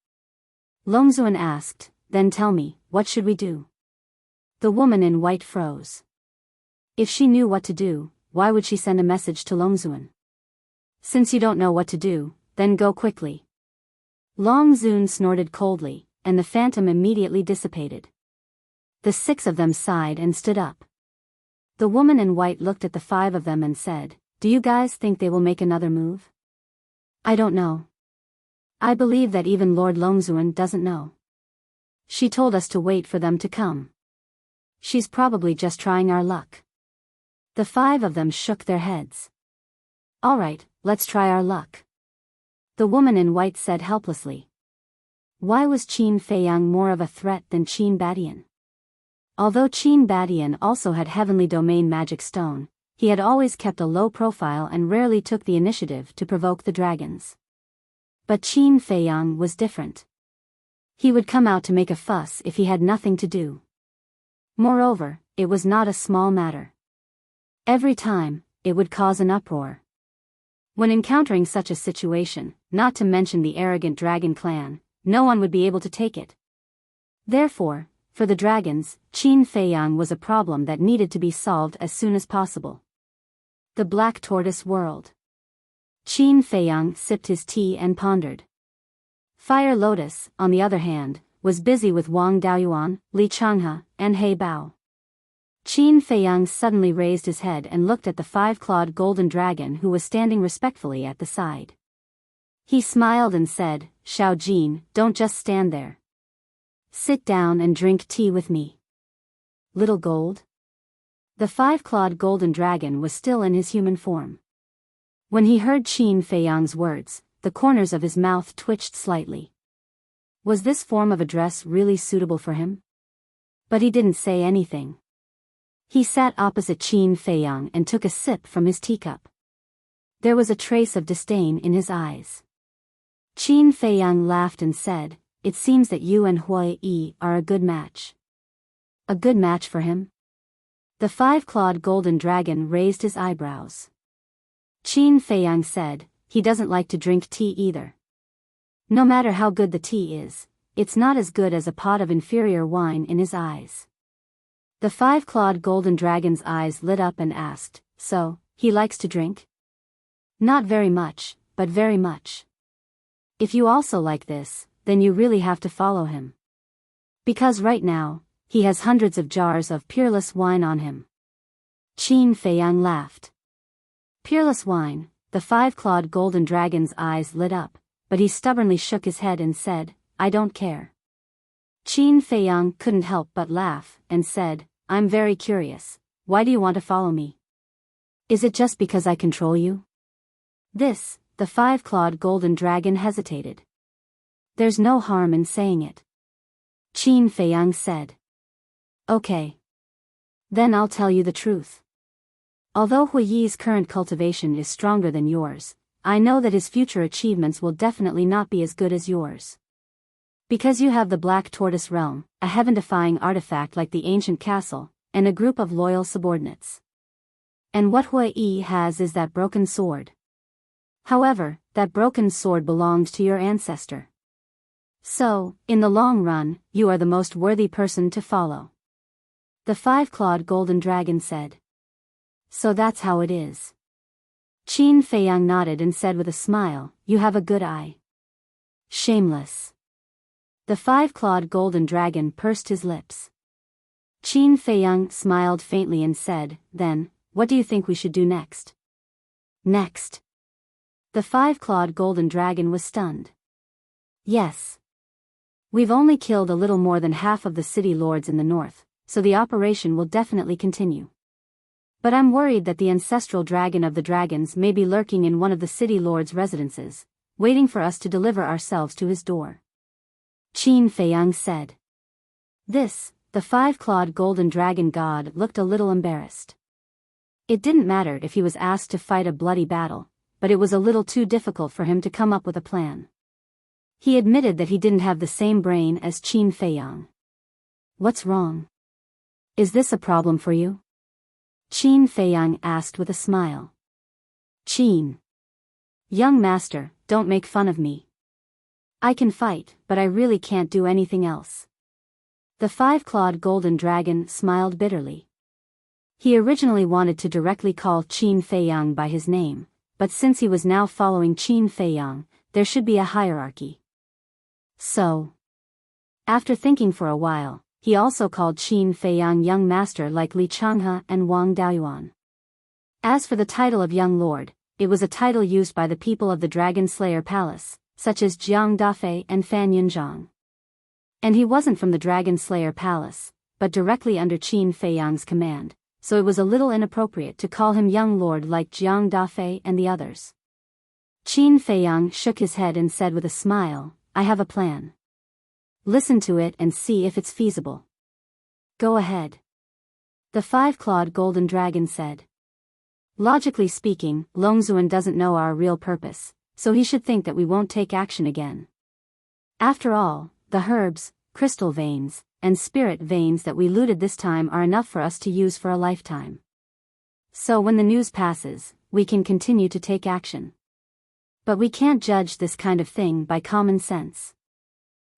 Longzuan asked, "Then tell me, what should we do?" The woman in white froze. If she knew what to do, why would she send a message to Longzuan? "Since you don't know what to do, then go quickly." Longzuan snorted coldly, and the phantom immediately dissipated. The 6 of them sighed and stood up. The woman in white looked at the 5 of them and said, "Do you guys think they will make another move?" "I don't know. I believe that even Lord Longzuan doesn't know. She told us to wait for them to come. She's probably just trying our luck." The 5 of them shook their heads. "All right, let's try our luck," the woman in white said helplessly. Why was Qin Feiyang more of a threat than Qin Badian? Although Qin Badian also had heavenly domain magic stone, he had always kept a low profile and rarely took the initiative to provoke the dragons. But Qin Feiyang was different. He would come out to make a fuss if he had nothing to do. Moreover, it was not a small matter. Every time, it would cause an uproar. When encountering such a situation, not to mention the arrogant dragon clan, no one would be able to take it. Therefore, for the dragons, Qin Feiyang was a problem that needed to be solved as soon as possible. The Black Tortoise World. Qin Feiyang sipped his tea and pondered. Fire Lotus, on the other hand, was busy with Wang Daoyuan, Li Changhe, and He Bao. Qin Feiyang suddenly raised his head and looked at the 5-clawed golden dragon who was standing respectfully at the side. He smiled and said, "Xiao Jin, don't just stand there. Sit down and drink tea with me." Little Gold? The 5-clawed golden dragon was still in his human form. When he heard Qin Feiyang's words, the corners of his mouth twitched slightly. Was this form of address really suitable for him? But he didn't say anything. He sat opposite Qin Feiyang and took a sip from his teacup. There was a trace of disdain in his eyes. Qin Feiyang laughed and said, "It seems that you and Hui Yi are a good match." A good match for him? The 5-clawed golden dragon raised his eyebrows. Qin Feiyang said, "He doesn't like to drink tea either. No matter how good the tea is, it's not as good as a pot of inferior wine in his eyes." The 5-clawed golden dragon's eyes lit up and asked, "So, he likes to drink?" "Not very much, but very much." "If you also like this, then you really have to follow him. Because right now, he has hundreds of jars of peerless wine on him." Qin Feiyang laughed. Peerless wine, the 5-clawed golden dragon's eyes lit up, but he stubbornly shook his head and said, "I don't care." Qin Feiyang couldn't help but laugh, and said, "I'm very curious, why do you want to follow me? Is it just because I control you?" This, the 5-clawed golden dragon hesitated. "There's no harm in saying it," Qin Feiyang said. "Okay. Then I'll tell you the truth. Although Hui Yi's current cultivation is stronger than yours, I know that his future achievements will definitely not be as good as yours. Because you have the Black Tortoise Realm, a heaven-defying artifact like the ancient castle, and a group of loyal subordinates. And what Hui Yi has is that broken sword. However, that broken sword belonged to your ancestor. So, in the long run, you are the most worthy person to follow," the 5-clawed golden dragon said. "So that's how it is." Qin Feiyang nodded and said with a smile, "You have a good eye." "Shameless." The 5-clawed golden dragon pursed his lips. Qin Feiyang smiled faintly and said, "Then, what do you think we should do next?" "Next?" The 5-clawed golden dragon was stunned. "Yes. We've only killed a little more than half of the city lords in the north, so the operation will definitely continue. But I'm worried that the ancestral dragon of the dragons may be lurking in one of the city lords' residences, waiting for us to deliver ourselves to his door," Qin Feiyang said. This, the 5-clawed golden dragon god looked a little embarrassed. It didn't matter if he was asked to fight a bloody battle, but it was a little too difficult for him to come up with a plan. He admitted that he didn't have the same brain as Qin Feiyang. What's wrong? Is this a problem for you? Qin Feiyang asked with a smile. Qin. Young master, don't make fun of me. I can fight, but I really can't do anything else. The five-clawed golden dragon smiled bitterly. He originally wanted to directly call Qin Feiyang by his name, but since he was now following Qin Feiyang, there should be a hierarchy. So, after thinking for a while, he also called Qin Feiyang young master like Li Changhe and Wang Daoyuan. As for the title of young lord, it was a title used by the people of the Dragon Slayer Palace, such as Jiang Dafei and Fan Yunzhang. And he wasn't from the Dragon Slayer Palace, but directly under Qin Feiyang's command, so it was a little inappropriate to call him young lord like Jiang Dafei and the others. Qin Feiyang shook his head and said with a smile, I have a plan. Listen to it and see if it's feasible. Go ahead. The five-clawed golden dragon said. Logically speaking, Longzuan doesn't know our real purpose, so he should think that we won't take action again. After all, the herbs, crystal veins, and spirit veins that we looted this time are enough for us to use for a lifetime. So when the news passes, we can continue to take action. But we can't judge this kind of thing by common sense.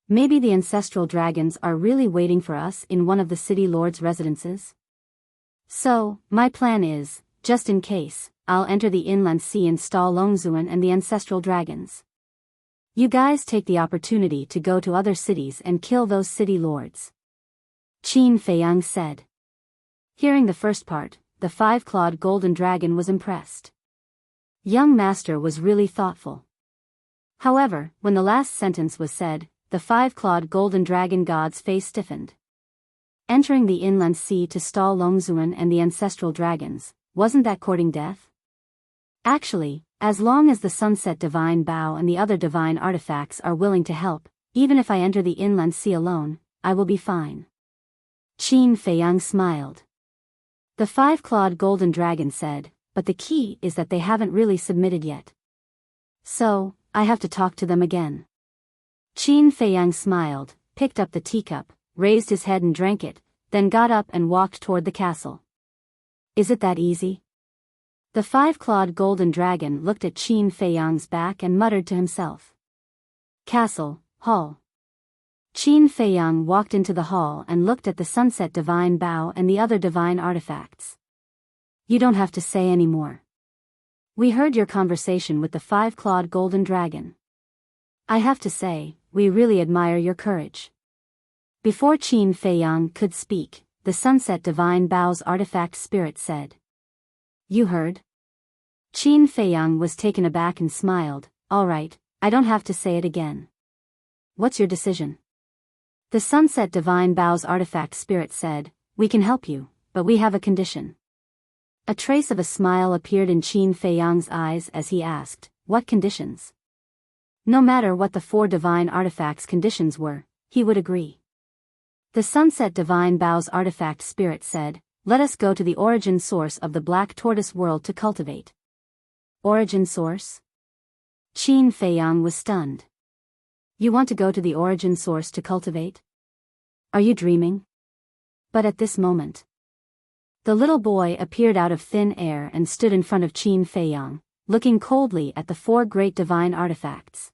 Maybe the ancestral dragons are really waiting for us in one of the city lord's residences? So, my plan is, just in case, I'll enter the inland sea and stall Longzuan and the ancestral dragons. You guys take the opportunity to go to other cities and kill those city lords. Qin Feiyang said. Hearing the first part, the five-clawed golden dragon was impressed. Young master was really thoughtful. However, when the last sentence was said, the five-clawed golden dragon god's face stiffened. Entering the inland sea to stall Longzuan and the ancestral dragons, wasn't that courting death? Actually, as long as the sunset divine bow and the other divine artifacts are willing to help, even if I enter the inland sea alone, I will be fine. Qin Feiyang smiled. The five-clawed golden dragon said, but the key is that they haven't really submitted yet. So, I have to talk to them again. Qin Feiyang smiled, picked up the teacup, raised his head and drank it, then got up and walked toward the castle. Is it that easy? The five-clawed golden dragon looked at Qin Feiyang's back and muttered to himself. Castle, hall. Qin Feiyang walked into the hall and looked at the sunset divine bow and the other divine artifacts. You don't have to say any more. We heard your conversation with the five-clawed golden dragon. I have to say, we really admire your courage. Before Qin Feiyang could speak, the sunset divine bow's artifact spirit said. You heard? Qin Feiyang was taken aback and smiled. All right, I don't have to say it again. What's your decision? The sunset divine bow's artifact spirit said, we can help you, but we have a condition. A trace of a smile appeared in Qin Feiyang's eyes as he asked, what conditions? No matter what the four divine artifacts' conditions were, he would agree. The sunset divine bow's artifact spirit said, let us go to the origin source of the black tortoise world to cultivate. Origin source? Qin Feiyang was stunned. You want to go to the origin source to cultivate? Are you dreaming? But at this moment, the little boy appeared out of thin air and stood in front of Qin Feiyang, looking coldly at the four great divine artifacts.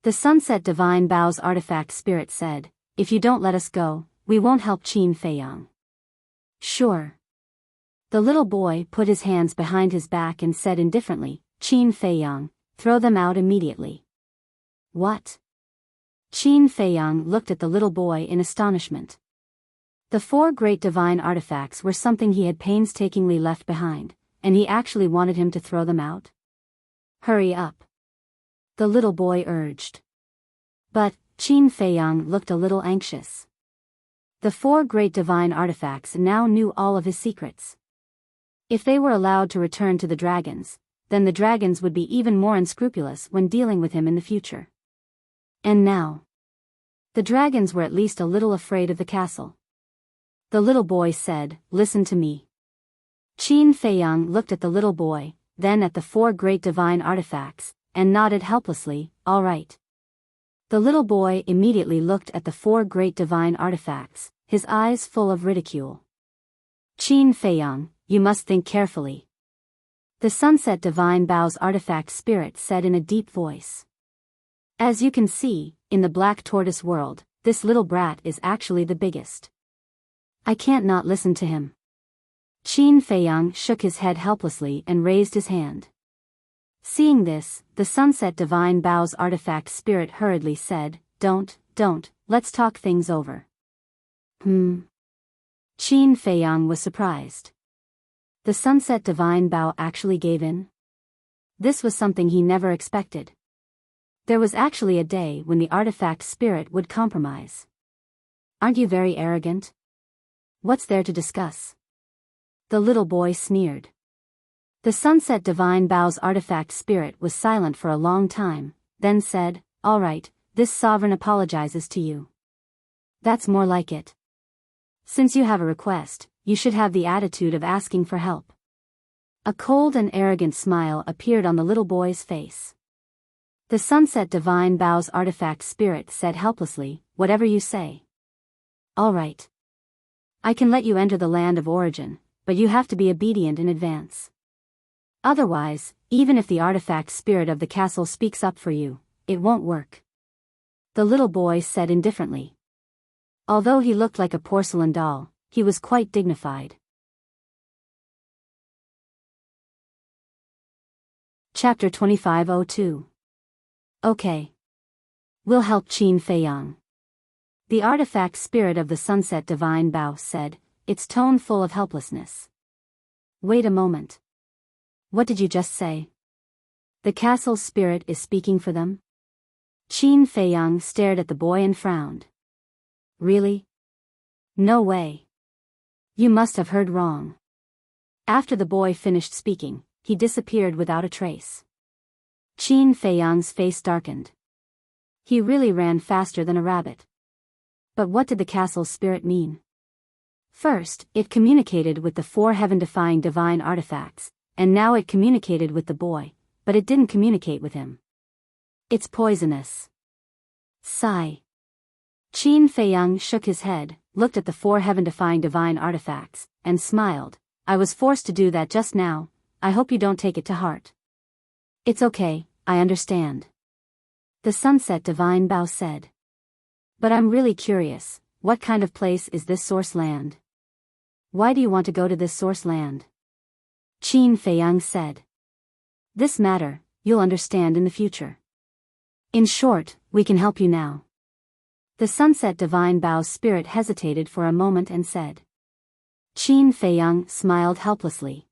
The sunset divine bow's artifact spirit said, if you don't let us go, we won't help Qin Feiyang. Sure. The little boy put his hands behind his back and said indifferently, Qin Feiyang, throw them out immediately. What? Qin Feiyang looked at the little boy in astonishment. The four great divine artifacts were something he had painstakingly left behind, and he actually wanted him to throw them out? Hurry up. The little boy urged. But, Qin Feiyang looked a little anxious. The four great divine artifacts now knew all of his secrets. If they were allowed to return to the dragons, then the dragons would be even more unscrupulous when dealing with him in the future. And now, the dragons were at least a little afraid of the castle. The little boy said, listen to me. Qin Feiyang looked at the little boy, then at the 4 great divine artifacts, and nodded helplessly, all right. The little boy immediately looked at the 4 great divine artifacts, his eyes full of ridicule. Qin Feiyang, you must think carefully. The Sunset Divine Bao's artifact spirit said in a deep voice. As you can see, in the Black Tortoise world, this little brat is actually the biggest. I can't not listen to him. Qin Feiyang shook his head helplessly and raised his hand. Seeing this, the Sunset Divine Bao's artifact spirit hurriedly said, Don't, let's talk things over. Qin Feiyang was surprised. The Sunset Divine Bao actually gave in? This was something he never expected. There was actually a day when the artifact spirit would compromise. Aren't you very arrogant? What's there to discuss? The little boy sneered. The Sunset Divine Bao's artifact spirit was silent for a long time, then said, All right, this sovereign apologizes to you. That's more like it. Since you have a request, you should have the attitude of asking for help. A cold and arrogant smile appeared on the little boy's face. The Sunset Divine Bao's artifact spirit said helplessly, Whatever you say. All right. I can let you enter the land of origin, but you have to be obedient in advance. Otherwise, even if the artifact spirit of the castle speaks up for you, it won't work. The little boy said indifferently. Although he looked like a porcelain doll, he was quite dignified. Chapter 2502. Okay. We'll help Qin Feiyang. The artifact spirit of the Sunset Divine Bao said, its tone full of helplessness. Wait a moment. What did you just say? The castle's spirit is speaking for them? Qin Feiyang stared at the boy and frowned. Really? No way. You must have heard wrong. After the boy finished speaking, he disappeared without a trace. Qin Feiyang's face darkened. He really ran faster than a rabbit. But what did the castle's spirit mean? First, it communicated with the 4 heaven-defying divine artifacts, and now it communicated with the boy, but it didn't communicate with him. It's poisonous. Sigh. Qin Feiyang shook his head, looked at the 4 heaven-defying divine artifacts, and smiled. I was forced to do that just now, I hope you don't take it to heart. It's okay, I understand. The Sunset Divine Bao said. But I'm really curious, what kind of place is this source land? Why do you want to go to this source land? Qin Feiyang said. This matter, you'll understand in the future. In short, we can help you now. The Sunset Divine Bao's spirit hesitated for a moment and said. Qin Feiyang smiled helplessly.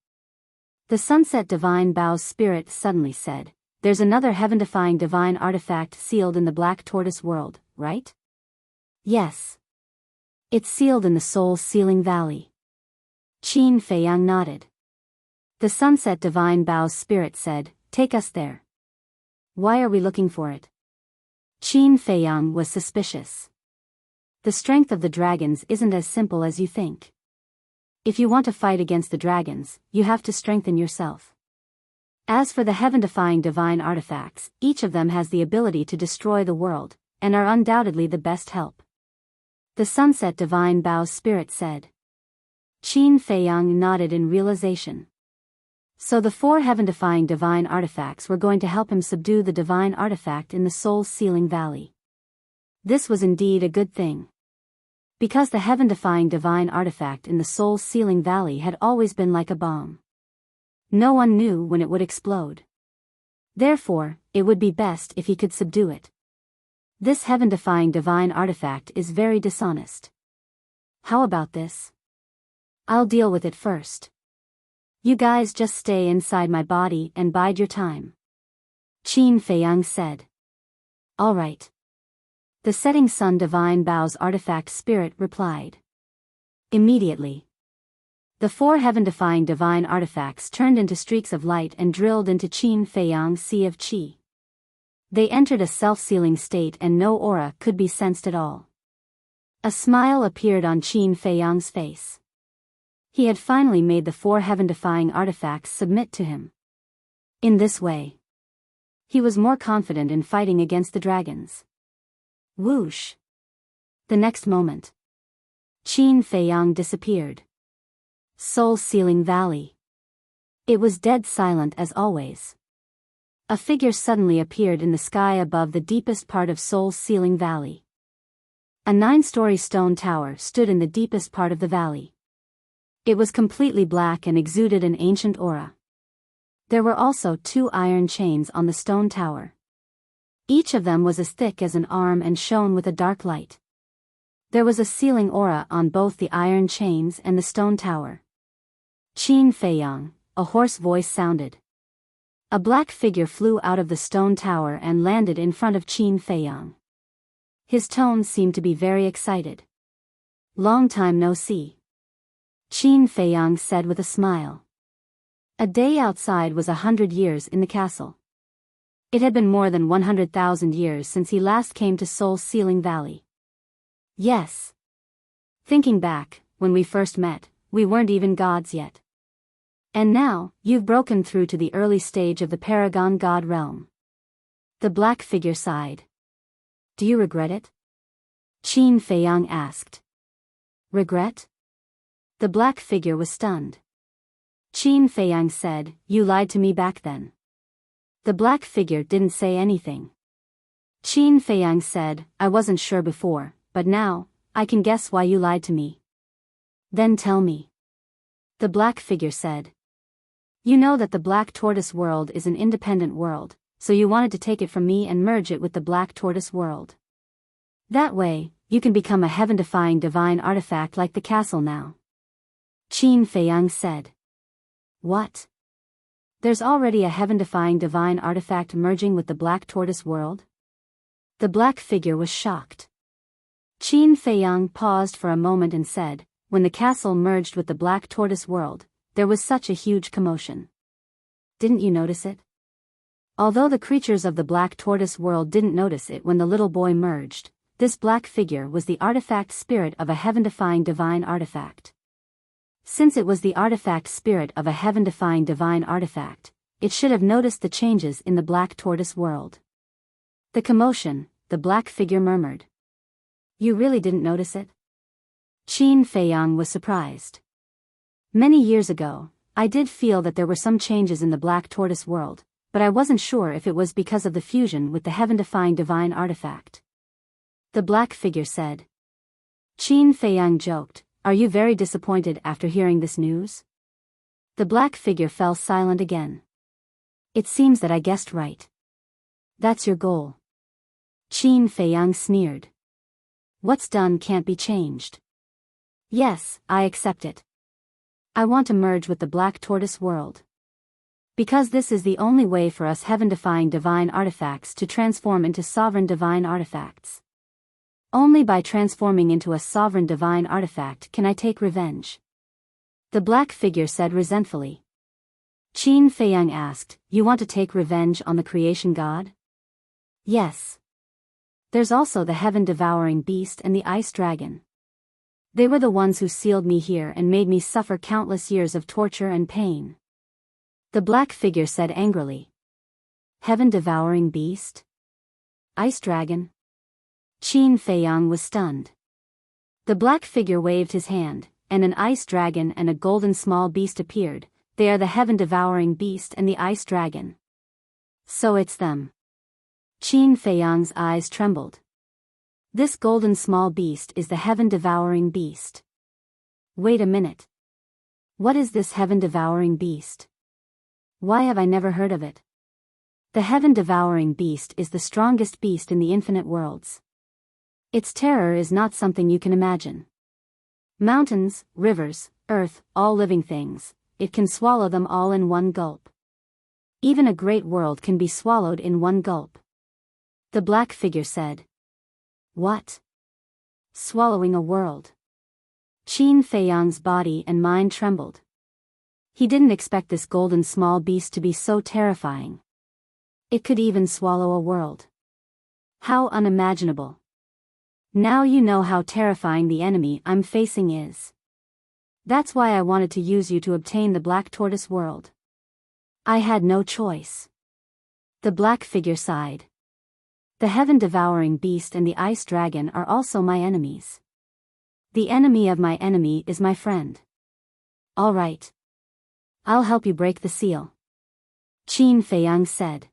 The Sunset Divine Bao's spirit suddenly said, There's another heaven-defying divine artifact sealed in the Black Tortoise world, right? Yes. It's sealed in the Soul-Sealing Valley. Qin Feiyang nodded. The Sunset Divine Bao's spirit said, Take us there. Why are we looking for it? Qin Feiyang was suspicious. The strength of the dragons isn't as simple as you think. If you want to fight against the dragons, you have to strengthen yourself. As for the heaven-defying divine artifacts, each of them has the ability to destroy the world, and are undoubtedly the best help. The Sunset Divine Bao's spirit said. Qin Feiyang nodded in realization. So the 4 heaven-defying divine artifacts were going to help him subdue the divine artifact in the Soul-Sealing Valley. This was indeed a good thing. Because the heaven-defying divine artifact in the Soul-Sealing Valley had always been like a bomb. No one knew when it would explode. Therefore, it would be best if he could subdue it. This heaven-defying divine artifact is very dishonest. How about this? I'll deal with it first. You guys just stay inside my body and bide your time. Qin Feiyang said. All right. The Setting Sun Divine Bao's artifact spirit replied. Immediately. The 4 heaven-defying divine artifacts turned into streaks of light and drilled into Qin Feiyang's sea of qi. They entered a self-sealing state and no aura could be sensed at all. A smile appeared on Qin Feiyang's face. He had finally made the 4 heaven-defying artifacts submit to him. In this way, he was more confident in fighting against the dragons. Whoosh! The next moment, Qin Feiyang disappeared. Soul-sealing Valley. It was dead silent as always. A figure suddenly appeared in the sky above the deepest part of Soul-sealing Valley. A 9-story stone tower stood in the deepest part of the valley. It was completely black and exuded an ancient aura. There were also 2 iron chains on the stone tower. Each of them was as thick as an arm and shone with a dark light. There was a sealing aura on both the iron chains and the stone tower. Qin Feiyang, a hoarse voice sounded. A black figure flew out of the stone tower and landed in front of Qin Feiyang. His tone seemed to be very excited. Long time no see. Qin Feiyang said with a smile. A day outside was 100 years in the castle. It had been more than 100,000 years since he last came to Soul-sealing Valley. Yes. Thinking back, when we first met, we weren't even gods yet. And now, you've broken through to the early stage of the Paragon God realm. The black figure sighed. Do you regret it? Qin Feiyang asked. Regret? The black figure was stunned. Qin Feiyang said, you lied to me back then. The black figure didn't say anything. Qin Feiyang said, I wasn't sure before, but now, I can guess why you lied to me. Then tell me. The black figure said. You know that the Black Tortoise world is an independent world, so you wanted to take it from me and merge it with the Black Tortoise world. That way, you can become a heaven-defying divine artifact like the castle now. Qin Feiyang said. What? There's already a heaven-defying divine artifact merging with the Black Tortoise world? The black figure was shocked. Qin Feiyang paused for a moment and said, when the castle merged with the Black Tortoise world, there was such a huge commotion. Didn't you notice it? Although the creatures of the Black Tortoise world didn't notice it when the little boy merged, this black figure was the artifact spirit of a heaven-defying divine artifact. Since it was the artifact spirit of a heaven-defying divine artifact, it should have noticed the changes in the Black Tortoise world. The commotion, the black figure murmured. You really didn't notice it? Qin Feiyang was surprised. Many years ago, I did feel that there were some changes in the Black Tortoise world, but I wasn't sure if it was because of the fusion with the heaven-defying divine artifact. The black figure said. Qin Feiyang joked, are you very disappointed after hearing this news? The black figure fell silent again. It seems that I guessed right. That's your goal. Qin Feiyang sneered. What's done can't be changed. Yes, I accept it. I want to merge with the Black Tortoise world. Because this is the only way for us heaven-defying divine artifacts to transform into sovereign divine artifacts. Only by transforming into a sovereign divine artifact can I take revenge. The black figure said resentfully. Qin Feiyang asked, you want to take revenge on the creation god? Yes. There's also the heaven-devouring beast and the ice dragon. They were the ones who sealed me here and made me suffer countless years of torture and pain. The black figure said angrily. Heaven-devouring beast? Ice dragon? Qin Feiyang was stunned. The black figure waved his hand, and an ice dragon and a golden small beast appeared. They are the heaven-devouring beast and the ice dragon. So it's them. Qin Feiyang's eyes trembled. This golden small beast is the heaven-devouring beast. Wait a minute. What is this heaven-devouring beast? Why have I never heard of it? The heaven-devouring beast is the strongest beast in the infinite worlds. Its terror is not something you can imagine. Mountains, rivers, earth, all living things, it can swallow them all in one gulp. Even a great world can be swallowed in one gulp. The black figure said. What? Swallowing a world? Qin Feiyang's body and mind trembled. He didn't expect this golden small beast to be so terrifying. It could even swallow a world. How unimaginable. Now you know how terrifying the enemy I'm facing is. That's why I wanted to use you to obtain the Black Tortoise world. I had no choice. The black figure sighed. The heaven-devouring beast and the ice dragon are also my enemies. The enemy of my enemy is my friend. All right. I'll help you break the seal. Qin Feiyang said.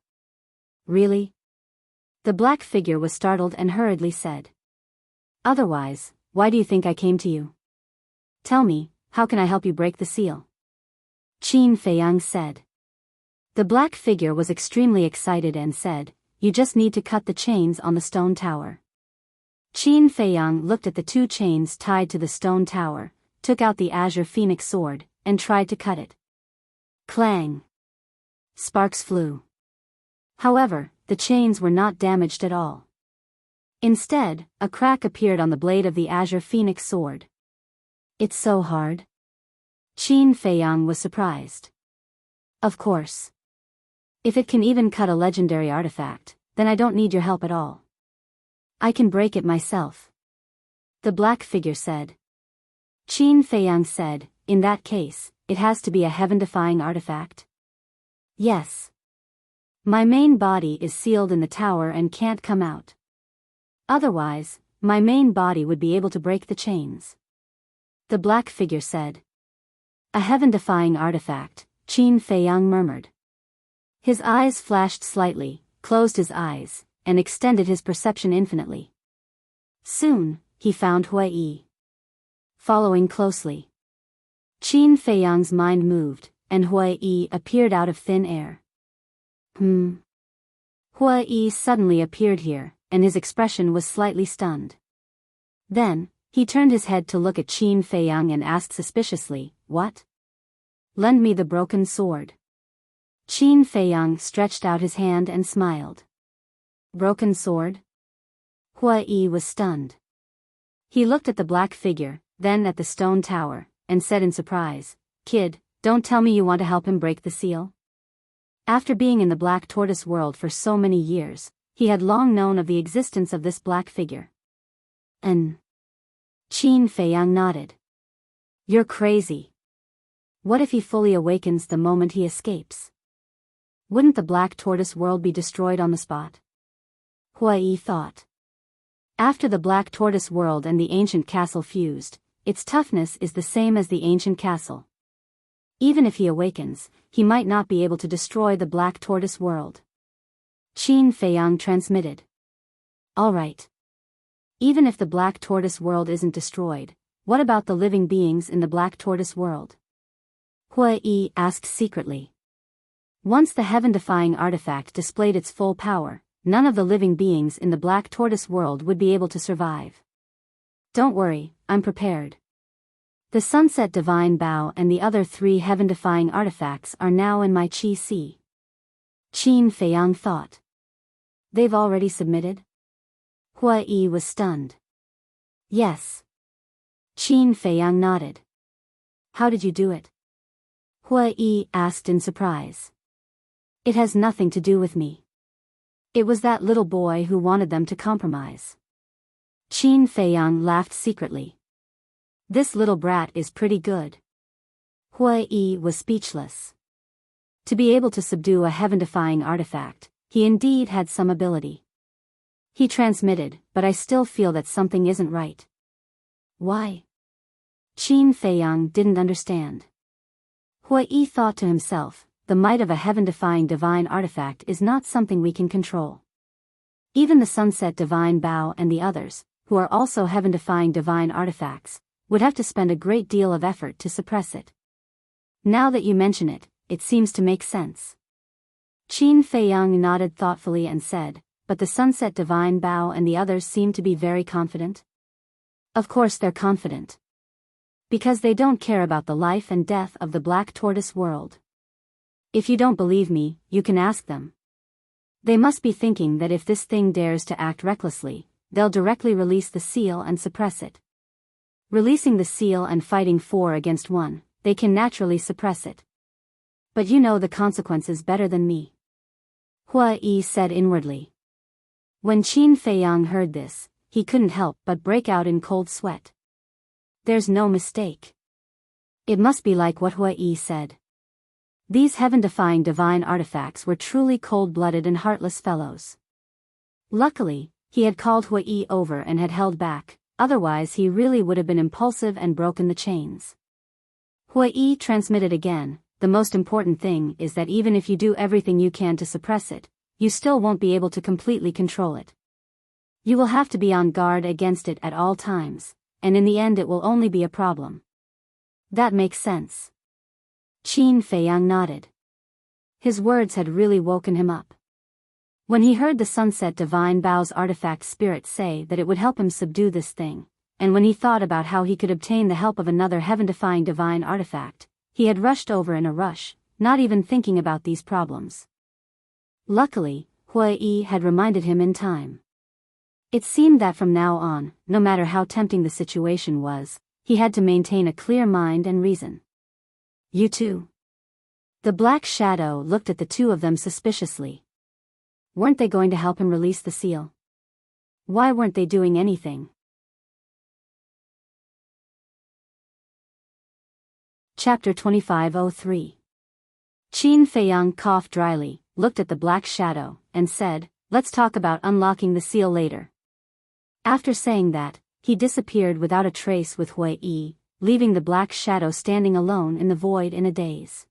Really? The black figure was startled and hurriedly said. Otherwise, why do you think I came to you? Tell me, how can I help you break the seal? Qin Feiyang said. The black figure was extremely excited and said, you just need to cut the chains on the stone tower. Qin Feiyang looked at the 2 chains tied to the stone tower, took out the azure phoenix sword, and tried to cut it. Clang! Sparks flew. However, the chains were not damaged at all. Instead, a crack appeared on the blade of the azure phoenix sword. It's so hard? Qin Feiyang was surprised. Of course. If it can even cut a legendary artifact, then I don't need your help at all. I can break it myself. The black figure said. Qin Feiyang said, in that case, it has to be a heaven-defying artifact? Yes. My main body is sealed in the tower and can't come out. Otherwise, my main body would be able to break the chains. The black figure said. A heaven-defying artifact, Qin Feiyang murmured. His eyes flashed slightly, closed his eyes, and extended his perception infinitely. Soon, he found Hui. Following closely. Qin Feiyang's mind moved, and Hui appeared out of thin air. Hui suddenly appeared here, and his expression was slightly stunned. Then, he turned his head to look at Qin Feiyang and asked suspiciously, what? Lend me the broken sword. Qin Feiyang stretched out his hand and smiled. Broken sword? Hui was stunned. He looked at the black figure, then at the stone tower, and said in surprise, Kid, don't tell me you want to help him break the seal? After being in the Black Tortoise world for so many years, he had long known of the existence of this black figure. Qin Feiyang nodded. You're crazy. What if he fully awakens the moment he escapes? Wouldn't the Black Tortoise world be destroyed on the spot? Hui thought. After the Black Tortoise world and the ancient castle fused, its toughness is the same as the ancient castle. Even if he awakens, he might not be able to destroy the Black Tortoise world. Qin Feiyang transmitted. Alright. Even if the Black Tortoise world isn't destroyed, what about the living beings in the Black Tortoise world? Hui asked secretly. Once the heaven-defying artifact displayed its full power, none of the living beings in the Black Tortoise world would be able to survive. Don't worry, I'm prepared. The Sunset Divine Bow and the other 3 heaven-defying artifacts are now in my Qi Sea. Qin Feiyang thought. They've already submitted? Hui was stunned. Yes. Qin Feiyang nodded. How did you do it? Hui asked in surprise. It has nothing to do with me. It was that little boy who wanted them to compromise. Qin Feiyang laughed secretly. This little brat is pretty good. Hui was speechless. To be able to subdue a heaven-defying artifact, he indeed had some ability. He transmitted, but I still feel that something isn't right. Why? Qin Feiyang didn't understand. Hui thought to himself, the might of a heaven-defying divine artifact is not something we can control. Even the Sunset Divine Bow and the others, who are also heaven-defying divine artifacts, would have to spend a great deal of effort to suppress it. Now that you mention it, it seems to make sense. Qin Feiyang nodded thoughtfully and said, but the Sunset Divine Bow and the others seem to be very confident. Of course they're confident. Because they don't care about the life and death of the Black Tortoise world. If you don't believe me, you can ask them. They must be thinking that if this thing dares to act recklessly, they'll directly release the seal and suppress it. Releasing the seal and fighting 4 against 1, they can naturally suppress it. But you know the consequences better than me. Hui said inwardly. When Qin Feiyang heard this, he couldn't help but break out in cold sweat. There's no mistake. It must be like what Hui said. These heaven-defying divine artifacts were truly cold-blooded and heartless fellows. Luckily, he had called Hui over and had held back, otherwise he really would have been impulsive and broken the chains. Hui transmitted again, the most important thing is that even if you do everything you can to suppress it, you still won't be able to completely control it. You will have to be on guard against it at all times, and in the end it will only be a problem. That makes sense. Qin Feiyang nodded. His words had really woken him up. When he heard the Sunset Divine Bao's artifact spirit say that it would help him subdue this thing, and when he thought about how he could obtain the help of another heaven-defying divine artifact, he had rushed over in a rush, not even thinking about these problems. Luckily, Hui had reminded him in time. It seemed that from now on, no matter how tempting the situation was, he had to maintain a clear mind and reason. You too? The Black Shadow looked at the two of them suspiciously. Weren't they going to help him release the seal? Why weren't they doing anything? Chapter 2503. Qin Feiyang coughed dryly, looked at the Black Shadow, and said, "Let's talk about unlocking the seal later." After saying that, he disappeared without a trace with Hui, leaving the Black Shadow standing alone in the void in a daze.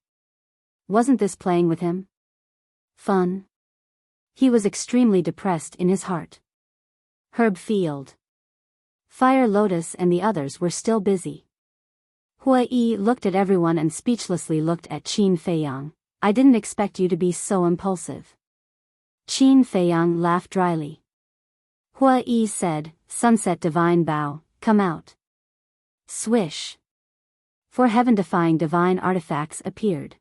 Wasn't this playing with him? Fun? He was extremely depressed in his heart. Herb Field, Fire Lotus and the others were still busy. Hui looked at everyone and speechlessly looked at Qin Feiyang. "I didn't expect you to be so impulsive." Qin Feiyang laughed dryly. Hui said, "Sunset Divine Bao, come out." Swish. Four heaven-defying divine artifacts appeared.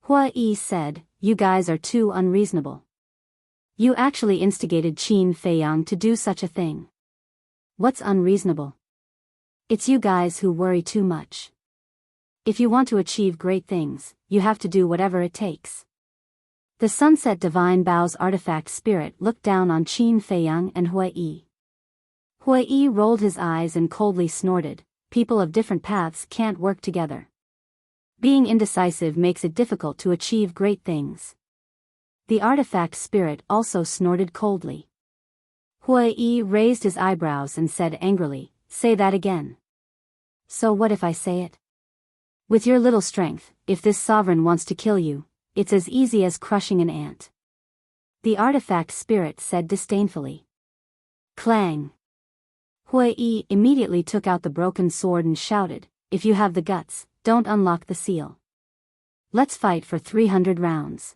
Hui said, "You guys are too unreasonable. You actually instigated Qin Feiyang to do such a thing. What's unreasonable? It's you guys who worry too much. If you want to achieve great things, you have to do whatever it takes." The Sunset Divine Bao's artifact spirit looked down on Qin Feiyang and Hui. Hui rolled his eyes and coldly snorted, "People of different paths can't work together. Being indecisive makes it difficult to achieve great things." The artifact spirit also snorted coldly. Hui raised his eyebrows and said angrily, "Say that again." "So what if I say it? With your little strength, if this sovereign wants to kill you, it's as easy as crushing an ant." The artifact spirit said disdainfully. Clang. Hui immediately took out the broken sword and shouted, "If you have the guts, don't unlock the seal. Let's fight for 300 rounds.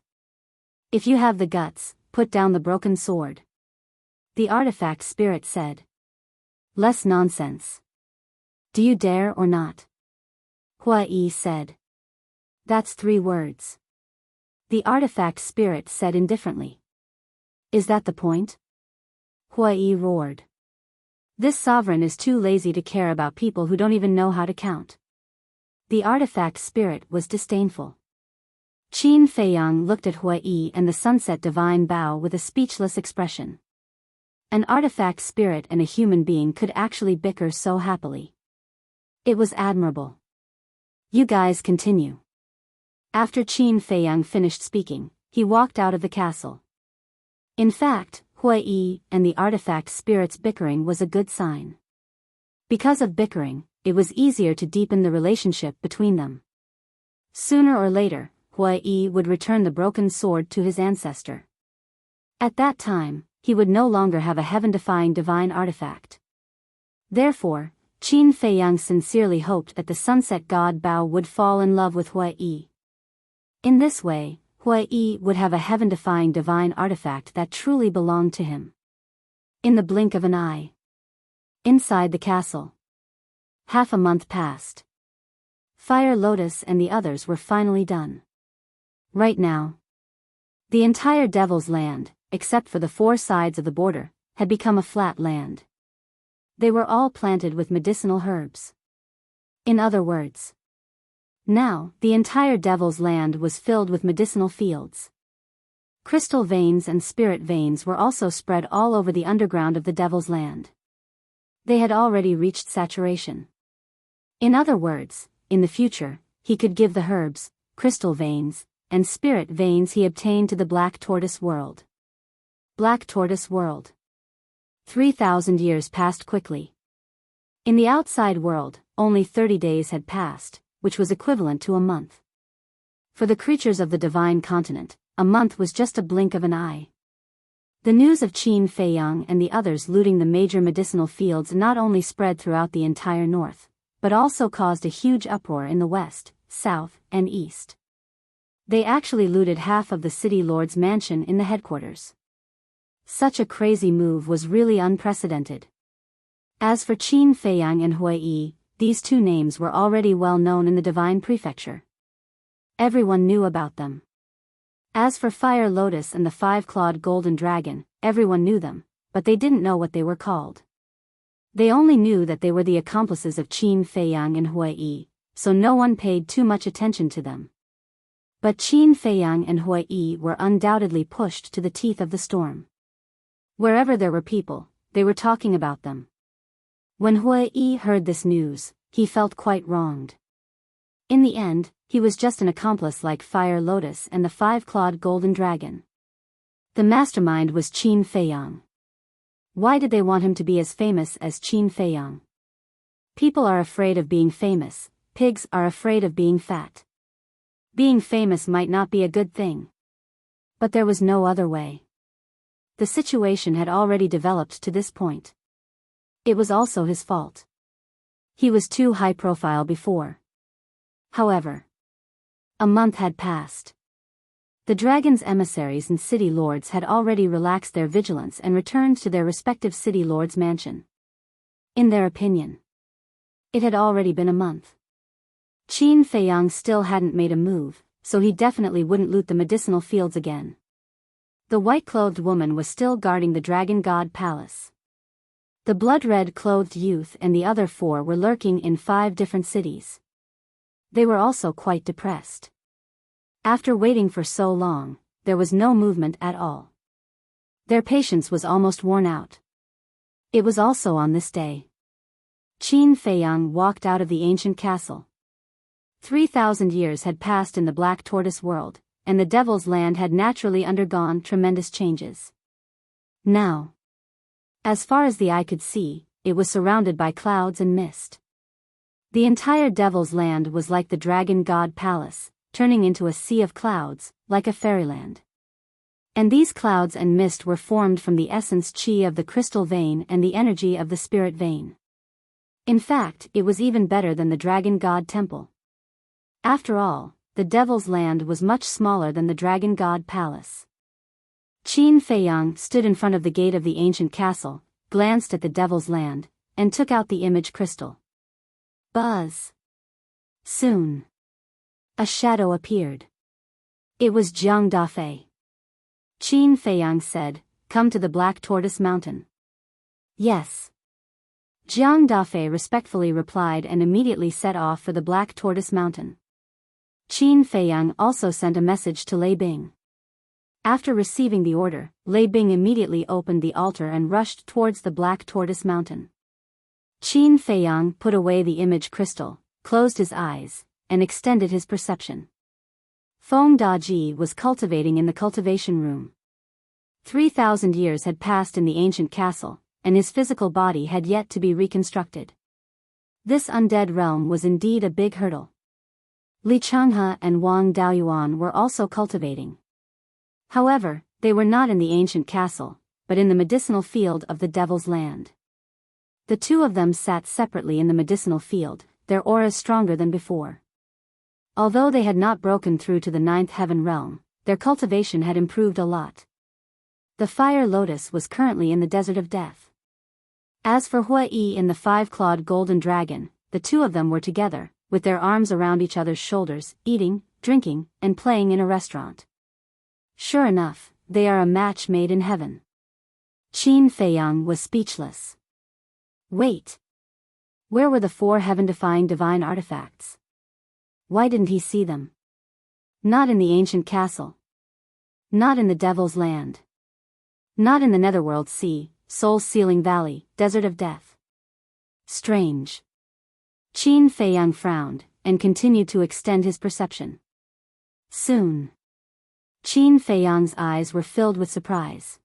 If you have the guts, put down the broken sword." The artifact spirit said. "Less nonsense. Do you dare or not?" Hui said. "That's 3 words." The artifact spirit said indifferently. "Is that the point?" Hui roared. "This sovereign is too lazy to care about people who don't even know how to count." The artifact spirit was disdainful. Qin Feiyang looked at Hui and the Sunset Divine Bao with a speechless expression. An artifact spirit and a human being could actually bicker so happily. It was admirable. "You guys continue." After Qin Feiyang finished speaking, he walked out of the castle. In fact, Hui and the artifact spirit's bickering was a good sign. Because of bickering, it was easier to deepen the relationship between them. Sooner or later, Hui would return the broken sword to his ancestor. At that time, he would no longer have a heaven-defying divine artifact. Therefore, Qin Feiyang sincerely hoped that the Sunset God Bao would fall in love with Hui. In this way, Hui would have a heaven-defying divine artifact that truly belonged to him. In the blink of an eye. Inside the castle. Half a month passed. Fire Lotus and the others were finally done. Right now, the entire Devil's Land, except for the 4 sides of the border, had become a flat land. They were all planted with medicinal herbs. In other words, now, the entire Devil's Land was filled with medicinal fields. Crystal veins and spirit veins were also spread all over the underground of the Devil's Land. They had already reached saturation. In other words, in the future, he could give the herbs, crystal veins, and spirit veins he obtained to the Black Tortoise world. Black Tortoise world. 3,000 years passed quickly. In the outside world, only 30 days had passed, which was equivalent to a month. For the creatures of the divine continent, a month was just a blink of an eye. The news of Qin Feiyang and the others looting the major medicinal fields not only spread throughout the entire north, but also caused a huge uproar in the west, south, and east. They actually looted half of the city lord's mansion in the headquarters. Such a crazy move was really unprecedented. As for Qin Feiyang and Hui, these two names were already well known in the divine prefecture. Everyone knew about them. As for Fire Lotus and the five-clawed golden dragon, everyone knew them, but they didn't know what they were called. They only knew that they were the accomplices of Qin Feiyang and Hui, so no one paid too much attention to them. But Qin Feiyang and Hui were undoubtedly pushed to the teeth of the storm. Wherever there were people, they were talking about them. When Hui heard this news, he felt quite wronged. In the end, he was just an accomplice like Fire Lotus and the five-clawed golden dragon. The mastermind was Qin Feiyang. Why did they want him to be as famous as Qin Feiyang? People are afraid of being famous, pigs are afraid of being fat. Being famous might not be a good thing. But there was no other way. The situation had already developed to this point. It was also his fault. He was too high profile before. However, a month had passed. The dragon's emissaries and city lords had already relaxed their vigilance and returned to their respective city lords' mansion. In their opinion, it had already been a month. Qin Feiyang still hadn't made a move, so he definitely wouldn't loot the medicinal fields again. The white-clothed woman was still guarding the dragon god palace. The blood-red clothed youth and the other four were lurking in 5 different cities. They were also quite depressed. After waiting for so long, there was no movement at all. Their patience was almost worn out. It was also on this day. Qin Feiyang walked out of the ancient castle. 3,000 years had passed in the Black Tortoise world, and the Devil's Land had naturally undergone tremendous changes. Now, as far as the eye could see, it was surrounded by clouds and mist. The entire Devil's Land was like the Dragon God Palace, turning into a sea of clouds, like a fairyland. And these clouds and mist were formed from the essence Qi of the crystal vein and the energy of the spirit vein. In fact, it was even better than the Dragon God Temple. After all, the Devil's Land was much smaller than the Dragon God Palace. Qin Feiyang stood in front of the gate of the ancient castle, glanced at the Devil's Land, and took out the image crystal. Buzz! Soon, a shadow appeared. It was Jiang Dafei. Qin Feiyang said, "Come to the Black Tortoise Mountain." Yes. Jiang Dafei respectfully replied and immediately set off for the Black Tortoise Mountain. Qin Feiyang also sent a message to Lei Bing. After receiving the order, Lei Bing immediately opened the altar and rushed towards the Black Tortoise Mountain. Qin Feiyang put away the image crystal, closed his eyes, and extended his perception. Feng Daji was cultivating in the cultivation room. 3,000 years had passed in the ancient castle, and his physical body had yet to be reconstructed. This undead realm was indeed a big hurdle. Li Changhe and Wang Daoyuan were also cultivating. However, they were not in the ancient castle, but in the medicinal field of the Devil's Land. The two of them sat separately in the medicinal field, their auras stronger than before. Although they had not broken through to the 9th heaven realm, their cultivation had improved a lot. The Fire Lotus was currently in the Desert of Death. As for Hui and the 5-clawed golden dragon, the two of them were together, with their arms around each other's shoulders, eating, drinking, and playing in a restaurant. Sure enough, they are a match made in heaven. Qin Feiyang was speechless. Wait. Where were the 4 heaven-defying divine artifacts? Why didn't he see them? Not in the ancient castle. Not in the Devil's Land. Not in the Netherworld Sea, Soul-Sealing Valley, Desert of Death. Strange. Qin Feiyang frowned, and continued to extend his perception. Soon. Qin Feiyang's eyes were filled with surprise.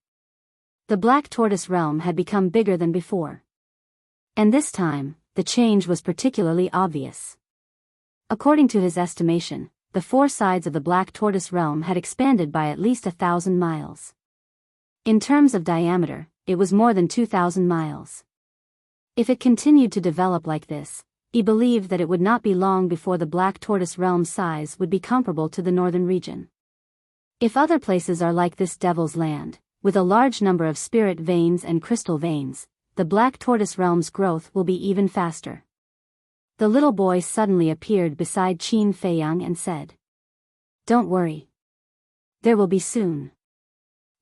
The Black Tortoise realm had become bigger than before. And this time, the change was particularly obvious. According to his estimation, the four sides of the Black Tortoise realm had expanded by at least 1,000 miles. In terms of diameter, it was more than 2,000 miles. If it continued to develop like this, he believed that it would not be long before the Black Tortoise realm size would be comparable to the northern region. If other places are like this Devil's Land, with a large number of spirit veins and crystal veins, the Black Tortoise realm's growth will be even faster. The little boy suddenly appeared beside Qin Feiyang and said, "Don't worry. There will be soon."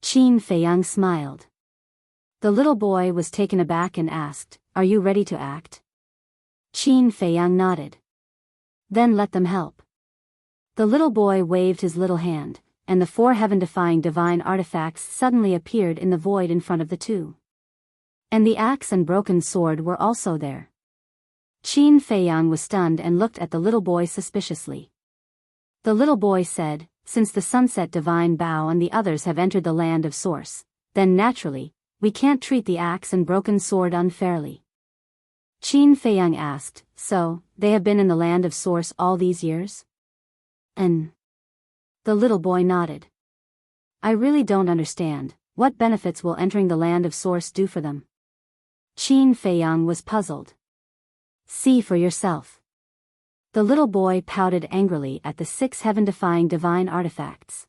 Qin Feiyang smiled. The little boy was taken aback and asked, "Are you ready to act?" Qin Feiyang nodded. "Then let them help." The little boy waved his little hand, and the four heaven-defying divine artifacts suddenly appeared in the void in front of the two. And the axe and broken sword were also there. Qin Feiyang was stunned and looked at the little boy suspiciously. The little boy said, "Since the sunset divine Biyao and the others have entered the land of source, then naturally, we can't treat the axe and broken sword unfairly." Qin Feiyang asked, "So, they have been in the land of source all these years?" "And?" The little boy nodded. "I really don't understand, what benefits will entering the land of source do for them?" Qin Feiyang was puzzled. "See for yourself." The little boy pouted angrily at the 6 heaven-defying divine artifacts.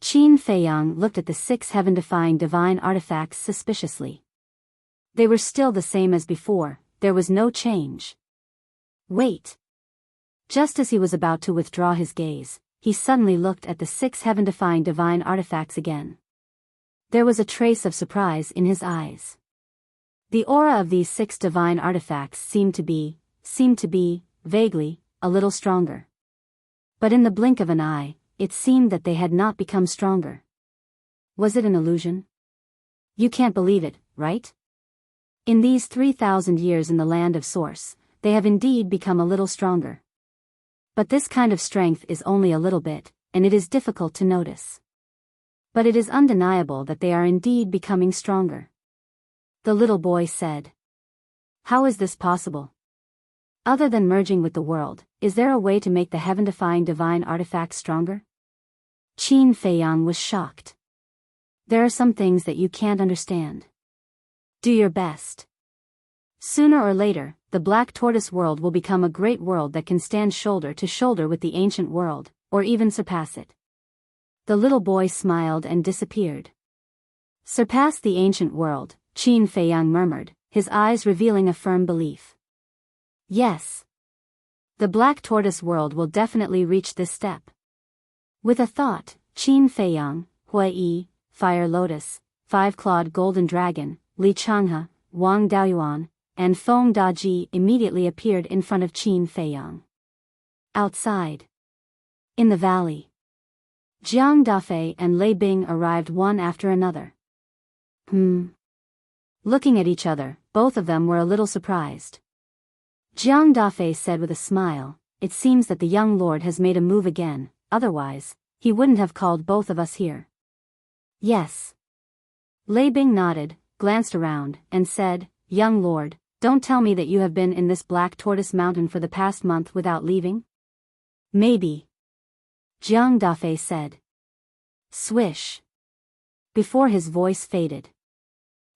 Qin Feiyang looked at the 6 heaven-defying divine artifacts suspiciously. They were still the same as before, there was no change. Wait. Just as he was about to withdraw his gaze, he suddenly looked at the 6 heaven-defying divine artifacts again. There was a trace of surprise in his eyes. The aura of these 6 divine artifacts seemed to be, vaguely, a little stronger. But in the blink of an eye, it seemed that they had not become stronger. Was it an illusion? You can't believe it, right? In these 3,000 years in the land of source, they have indeed become a little stronger. But this kind of strength is only a little bit, and it is difficult to notice. But it is undeniable that they are indeed becoming stronger. The little boy said. "How is this possible? Other than merging with the world, is there a way to make the heaven-defying divine artifacts stronger?" Qin Feiyang was shocked. "There are some things that you can't understand. Do your best. Sooner or later, the Black Tortoise world will become a great world that can stand shoulder to shoulder with the ancient world, or even surpass it." The little boy smiled and disappeared. "Surpass the ancient world," Qin Feiyang murmured, his eyes revealing a firm belief. "Yes. The Black Tortoise world will definitely reach this step." With a thought, Qin Feiyang, Hui, Fire Lotus, 5-clawed Golden Dragon, Li Changhe, Wang Daoyuan, and Feng Daji immediately appeared in front of Qin Feiyang. Outside. In the valley. Jiang Dafei and Lei Bing arrived one after another. Looking at each other, both of them were a little surprised. Jiang Dafei said with a smile, "It seems that the young lord has made a move again, otherwise, he wouldn't have called both of us here." "Yes." Lei Bing nodded, glanced around, and said, "Young lord, don't tell me that you have been in this Black Tortoise Mountain for the past month without leaving?" "Maybe." Jiang Dafei said. Swish. Before his voice faded,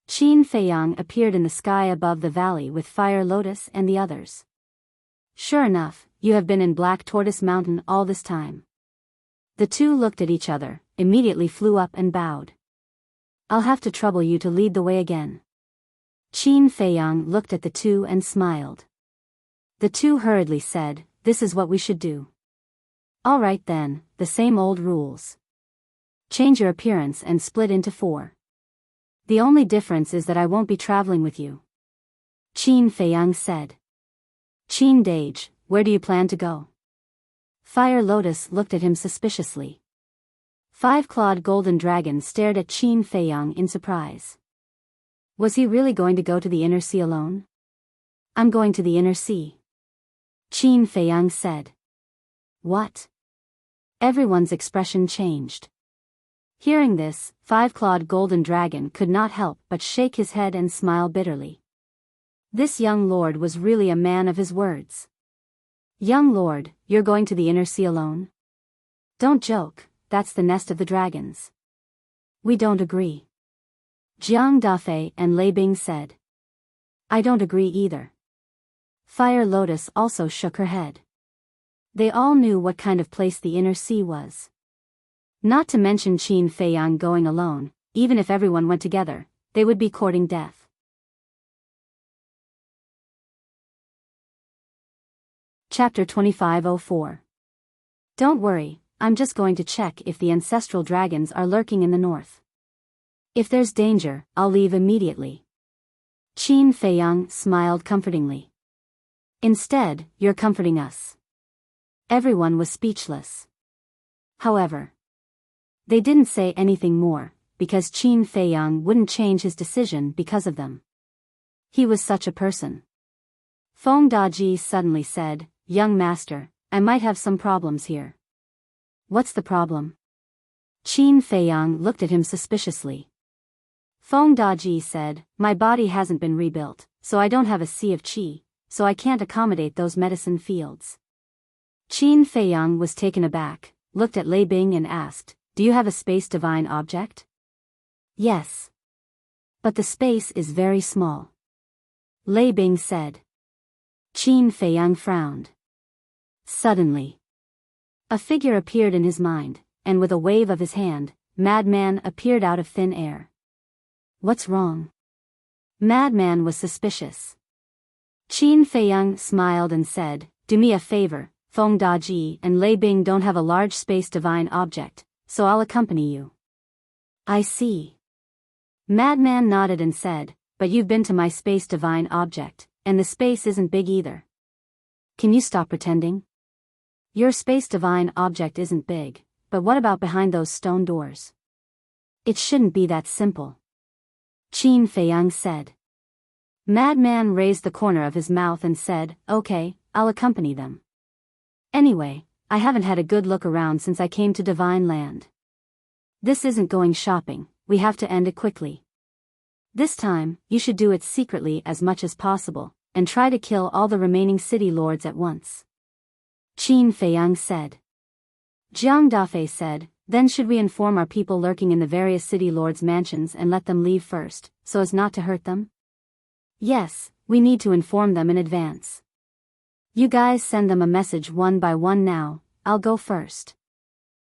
Qin Feiyang appeared in the sky above the valley with Fire Lotus and the others. "Sure enough, you have been in Black Tortoise Mountain all this time." The two looked at each other, immediately flew up and bowed. "I'll have to trouble you to lead the way again." Qin Feiyang looked at the two and smiled. The two hurriedly said, "This is what we should do." "All right then, the same old rules. Change your appearance and split into 4. The only difference is that I won't be traveling with you." Qin Feiyang said. "Qin Dage, where do you plan to go?" Fire Lotus looked at him suspiciously. 5-clawed Golden Dragon stared at Qin Feiyang in surprise. Was he really going to go to the inner sea alone? "I'm going to the inner sea." Qin Feiyang said. What? Everyone's expression changed. Hearing this, five-clawed golden dragon could not help but shake his head and smile bitterly. This young lord was really a man of his words. Young lord, you're going to the inner sea alone? Don't joke, that's the nest of the dragons. We don't agree. Jiang Dafei and Lei Bing said. I don't agree either. Fire Lotus also shook her head. They all knew what kind of place the inner sea was. Not to mention Qin Feiyang going alone, even if everyone went together, they would be courting death. Chapter 2504. Don't worry, I'm just going to check if the ancestral dragons are lurking in the north. If there's danger, I'll leave immediately. Qin Feiyang smiled comfortingly. Instead, you're comforting us. Everyone was speechless. However, they didn't say anything more, because Qin Feiyang wouldn't change his decision because of them. He was such a person. Feng Daji suddenly said, Young master, I might have some problems here. What's the problem? Qin Feiyang looked at him suspiciously. Feng Daji said, My body hasn't been rebuilt, so I don't have a sea of qi, so I can't accommodate those medicine fields. Qin Feiyang was taken aback, looked at Lei Bing and asked, Do you have a space divine object? Yes. But the space is very small. Lei Bing said. Qin Feiyang frowned. Suddenly, a figure appeared in his mind, and with a wave of his hand, Madman appeared out of thin air. What's wrong? Madman was suspicious. Qin Feiyang smiled and said, Do me a favor, Feng Daji and Lei Bing don't have a large space divine object, so I'll accompany you. I see. Madman nodded and said, But you've been to my space divine object, and the space isn't big either. Can you stop pretending? Your space divine object isn't big, but what about behind those stone doors? It shouldn't be that simple. Qin Feiyang said. Madman raised the corner of his mouth and said, Okay, I'll accompany them. Anyway, I haven't had a good look around since I came to Divine Land. This isn't going shopping, we have to end it quickly. This time, you should do it secretly as much as possible, and try to kill all the remaining city lords at once. Qin Feiyang said. Jiang Dafei said, Then should we inform our people lurking in the various city lords' mansions and let them leave first, so as not to hurt them? Yes, we need to inform them in advance. You guys send them a message one by one now, I'll go first.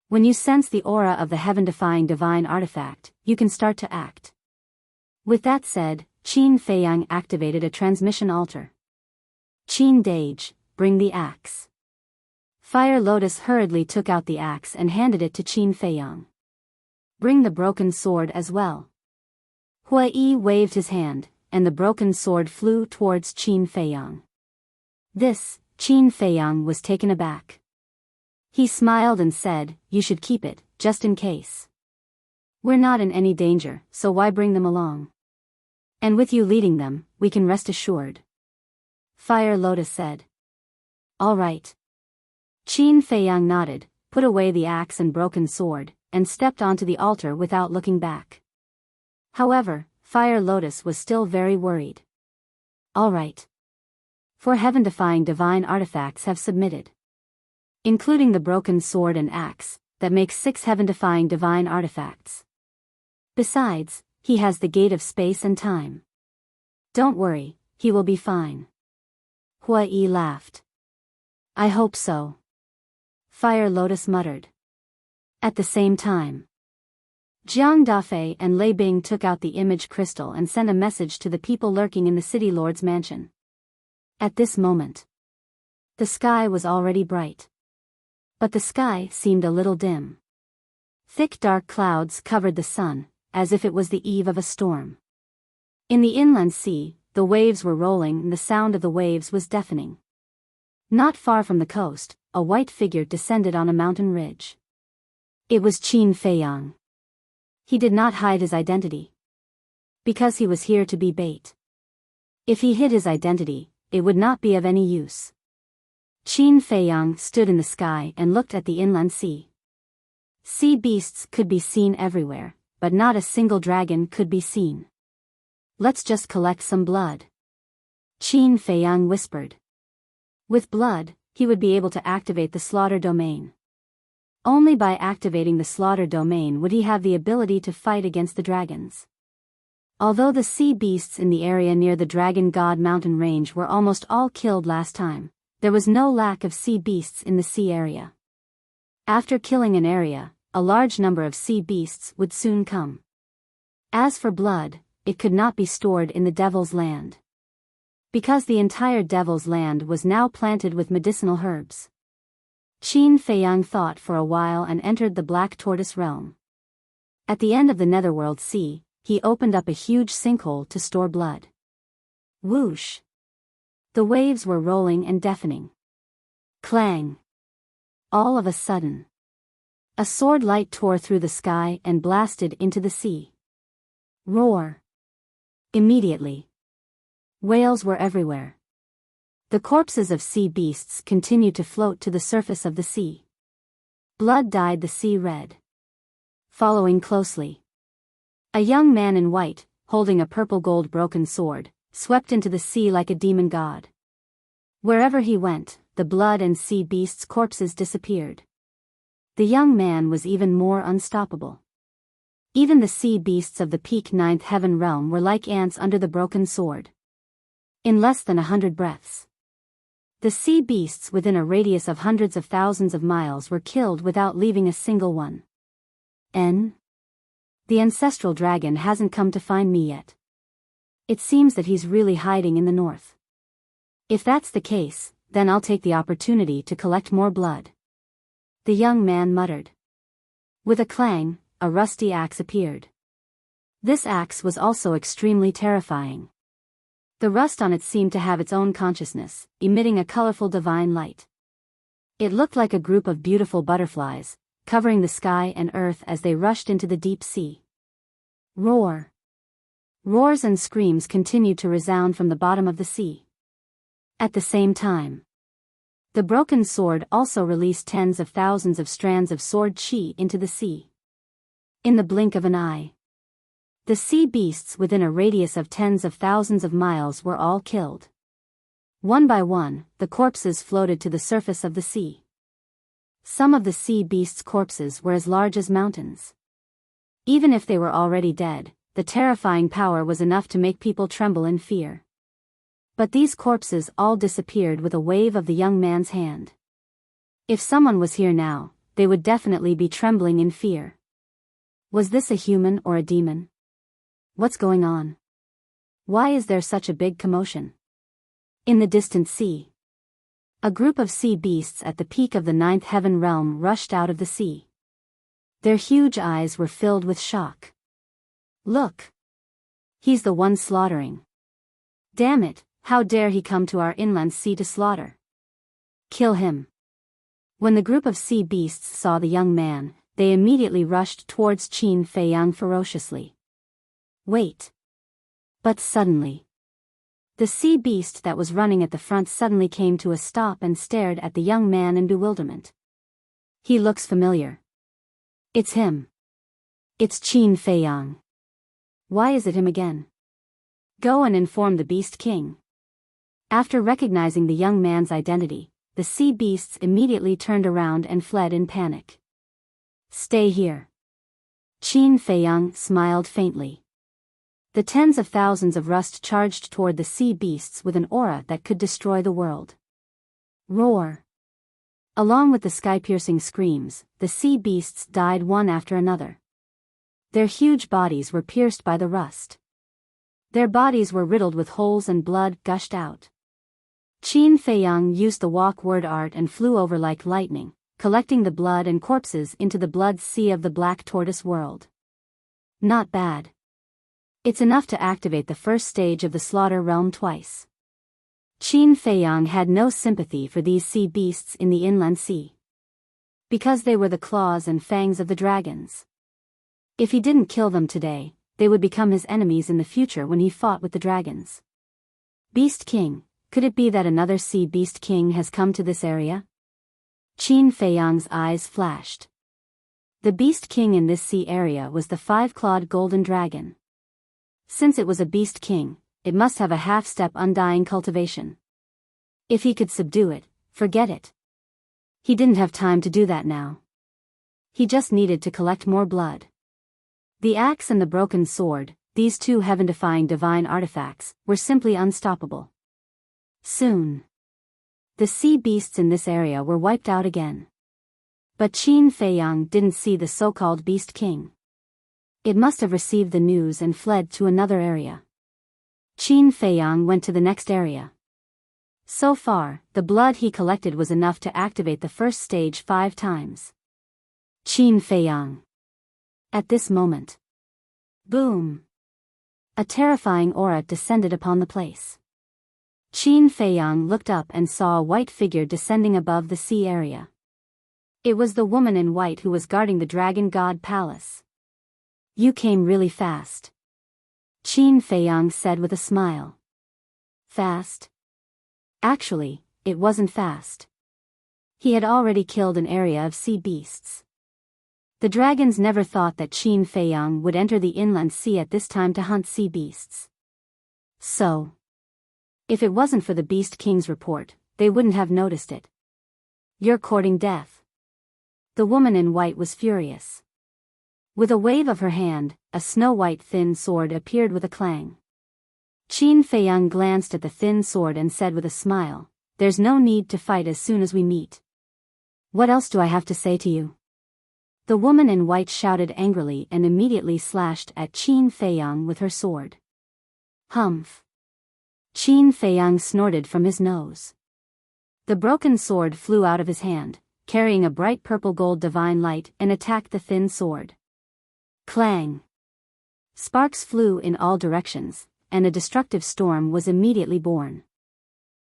When you sense the aura of the heaven-defying divine artifact, you can start to act. With that said, Qin Feiyang activated a transmission altar. Qin Dage, bring the axe. Fire Lotus hurriedly took out the axe and handed it to Qin Feiyang. Bring the broken sword as well. Hua Yi waved his hand, and the broken sword flew towards Qin Feiyang. This, Qin Feiyang was taken aback. He smiled and said, You should keep it, just in case. We're not in any danger, so why bring them along? And with you leading them, we can rest assured. Fire Lotus said. All right. Qin Feiyang nodded, put away the axe and broken sword, and stepped onto the altar without looking back. However, Fire Lotus was still very worried. All right. 4 heaven-defying divine artifacts have submitted. Including the broken sword and axe, that makes 6 heaven-defying divine artifacts. Besides, he has the gate of space and time. Don't worry, he will be fine. Hua Yi laughed. I hope so. Fire Lotus muttered. At the same time, Jiang Dafei and Lei Bing took out the image crystal and sent a message to the people lurking in the city lord's mansion. At this moment, the sky was already bright. But the sky seemed a little dim. Thick dark clouds covered the sun, as if it was the eve of a storm. In the inland sea, the waves were rolling and the sound of the waves was deafening. Not far from the coast, a white figure descended on a mountain ridge. It was Qin Feiyang. He did not hide his identity. Because he was here to be bait. If he hid his identity, it would not be of any use. Qin Feiyang stood in the sky and looked at the inland sea. Sea beasts could be seen everywhere, but not a single dragon could be seen. Let's just collect some blood, Qin Feiyang whispered. With blood, he would be able to activate the slaughter domain. Only by activating the slaughter domain would he have the ability to fight against the dragons. Although the sea beasts in the area near the Dragon God mountain range were almost all killed last time, there was no lack of sea beasts in the sea area. After killing an area, a large number of sea beasts would soon come. As for blood, it could not be stored in the Devil's Land, because the entire Devil's Land was now planted with medicinal herbs. Qin Feiyang thought for a while and entered the Black Tortoise realm. At the end of the Netherworld Sea, he opened up a huge sinkhole to store blood. Whoosh! The waves were rolling and deafening. Clang! All of a sudden, a sword light tore through the sky and blasted into the sea. Roar! Immediately, whales were everywhere. The corpses of sea beasts continued to float to the surface of the sea. Blood dyed the sea red. Following closely, a young man in white, holding a purple gold broken sword, swept into the sea like a demon god. Wherever he went, the blood and sea beasts' corpses disappeared. The young man was even more unstoppable. Even the sea beasts of the peak ninth heaven realm were like ants under the broken sword. In less than 100 breaths, the sea beasts within a radius of hundreds of thousands of miles were killed without leaving a single one. The ancestral dragon hasn't come to find me yet. It seems that he's really hiding in the north. If that's the case, then I'll take the opportunity to collect more blood, the young man muttered. With a clang, a rusty axe appeared. This axe was also extremely terrifying. The rust on it seemed to have its own consciousness, emitting a colorful divine light. It looked like a group of beautiful butterflies, covering the sky and earth as they rushed into the deep sea. Roar! Roars and screams continued to resound from the bottom of the sea. At the same time, the broken sword also released tens of thousands of strands of sword chi into the sea. In the blink of an eye, the sea beasts within a radius of tens of thousands of miles were all killed. One by one, the corpses floated to the surface of the sea. Some of the sea beasts' corpses were as large as mountains. Even if they were already dead, the terrifying power was enough to make people tremble in fear. But these corpses all disappeared with a wave of the young man's hand. If someone was here now, they would definitely be trembling in fear. Was this a human or a demon? What's going on? Why is there such a big commotion? In the distant sea, a group of sea beasts at the peak of the ninth heaven realm rushed out of the sea. Their huge eyes were filled with shock. Look! He's the one slaughtering. Damn it, how dare he come to our inland sea to slaughter? Kill him. When the group of sea beasts saw the young man, they immediately rushed towards Qin Feiyang ferociously. Wait! But suddenly, the sea beast that was running at the front suddenly came to a stop and stared at the young man in bewilderment. He looks familiar. It's him. It's Qin Feiyang. Why is it him again? Go and inform the Beast King. After recognizing the young man's identity, the sea beasts immediately turned around and fled in panic. Stay here. Qin Feiyang smiled faintly. The tens of thousands of rust charged toward the sea beasts with an aura that could destroy the world. Roar! Along with the sky-piercing screams, the sea beasts died one after another. Their huge bodies were pierced by the rust. Their bodies were riddled with holes and blood gushed out. Qin Feiyang used the walk word art and flew over like lightning, collecting the blood and corpses into the blood sea of the Black Tortoise world. Not bad. It's enough to activate the first stage of the slaughter realm twice. Qin Feiyang had no sympathy for these sea beasts in the inland sea, because they were the claws and fangs of the dragons. If he didn't kill them today, they would become his enemies in the future when he fought with the dragons. Beast King, Could it be that another sea beast king has come to this area? Qin Feiyang's eyes flashed. The beast king in this sea area was the five-clawed golden dragon. Since it was a beast king, it must have a half-step undying cultivation. If he could subdue it, forget it. He didn't have time to do that now. He just needed to collect more blood. The axe and the broken sword, these two heaven-defying divine artifacts, were simply unstoppable. Soon, the sea beasts in this area were wiped out again. But Qin Feiyang didn't see the so-called beast king. It must have received the news and fled to another area. Qin Feiyang went to the next area. So far, the blood he collected was enough to activate the first stage 5 times. Qin Feiyang. At this moment, boom! A terrifying aura descended upon the place. Qin Feiyang looked up and saw a white figure descending above the sea area. It was the woman in white who was guarding the Dragon God Palace. You came really fast. Qin Feiyang said with a smile. Fast? Actually, it wasn't fast. He had already killed an area of sea beasts. The dragons never thought that Qin Feiyang would enter the inland sea at this time to hunt sea beasts. So, if it wasn't for the Beast King's report, they wouldn't have noticed it. You're courting death. The woman in white was furious. With a wave of her hand, a snow-white thin sword appeared with a clang. Qin Feiyang glanced at the thin sword and said with a smile, "There's no need to fight as soon as we meet. What else do I have to say to you?" The woman in white shouted angrily and immediately slashed at Qin Feiyang with her sword. Humph! Qin Feiyang snorted from his nose. The broken sword flew out of his hand, carrying a bright purple-gold divine light, and attacked the thin sword. Clang! Sparks flew in all directions, and a destructive storm was immediately born.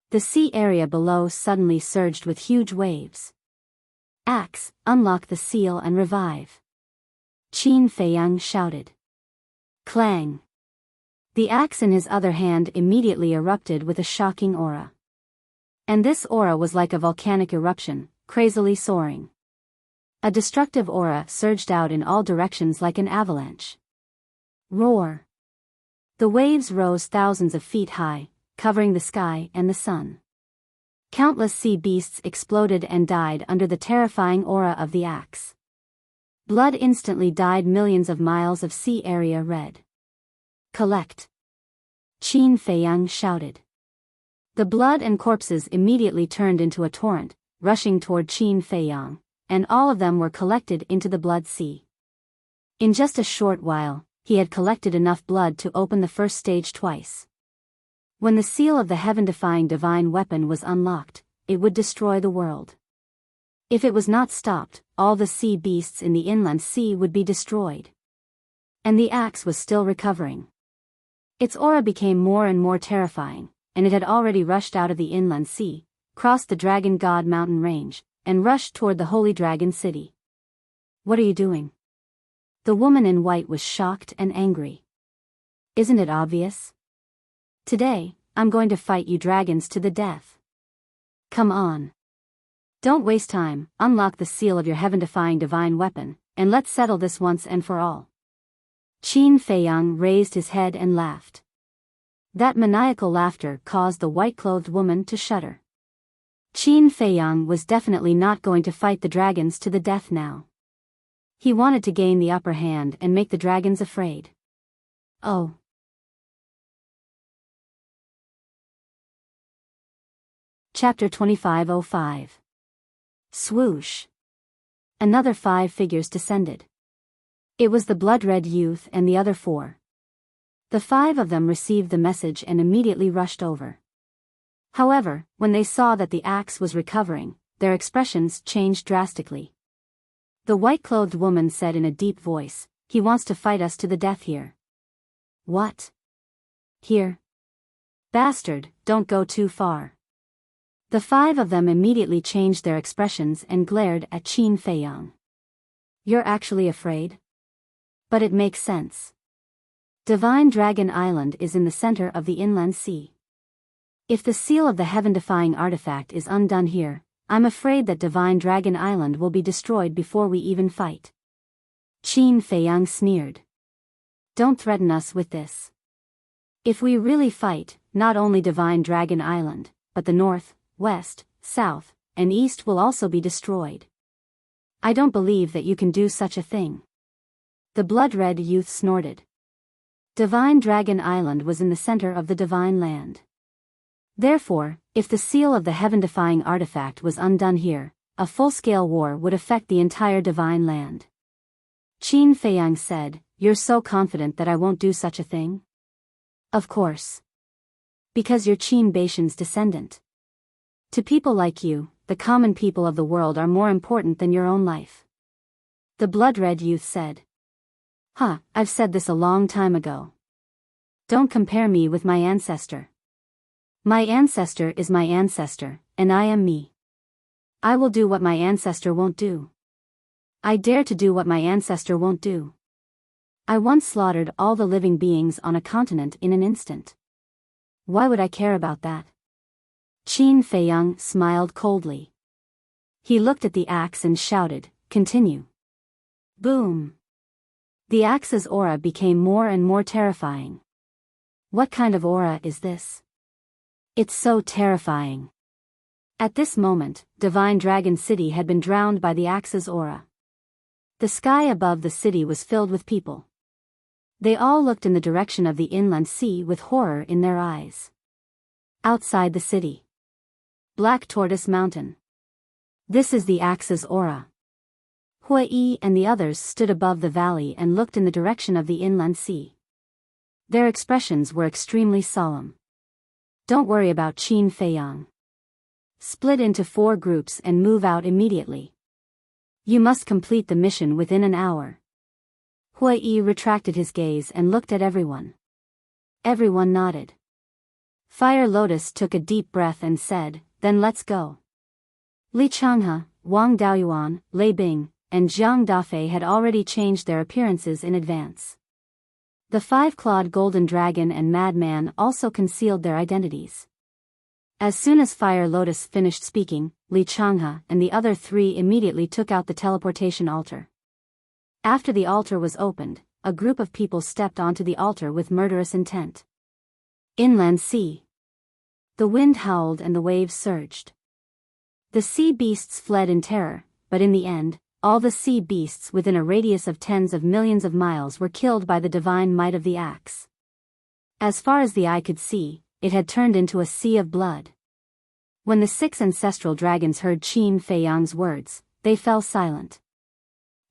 The sea area below suddenly surged with huge waves. Axe, unlock the seal and revive. Qin Feiyang shouted. Clang! The axe in his other hand immediately erupted with a shocking aura. And this aura was like a volcanic eruption, crazily soaring. A destructive aura surged out in all directions like an avalanche. Roar! The waves rose thousands of feet high, covering the sky and the sun. Countless sea beasts exploded and died under the terrifying aura of the axe. Blood instantly dyed millions of miles of sea area red. Collect! Qin Feiyang shouted. The blood and corpses immediately turned into a torrent, rushing toward Qin Feiyang, and all of them were collected into the blood sea. In just a short while, he had collected enough blood to open the first stage twice. When the seal of the heaven-defying divine weapon was unlocked, it would destroy the world. If it was not stopped, all the sea beasts in the inland sea would be destroyed. And the axe was still recovering. Its aura became more and more terrifying, and it had already rushed out of the inland sea, crossed the Dragon God mountain range, and rushed toward the Holy Dragon City. What are you doing? The woman in white was shocked and angry. Isn't it obvious? Today, I'm going to fight you dragons to the death. Come on. Don't waste time, unlock the seal of your heaven-defying divine weapon, and let's settle this once and for all. Qin Feiyang raised his head and laughed. That maniacal laughter caused the white-clothed woman to shudder. Qin Feiyang was definitely not going to fight the dragons to the death now. He wanted to gain the upper hand and make the dragons afraid. Oh. Chapter 2505. Swoosh. Another 5 figures descended. It was the blood-red youth and the other 4. The 5 of them received the message and immediately rushed over. However, when they saw that the axe was recovering, their expressions changed drastically. The white-clothed woman said in a deep voice, "He wants to fight us to the death here." What? Here? Bastard, don't go too far. The 5 of them immediately changed their expressions and glared at Qin Feiyang. You're actually afraid? But it makes sense. Divine Dragon Island is in the center of the inland sea. If the seal of the heaven-defying artifact is undone here, I'm afraid that Divine Dragon Island will be destroyed before we even fight. Qin Feiyang sneered. Don't threaten us with this. If we really fight, not only Divine Dragon Island, but the north, west, south, and east will also be destroyed. I don't believe that you can do such a thing. The blood-red youth snorted. Divine Dragon Island was in the center of the Divine Land. Therefore, if the seal of the heaven-defying artifact was undone here, a full-scale war would affect the entire Divine Land. Qin Feiyang said, "You're so confident that I won't do such a thing?" Of course. Because you're Qin Baishan's descendant. To people like you, the common people of the world are more important than your own life. The blood-red youth said. I've said this a long time ago. Don't compare me with my ancestor. My ancestor is my ancestor, and I am me. I will do what my ancestor won't do. I dare to do what my ancestor won't do. I once slaughtered all the living beings on a continent in an instant. Why would I care about that? Qin Feiyang smiled coldly. He looked at the axe and shouted, "Continue." Boom! The axe's aura became more and more terrifying. What kind of aura is this? It's so terrifying. At this moment, Divine Dragon City had been drowned by the axe's aura. The sky above the city was filled with people. They all looked in the direction of the inland sea with horror in their eyes. Outside the city. Black Tortoise Mountain. This is the axe's aura. Hui and the others stood above the valley and looked in the direction of the inland sea. Their expressions were extremely solemn. Don't worry about Qin Feiyang. Split into 4 groups and move out immediately. You must complete the mission within an hour. Hui retracted his gaze and looked at everyone. Everyone nodded. Fire Lotus took a deep breath and said, "Then let's go." Li Changhe, Wang Daoyuan, Lei Bing, and Zhang Dafei had already changed their appearances in advance. The 5-clawed golden dragon and madman also concealed their identities. As soon as Fire Lotus finished speaking, Li Changhe and the other 3 immediately took out the teleportation altar. After the altar was opened, a group of people stepped onto the altar with murderous intent. Inland sea. The wind howled and the waves surged. The sea beasts fled in terror, but in the end, all the sea beasts within a radius of tens of millions of miles were killed by the divine might of the axe. As far as the eye could see, it had turned into a sea of blood. When the 6 ancestral dragons heard Qin Feiyang's words, they fell silent.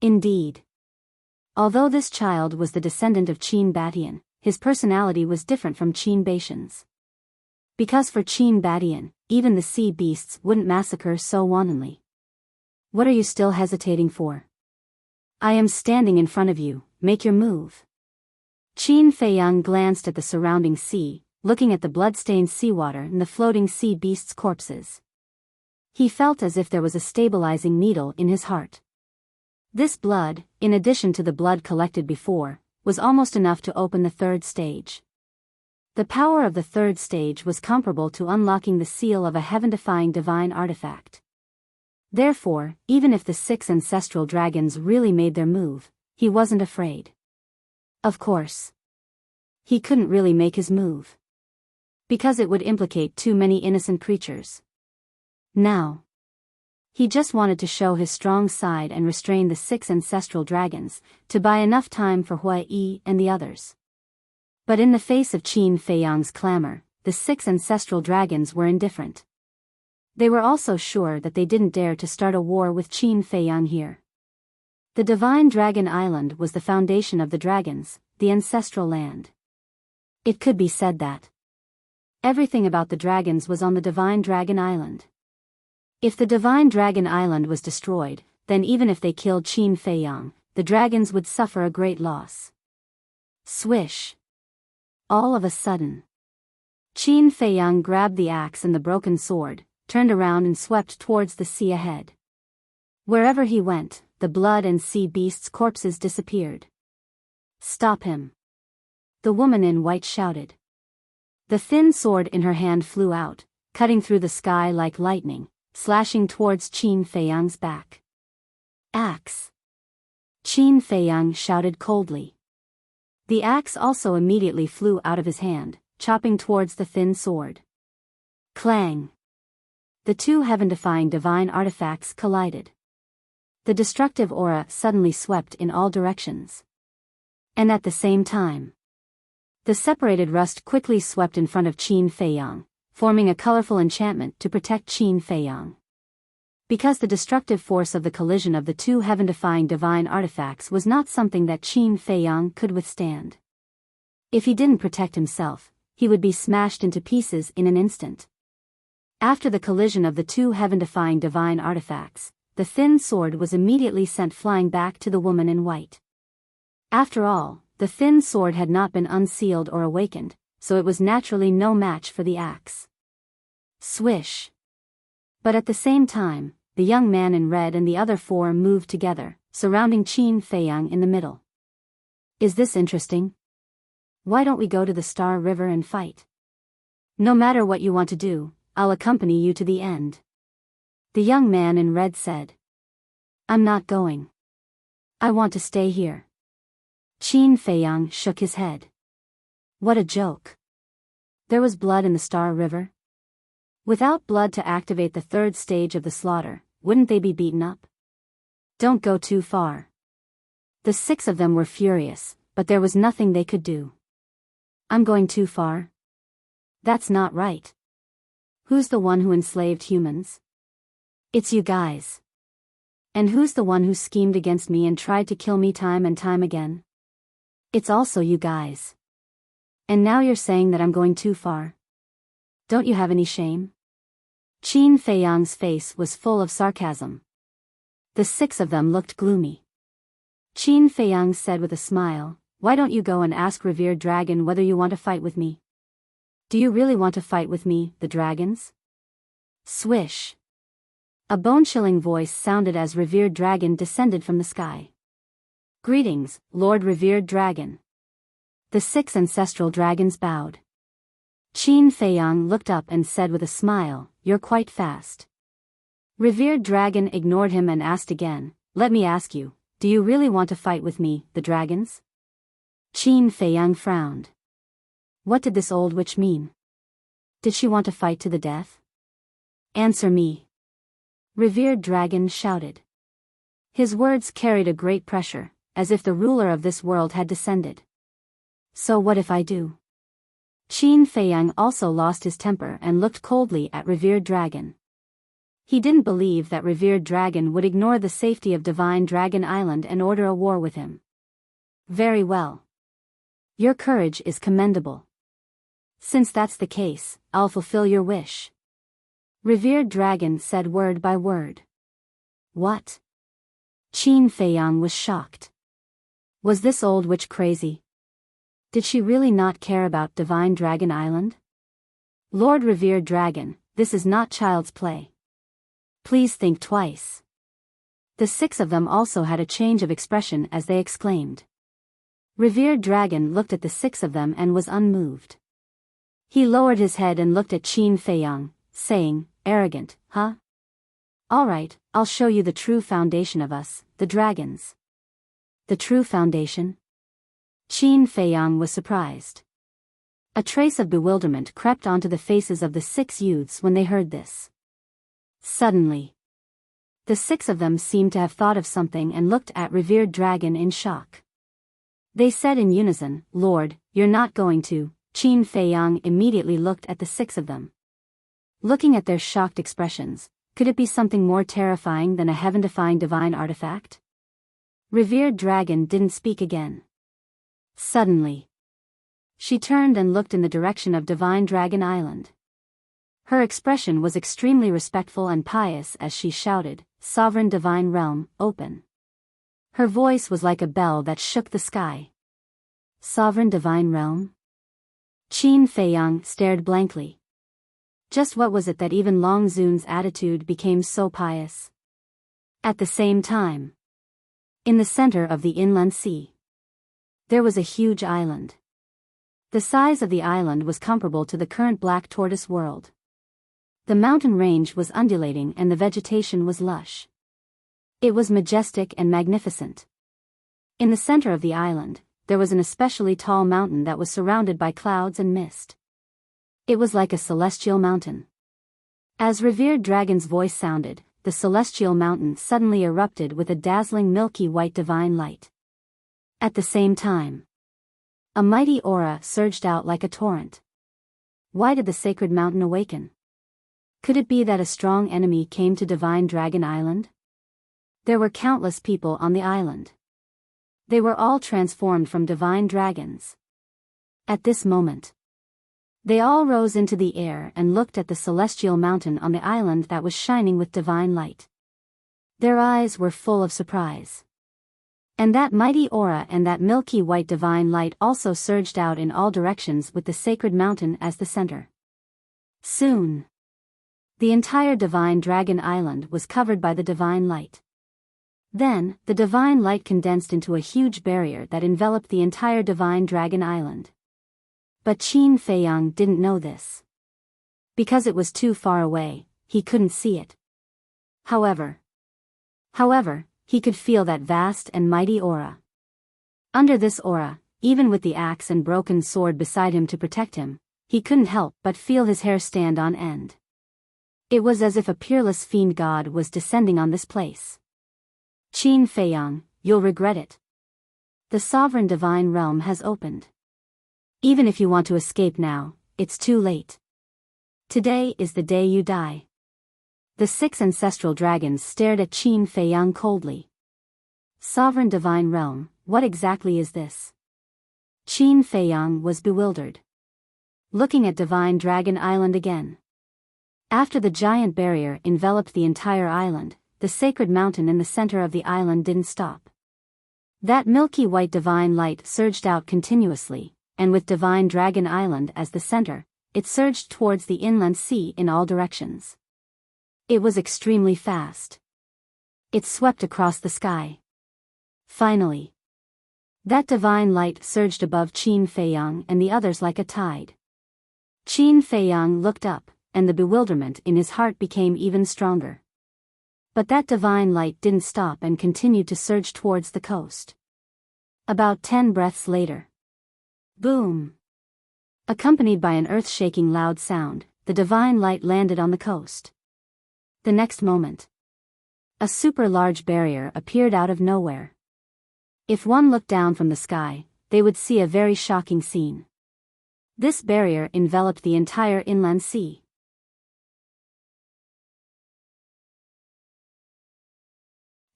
Indeed. Although this child was the descendant of Qin Batian, his personality was different from Qin Baishan's. Because for Qin Batian, even the sea beasts wouldn't massacre so wantonly. What are you still hesitating for? I am standing in front of you, make your move. Qin Feiyang glanced at the surrounding sea, looking at the blood-stained seawater and the floating sea beasts' corpses. He felt as if there was a stabilizing needle in his heart. This blood, in addition to the blood collected before, was almost enough to open the 3rd stage. The power of the 3rd stage was comparable to unlocking the seal of a heaven-defying divine artifact. Therefore, even if the 6 ancestral dragons really made their move, he wasn't afraid. Of course. He couldn't really make his move. Because it would implicate too many innocent creatures. Now. He just wanted to show his strong side and restrain the 6 ancestral dragons, to buy enough time for Hui and the others. But in the face of Qin Feiyang's clamor, the 6 ancestral dragons were indifferent. They were also sure that they didn't dare to start a war with Qin Feiyang here. The Divine Dragon Island was the foundation of the dragons, the ancestral land. It could be said that everything about the dragons was on the Divine Dragon Island. If the Divine Dragon Island was destroyed, then even if they killed Qin Feiyang, the dragons would suffer a great loss. Swish! All of a sudden, Qin Feiyang grabbed the axe and the broken sword, turned around and swept towards the sea ahead. Wherever he went, the blood and sea beasts' corpses disappeared. Stop him! The woman in white shouted. The thin sword in her hand flew out, cutting through the sky like lightning, slashing towards Qin Feiyang's back. Axe! Qin Feiyang shouted coldly. The axe also immediately flew out of his hand, chopping towards the thin sword. Clang! The two heaven-defying divine artifacts collided. The destructive aura suddenly swept in all directions. And at the same time, the separated rust quickly swept in front of Qin Feiyang, forming a colorful enchantment to protect Qin Feiyang. Because the destructive force of the collision of the two heaven-defying divine artifacts was not something that Qin Feiyang could withstand. If he didn't protect himself, he would be smashed into pieces in an instant. After the collision of the two heaven-defying divine artifacts, the thin sword was immediately sent flying back to the woman in white. After all, the thin sword had not been unsealed or awakened, so it was naturally no match for the axe. Swish! But at the same time, the young man in red and the other four moved together, surrounding Qin Feiyang in the middle. Is this interesting? Why don't we go to the Star River and fight? No matter what you want to do, I'll accompany you to the end. The young man in red said. I'm not going. I want to stay here. Qin Feiyang shook his head. What a joke. There was blood in the Star River? Without blood to activate the third stage of the slaughter, wouldn't they be beaten up? Don't go too far. The six of them were furious, but there was nothing they could do. I'm going too far? That's not right. Who's the one who enslaved humans? It's you guys. And who's the one who schemed against me and tried to kill me time and time again? It's also you guys. And now you're saying that I'm going too far. Don't you have any shame? Qin Feiyang's face was full of sarcasm. The six of them looked gloomy. Qin Feiyang said with a smile, why don't you go and ask Revered Dragon whether you want to fight with me? Do you really want to fight with me, the dragons? Swish! A bone-chilling voice sounded as Revered Dragon descended from the sky. Greetings, Lord Revered Dragon. The six ancestral dragons bowed. Qin Feiyang looked up and said with a smile, you're quite fast. Revered Dragon ignored him and asked again, let me ask you, do you really want to fight with me, the dragons? Qin Feiyang frowned. What did this old witch mean? Did she want to fight to the death? Answer me. Revered Dragon shouted. His words carried a great pressure, as if the ruler of this world had descended. So what if I do? Qin Feiyang also lost his temper and looked coldly at Revered Dragon. He didn't believe that Revered Dragon would ignore the safety of Divine Dragon Island and order a war with him. Very well. Your courage is commendable. Since that's the case, I'll fulfill your wish. Revered Dragon said word by word. What? Qin Feiyang was shocked. Was this old witch crazy? Did she really not care about Divine Dragon Island? Lord Revered Dragon, this is not child's play. Please think twice. The six of them also had a change of expression as they exclaimed. Revered Dragon looked at the six of them and was unmoved. He lowered his head and looked at Qin Feiyang, saying, arrogant, huh? All right, I'll show you the true foundation of us, the dragons. The true foundation? Qin Feiyang was surprised. A trace of bewilderment crept onto the faces of the six youths when they heard this. Suddenly, the six of them seemed to have thought of something and looked at Revered Dragon in shock. They said in unison, Lord, you're not going to. Qin Feiyang immediately looked at the six of them. Looking at their shocked expressions, could it be something more terrifying than a heaven-defying divine artifact? Revered Dragon didn't speak again. Suddenly, she turned and looked in the direction of Divine Dragon Island. Her expression was extremely respectful and pious as she shouted, Sovereign Divine Realm, open. Her voice was like a bell that shook the sky. Sovereign Divine Realm? Qin Feiyang stared blankly. Just what was it that even Long Zun's attitude became so pious? At the same time, in the center of the inland sea, there was a huge island. The size of the island was comparable to the current black tortoise world. The mountain range was undulating and the vegetation was lush. It was majestic and magnificent. In the center of the island, there was an especially tall mountain that was surrounded by clouds and mist. It was like a celestial mountain. As revered dragon's voice sounded, the celestial mountain suddenly erupted with a dazzling milky white divine light. At the same time, a mighty aura surged out like a torrent. Why did the sacred mountain awaken? Could it be that a strong enemy came to Divine Dragon Island? There were countless people on the island. They were all transformed from divine dragons. At this moment, they all rose into the air and looked at the celestial mountain on the island that was shining with divine light. Their eyes were full of surprise. And that mighty aura and that milky white divine light also surged out in all directions with the sacred mountain as the center. Soon, the entire Divine Dragon Island was covered by the divine light. Then, the divine light condensed into a huge barrier that enveloped the entire Divine Dragon Island. But Qin Feiyang didn't know this. Because it was too far away, he couldn't see it. However, he could feel that vast and mighty aura. Under this aura, even with the axe and broken sword beside him to protect him, he couldn't help but feel his hair stand on end. It was as if a peerless fiend god was descending on this place. Qin Feiyang, you'll regret it. The sovereign divine realm has opened. Even if you want to escape now, it's too late. Today is the day you die. The 6 ancestral dragons stared at Qin Feiyang coldly. Sovereign divine realm, what exactly is this? Qin Feiyang was bewildered. Looking at Divine Dragon Island again. After the giant barrier enveloped the entire island, the sacred mountain in the center of the island didn't stop. That milky white divine light surged out continuously, and with Divine Dragon Island as the center, it surged towards the inland sea in all directions. It was extremely fast. It swept across the sky. Finally, that divine light surged above Qin Feiyang and the others like a tide. Qin Feiyang looked up, and the bewilderment in his heart became even stronger. But that divine light didn't stop and continued to surge towards the coast. About 10 breaths later. Boom! Accompanied by an earth-shaking loud sound, the divine light landed on the coast. The next moment, a super-large barrier appeared out of nowhere. If one looked down from the sky, they would see a very shocking scene. This barrier enveloped the entire inland sea.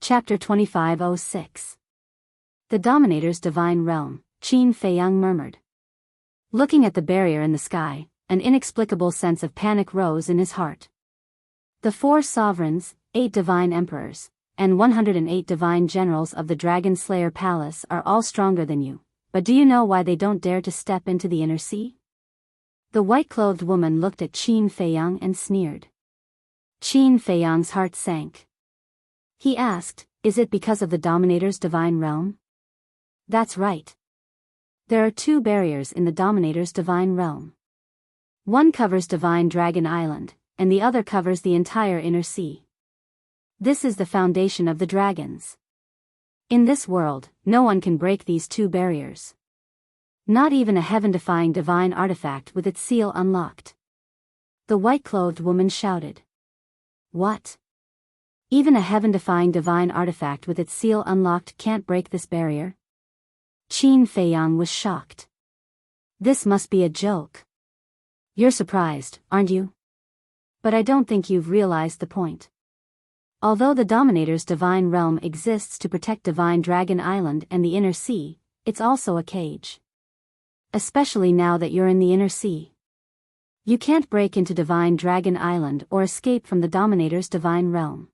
Chapter 2506. The Dominator's Divine Realm, Qin Feiyang murmured. Looking at the barrier in the sky, an inexplicable sense of panic rose in his heart. The 4 sovereigns, 8 divine emperors, and 108 divine generals of the Dragon Slayer Palace are all stronger than you, but do you know why they don't dare to step into the inner sea? The white-clothed woman looked at Qin Feiyang and sneered. Qin Feiyang's heart sank. He asked, is it because of the Dominator's divine realm? That's right. There are 2 barriers in the Dominator's divine realm. One covers Divine Dragon Island, and the other covers the entire inner sea. This is the foundation of the dragons. In this world, no one can break these 2 barriers. Not even a heaven-defying divine artifact with its seal unlocked. The white-clothed woman shouted. What? Even a heaven-defying divine artifact with its seal unlocked can't break this barrier? Qin Feiyang was shocked. This must be a joke. You're surprised, aren't you? But I don't think you've realized the point. Although the Dominator's divine realm exists to protect Divine Dragon Island and the inner sea, it's also a cage. Especially now that you're in the inner sea. You can't break into Divine Dragon Island or escape from the Dominator's divine realm.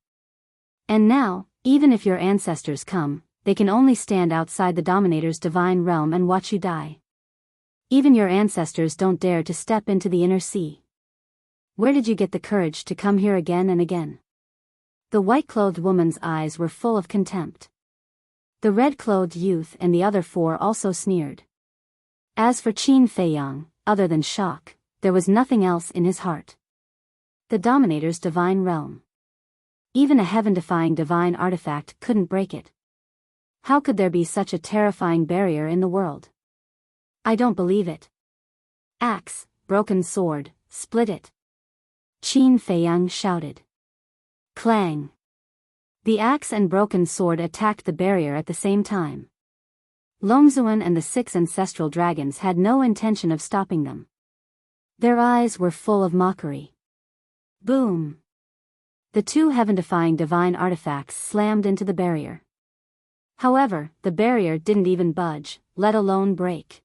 And now, even if your ancestors come, they can only stand outside the Dominator's divine realm and watch you die. Even your ancestors don't dare to step into the inner sea. Where did you get the courage to come here again and again? The white-clothed woman's eyes were full of contempt. The red-clothed youth and the other 4 also sneered. As for Qin Feiyang, other than shock, there was nothing else in his heart. The Dominator's divine realm. Even a heaven-defying divine artifact couldn't break it. How could there be such a terrifying barrier in the world? I don't believe it. Axe, broken sword, split it. Qin Feiyang shouted. Clang. The axe and broken sword attacked the barrier at the same time. Longzuan and the 6 ancestral dragons had no intention of stopping them. Their eyes were full of mockery. Boom! The 2 heaven-defying divine artifacts slammed into the barrier. However, the barrier didn't even budge, let alone break.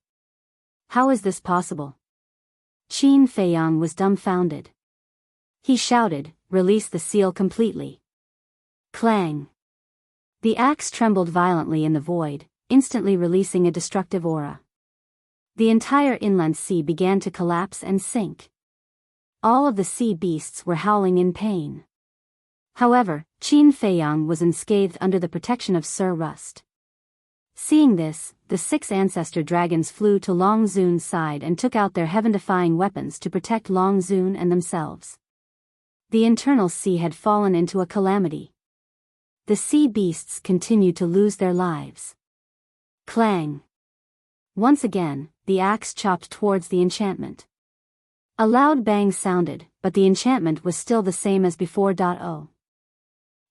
How is this possible? Qin Feiyang was dumbfounded. He shouted, "Release the seal completely." Clang! The axe trembled violently in the void, instantly releasing a destructive aura. The entire inland sea began to collapse and sink. All of the sea beasts were howling in pain. However, Qin Feiyang was unscathed under the protection of Sir Rust. Seeing this, the 6 ancestor dragons flew to Long Zun's side and took out their heaven-defying weapons to protect Long Zun and themselves. The internal sea had fallen into a calamity. The sea beasts continued to lose their lives. Clang! Once again, the axe chopped towards the enchantment. A loud bang sounded, but the enchantment was still the same as before.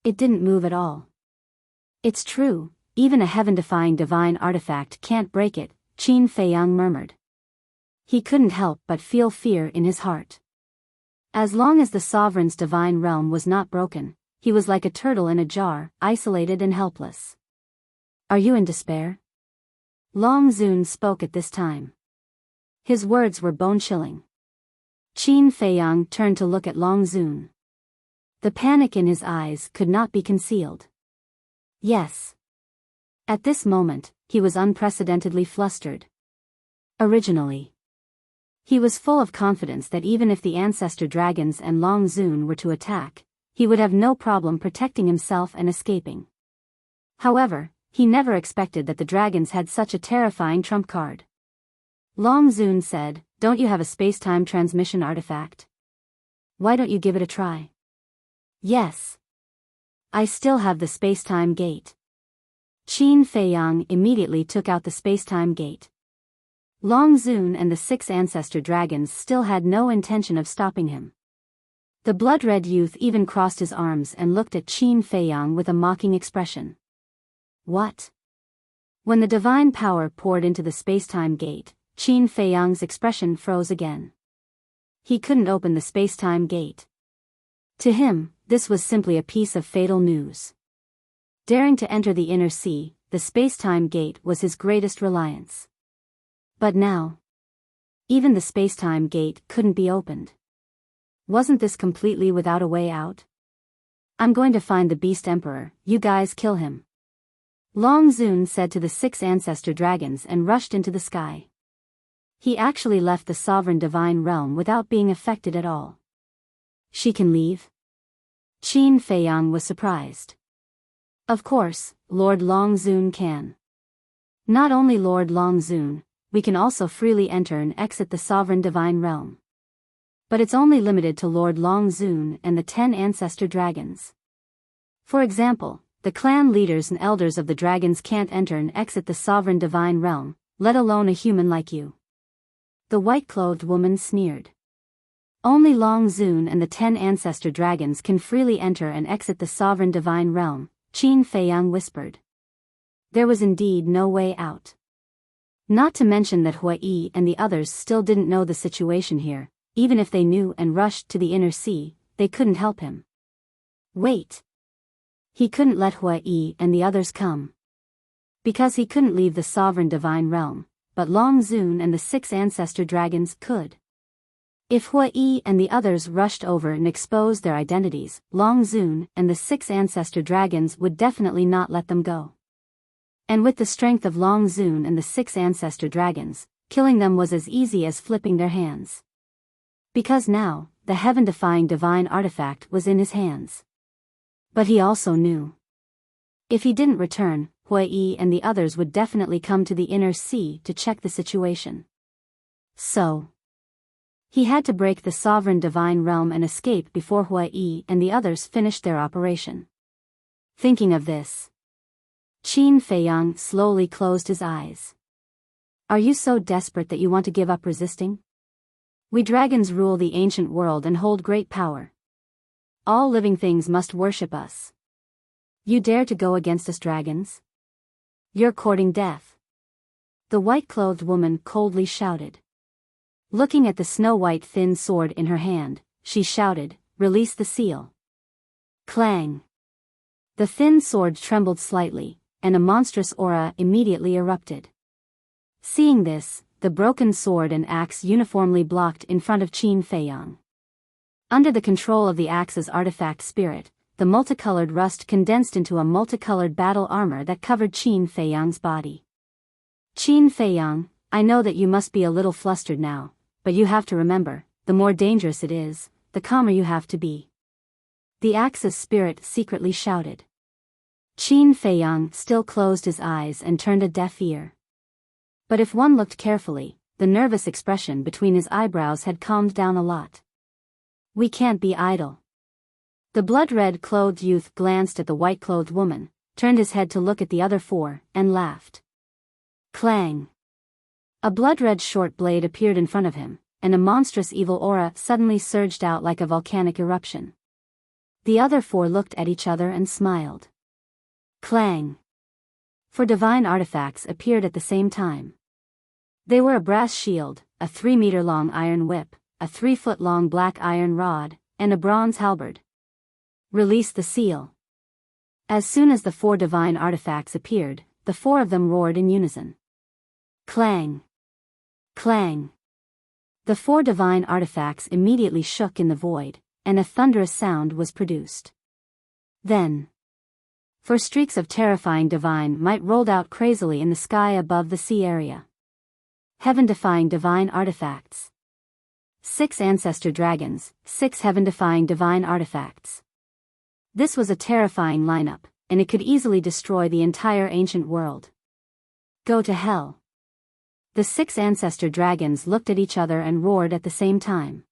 It didn't move at all. It's true, even a heaven-defying divine artifact can't break it, Qin Feiyang murmured. He couldn't help but feel fear in his heart. As long as the sovereign's divine realm was not broken, he was like a turtle in a jar, isolated and helpless. Are you in despair? Long Zun spoke at this time. His words were bone-chilling. Qin Feiyang turned to look at Long Zun. The panic in his eyes could not be concealed. Yes. At this moment, he was unprecedentedly flustered. Originally, he was full of confidence that even if the ancestor dragons and Long Zun were to attack, he would have no problem protecting himself and escaping. However, he never expected that the dragons had such a terrifying trump card. Long Zun said, "Don't you have a space-time transmission artifact? Why don't you give it a try?" "Yes. I still have the space-time gate." Qin Feiyang immediately took out the space-time gate. Long Zun and the 6 ancestor dragons still had no intention of stopping him. The blood-red youth even crossed his arms and looked at Qin Feiyang with a mocking expression. What? When the divine power poured into the space-time gate, Qin Feiyang's expression froze again. He couldn't open the space-time gate. To him, this was simply a piece of fatal news. Daring to enter the inner sea, the space-time gate was his greatest reliance. But now, even the space-time gate couldn't be opened. Wasn't this completely without a way out? "I'm going to find the Beast Emperor, you guys kill him," Long Zun said to the 6 ancestor dragons and rushed into the sky. He actually left the sovereign divine realm without being affected at all. "She can leave?" Qin Feiyang was surprised. "Of course, Lord Long Zun can. Not only Lord Long Zun, we can also freely enter and exit the sovereign divine realm. But it's only limited to Lord Long Zun and the 10 ancestor dragons. For example, the clan leaders and elders of the dragons can't enter and exit the sovereign divine realm, let alone a human like you." The white-clothed woman sneered. "Only Long Zun and the 10 ancestor dragons can freely enter and exit the sovereign divine realm," Qin Feiyang whispered. There was indeed no way out. Not to mention that Hui and the others still didn't know the situation here. Even if they knew and rushed to the inner sea, they couldn't help him. Wait. He couldn't let Hui and the others come. Because he couldn't leave the sovereign divine realm, but Long Zun and the 6 ancestor dragons could. If Hui and the others rushed over and exposed their identities, Long Zun and the 6 ancestor dragons would definitely not let them go. And with the strength of Long Zun and the 6 ancestor dragons, killing them was as easy as flipping their hands. Because now, the heaven-defying divine artifact was in his hands. But he also knew. If he didn't return, Huai and the others would definitely come to the inner sea to check the situation. So he had to break the sovereign divine realm and escape before Huai and the others finished their operation. Thinking of this, Qin Feiyang slowly closed his eyes. Are you so desperate that you want to give up resisting? We dragons rule the ancient world and hold great power. All living things must worship us. You dare to go against us dragons? You're courting death. The white-clothed woman coldly shouted. Looking at the snow-white thin sword in her hand, she shouted, "Release the seal." Clang! The thin sword trembled slightly, and a monstrous aura immediately erupted. Seeing this, the broken sword and axe uniformly blocked in front of Qin Feiyang. Under the control of the axe's artifact spirit, the multicolored rust condensed into a multicolored battle armor that covered Qin Feiyang's body. Qin Feiyang, I know that you must be a little flustered now, but you have to remember, the more dangerous it is, the calmer you have to be. The axe's spirit secretly shouted. Qin Feiyang still closed his eyes and turned a deaf ear. But if one looked carefully, the nervous expression between his eyebrows had calmed down a lot. We can't be idle. The blood-red clothed youth glanced at the white-clothed woman, turned his head to look at the other four, and laughed. Clang! A blood-red short blade appeared in front of him, and a monstrous evil aura suddenly surged out like a volcanic eruption. The other four looked at each other and smiled. Clang! Four divine artifacts appeared at the same time. They were a brass shield, a 3-meter-long iron whip, a 3-foot-long black iron rod, and a bronze halberd. Release the seal. As soon as the 4 divine artifacts appeared, the 4 of them roared in unison. Clang! Clang! The 4 divine artifacts immediately shook in the void, and a thunderous sound was produced. Then 4 streaks of terrifying divine might rolled out crazily in the sky above the sea area. Heaven-defying divine artifacts. 6 ancestor dragons, 6 heaven-defying divine artifacts. This was a terrifying lineup, and it could easily destroy the entire ancient world. Go to hell. The 6 ancestor dragons looked at each other and roared at the same time.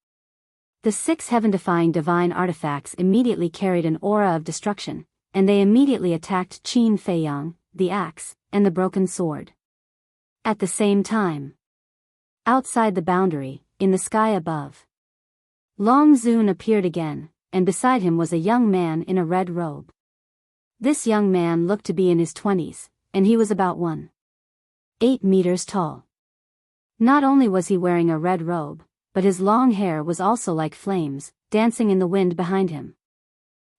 The 6 heaven-defying divine artifacts immediately carried an aura of destruction, and they immediately attacked Qin Feiyang, the axe, and the broken sword. At the same time, outside the boundary, in the sky above, Long Zun appeared again, and beside him was a young man in a red robe. This young man looked to be in his 20s, and he was about 1.8 meters tall. Not only was he wearing a red robe, but his long hair was also like flames, dancing in the wind behind him.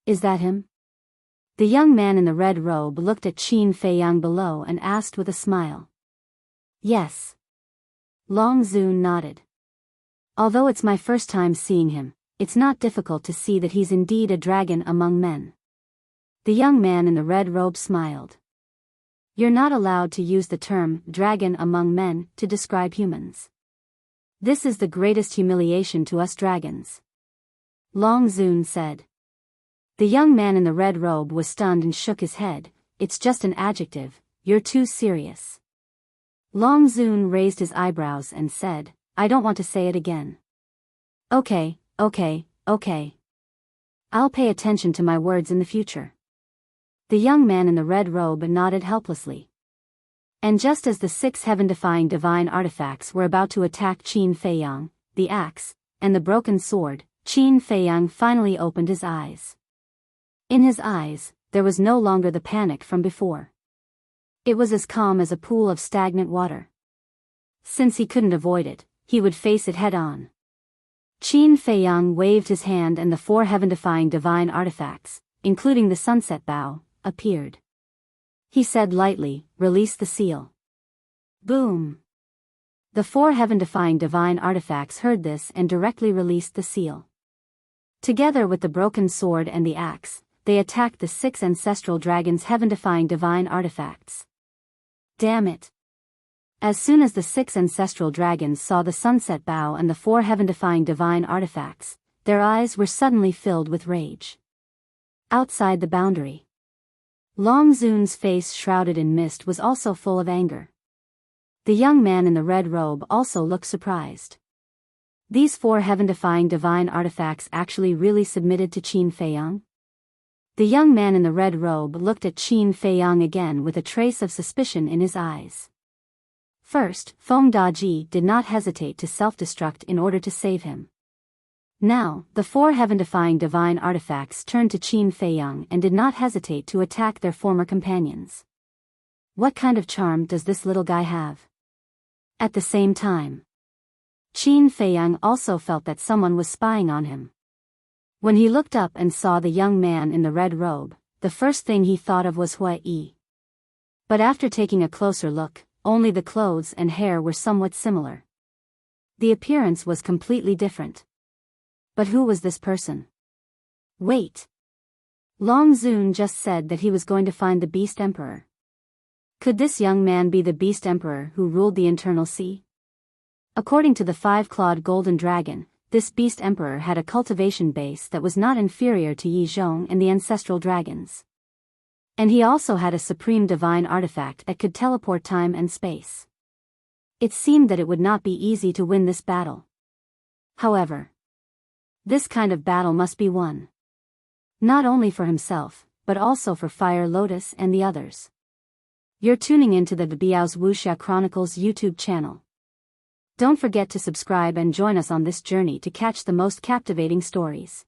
Is that him? The young man in the red robe looked at Qin Feiyang below and asked with a smile. Yes. Long Zun nodded. Although it's my first time seeing him, it's not difficult to see that he's indeed a dragon among men. The young man in the red robe smiled. You're not allowed to use the term dragon among men to describe humans. This is the greatest humiliation to us dragons. Long Zun said. The young man in the red robe was stunned and shook his head. It's just an adjective, you're too serious. Long Zun raised his eyebrows and said, I don't want to say it again. Okay. I'll pay attention to my words in the future. The young man in the red robe nodded helplessly. And just as the 6 heaven-defying divine artifacts were about to attack Qin Feiyang, the axe, and the broken sword, Qin Feiyang finally opened his eyes. In his eyes, there was no longer the panic from before. It was as calm as a pool of stagnant water. Since he couldn't avoid it, he would face it head-on. Qin Feiyang waved his hand and the 4 heaven-defying divine artifacts, including the sunset bow, appeared. He said lightly, release the seal. Boom! The 4 heaven-defying divine artifacts heard this and directly released the seal. Together with the broken sword and the axe, they attacked the 6 ancestral dragons' heaven-defying divine artifacts. Damn it! As soon as the 6 ancestral dragons saw the sunset bow and the 4 heaven-defying divine artifacts, their eyes were suddenly filled with rage. Outside the boundary, Long Zun's face shrouded in mist was also full of anger. The young man in the red robe also looked surprised. These 4 heaven-defying divine artifacts actually really submitted to Qin Feiyang? The young man in the red robe looked at Qin Feiyang again with a trace of suspicion in his eyes. First, Feng Daji did not hesitate to self-destruct in order to save him. Now, the 4 heaven-defying divine artifacts turned to Qin Feiyang and did not hesitate to attack their former companions. What kind of charm does this little guy have? At the same time, Qin Feiyang also felt that someone was spying on him. When he looked up and saw the young man in the red robe, the first thing he thought of was Hui Yi. But after taking a closer look, only the clothes and hair were somewhat similar. The appearance was completely different. But who was this person? Wait. Long Zun just said that he was going to find the Beast Emperor. Could this young man be the Beast Emperor who ruled the Internal Sea? According to the 5-clawed golden dragon, this Beast Emperor had a cultivation base that was not inferior to Yi Zhong and the ancestral dragons. And he also had a supreme divine artifact that could teleport time and space. It seemed that it would not be easy to win this battle. However, this kind of battle must be won. Not only for himself, but also for Fire Lotus and the others. You're tuning into the Biyao's Wuxia Chronicles YouTube channel. Don't forget to subscribe and join us on this journey to catch the most captivating stories.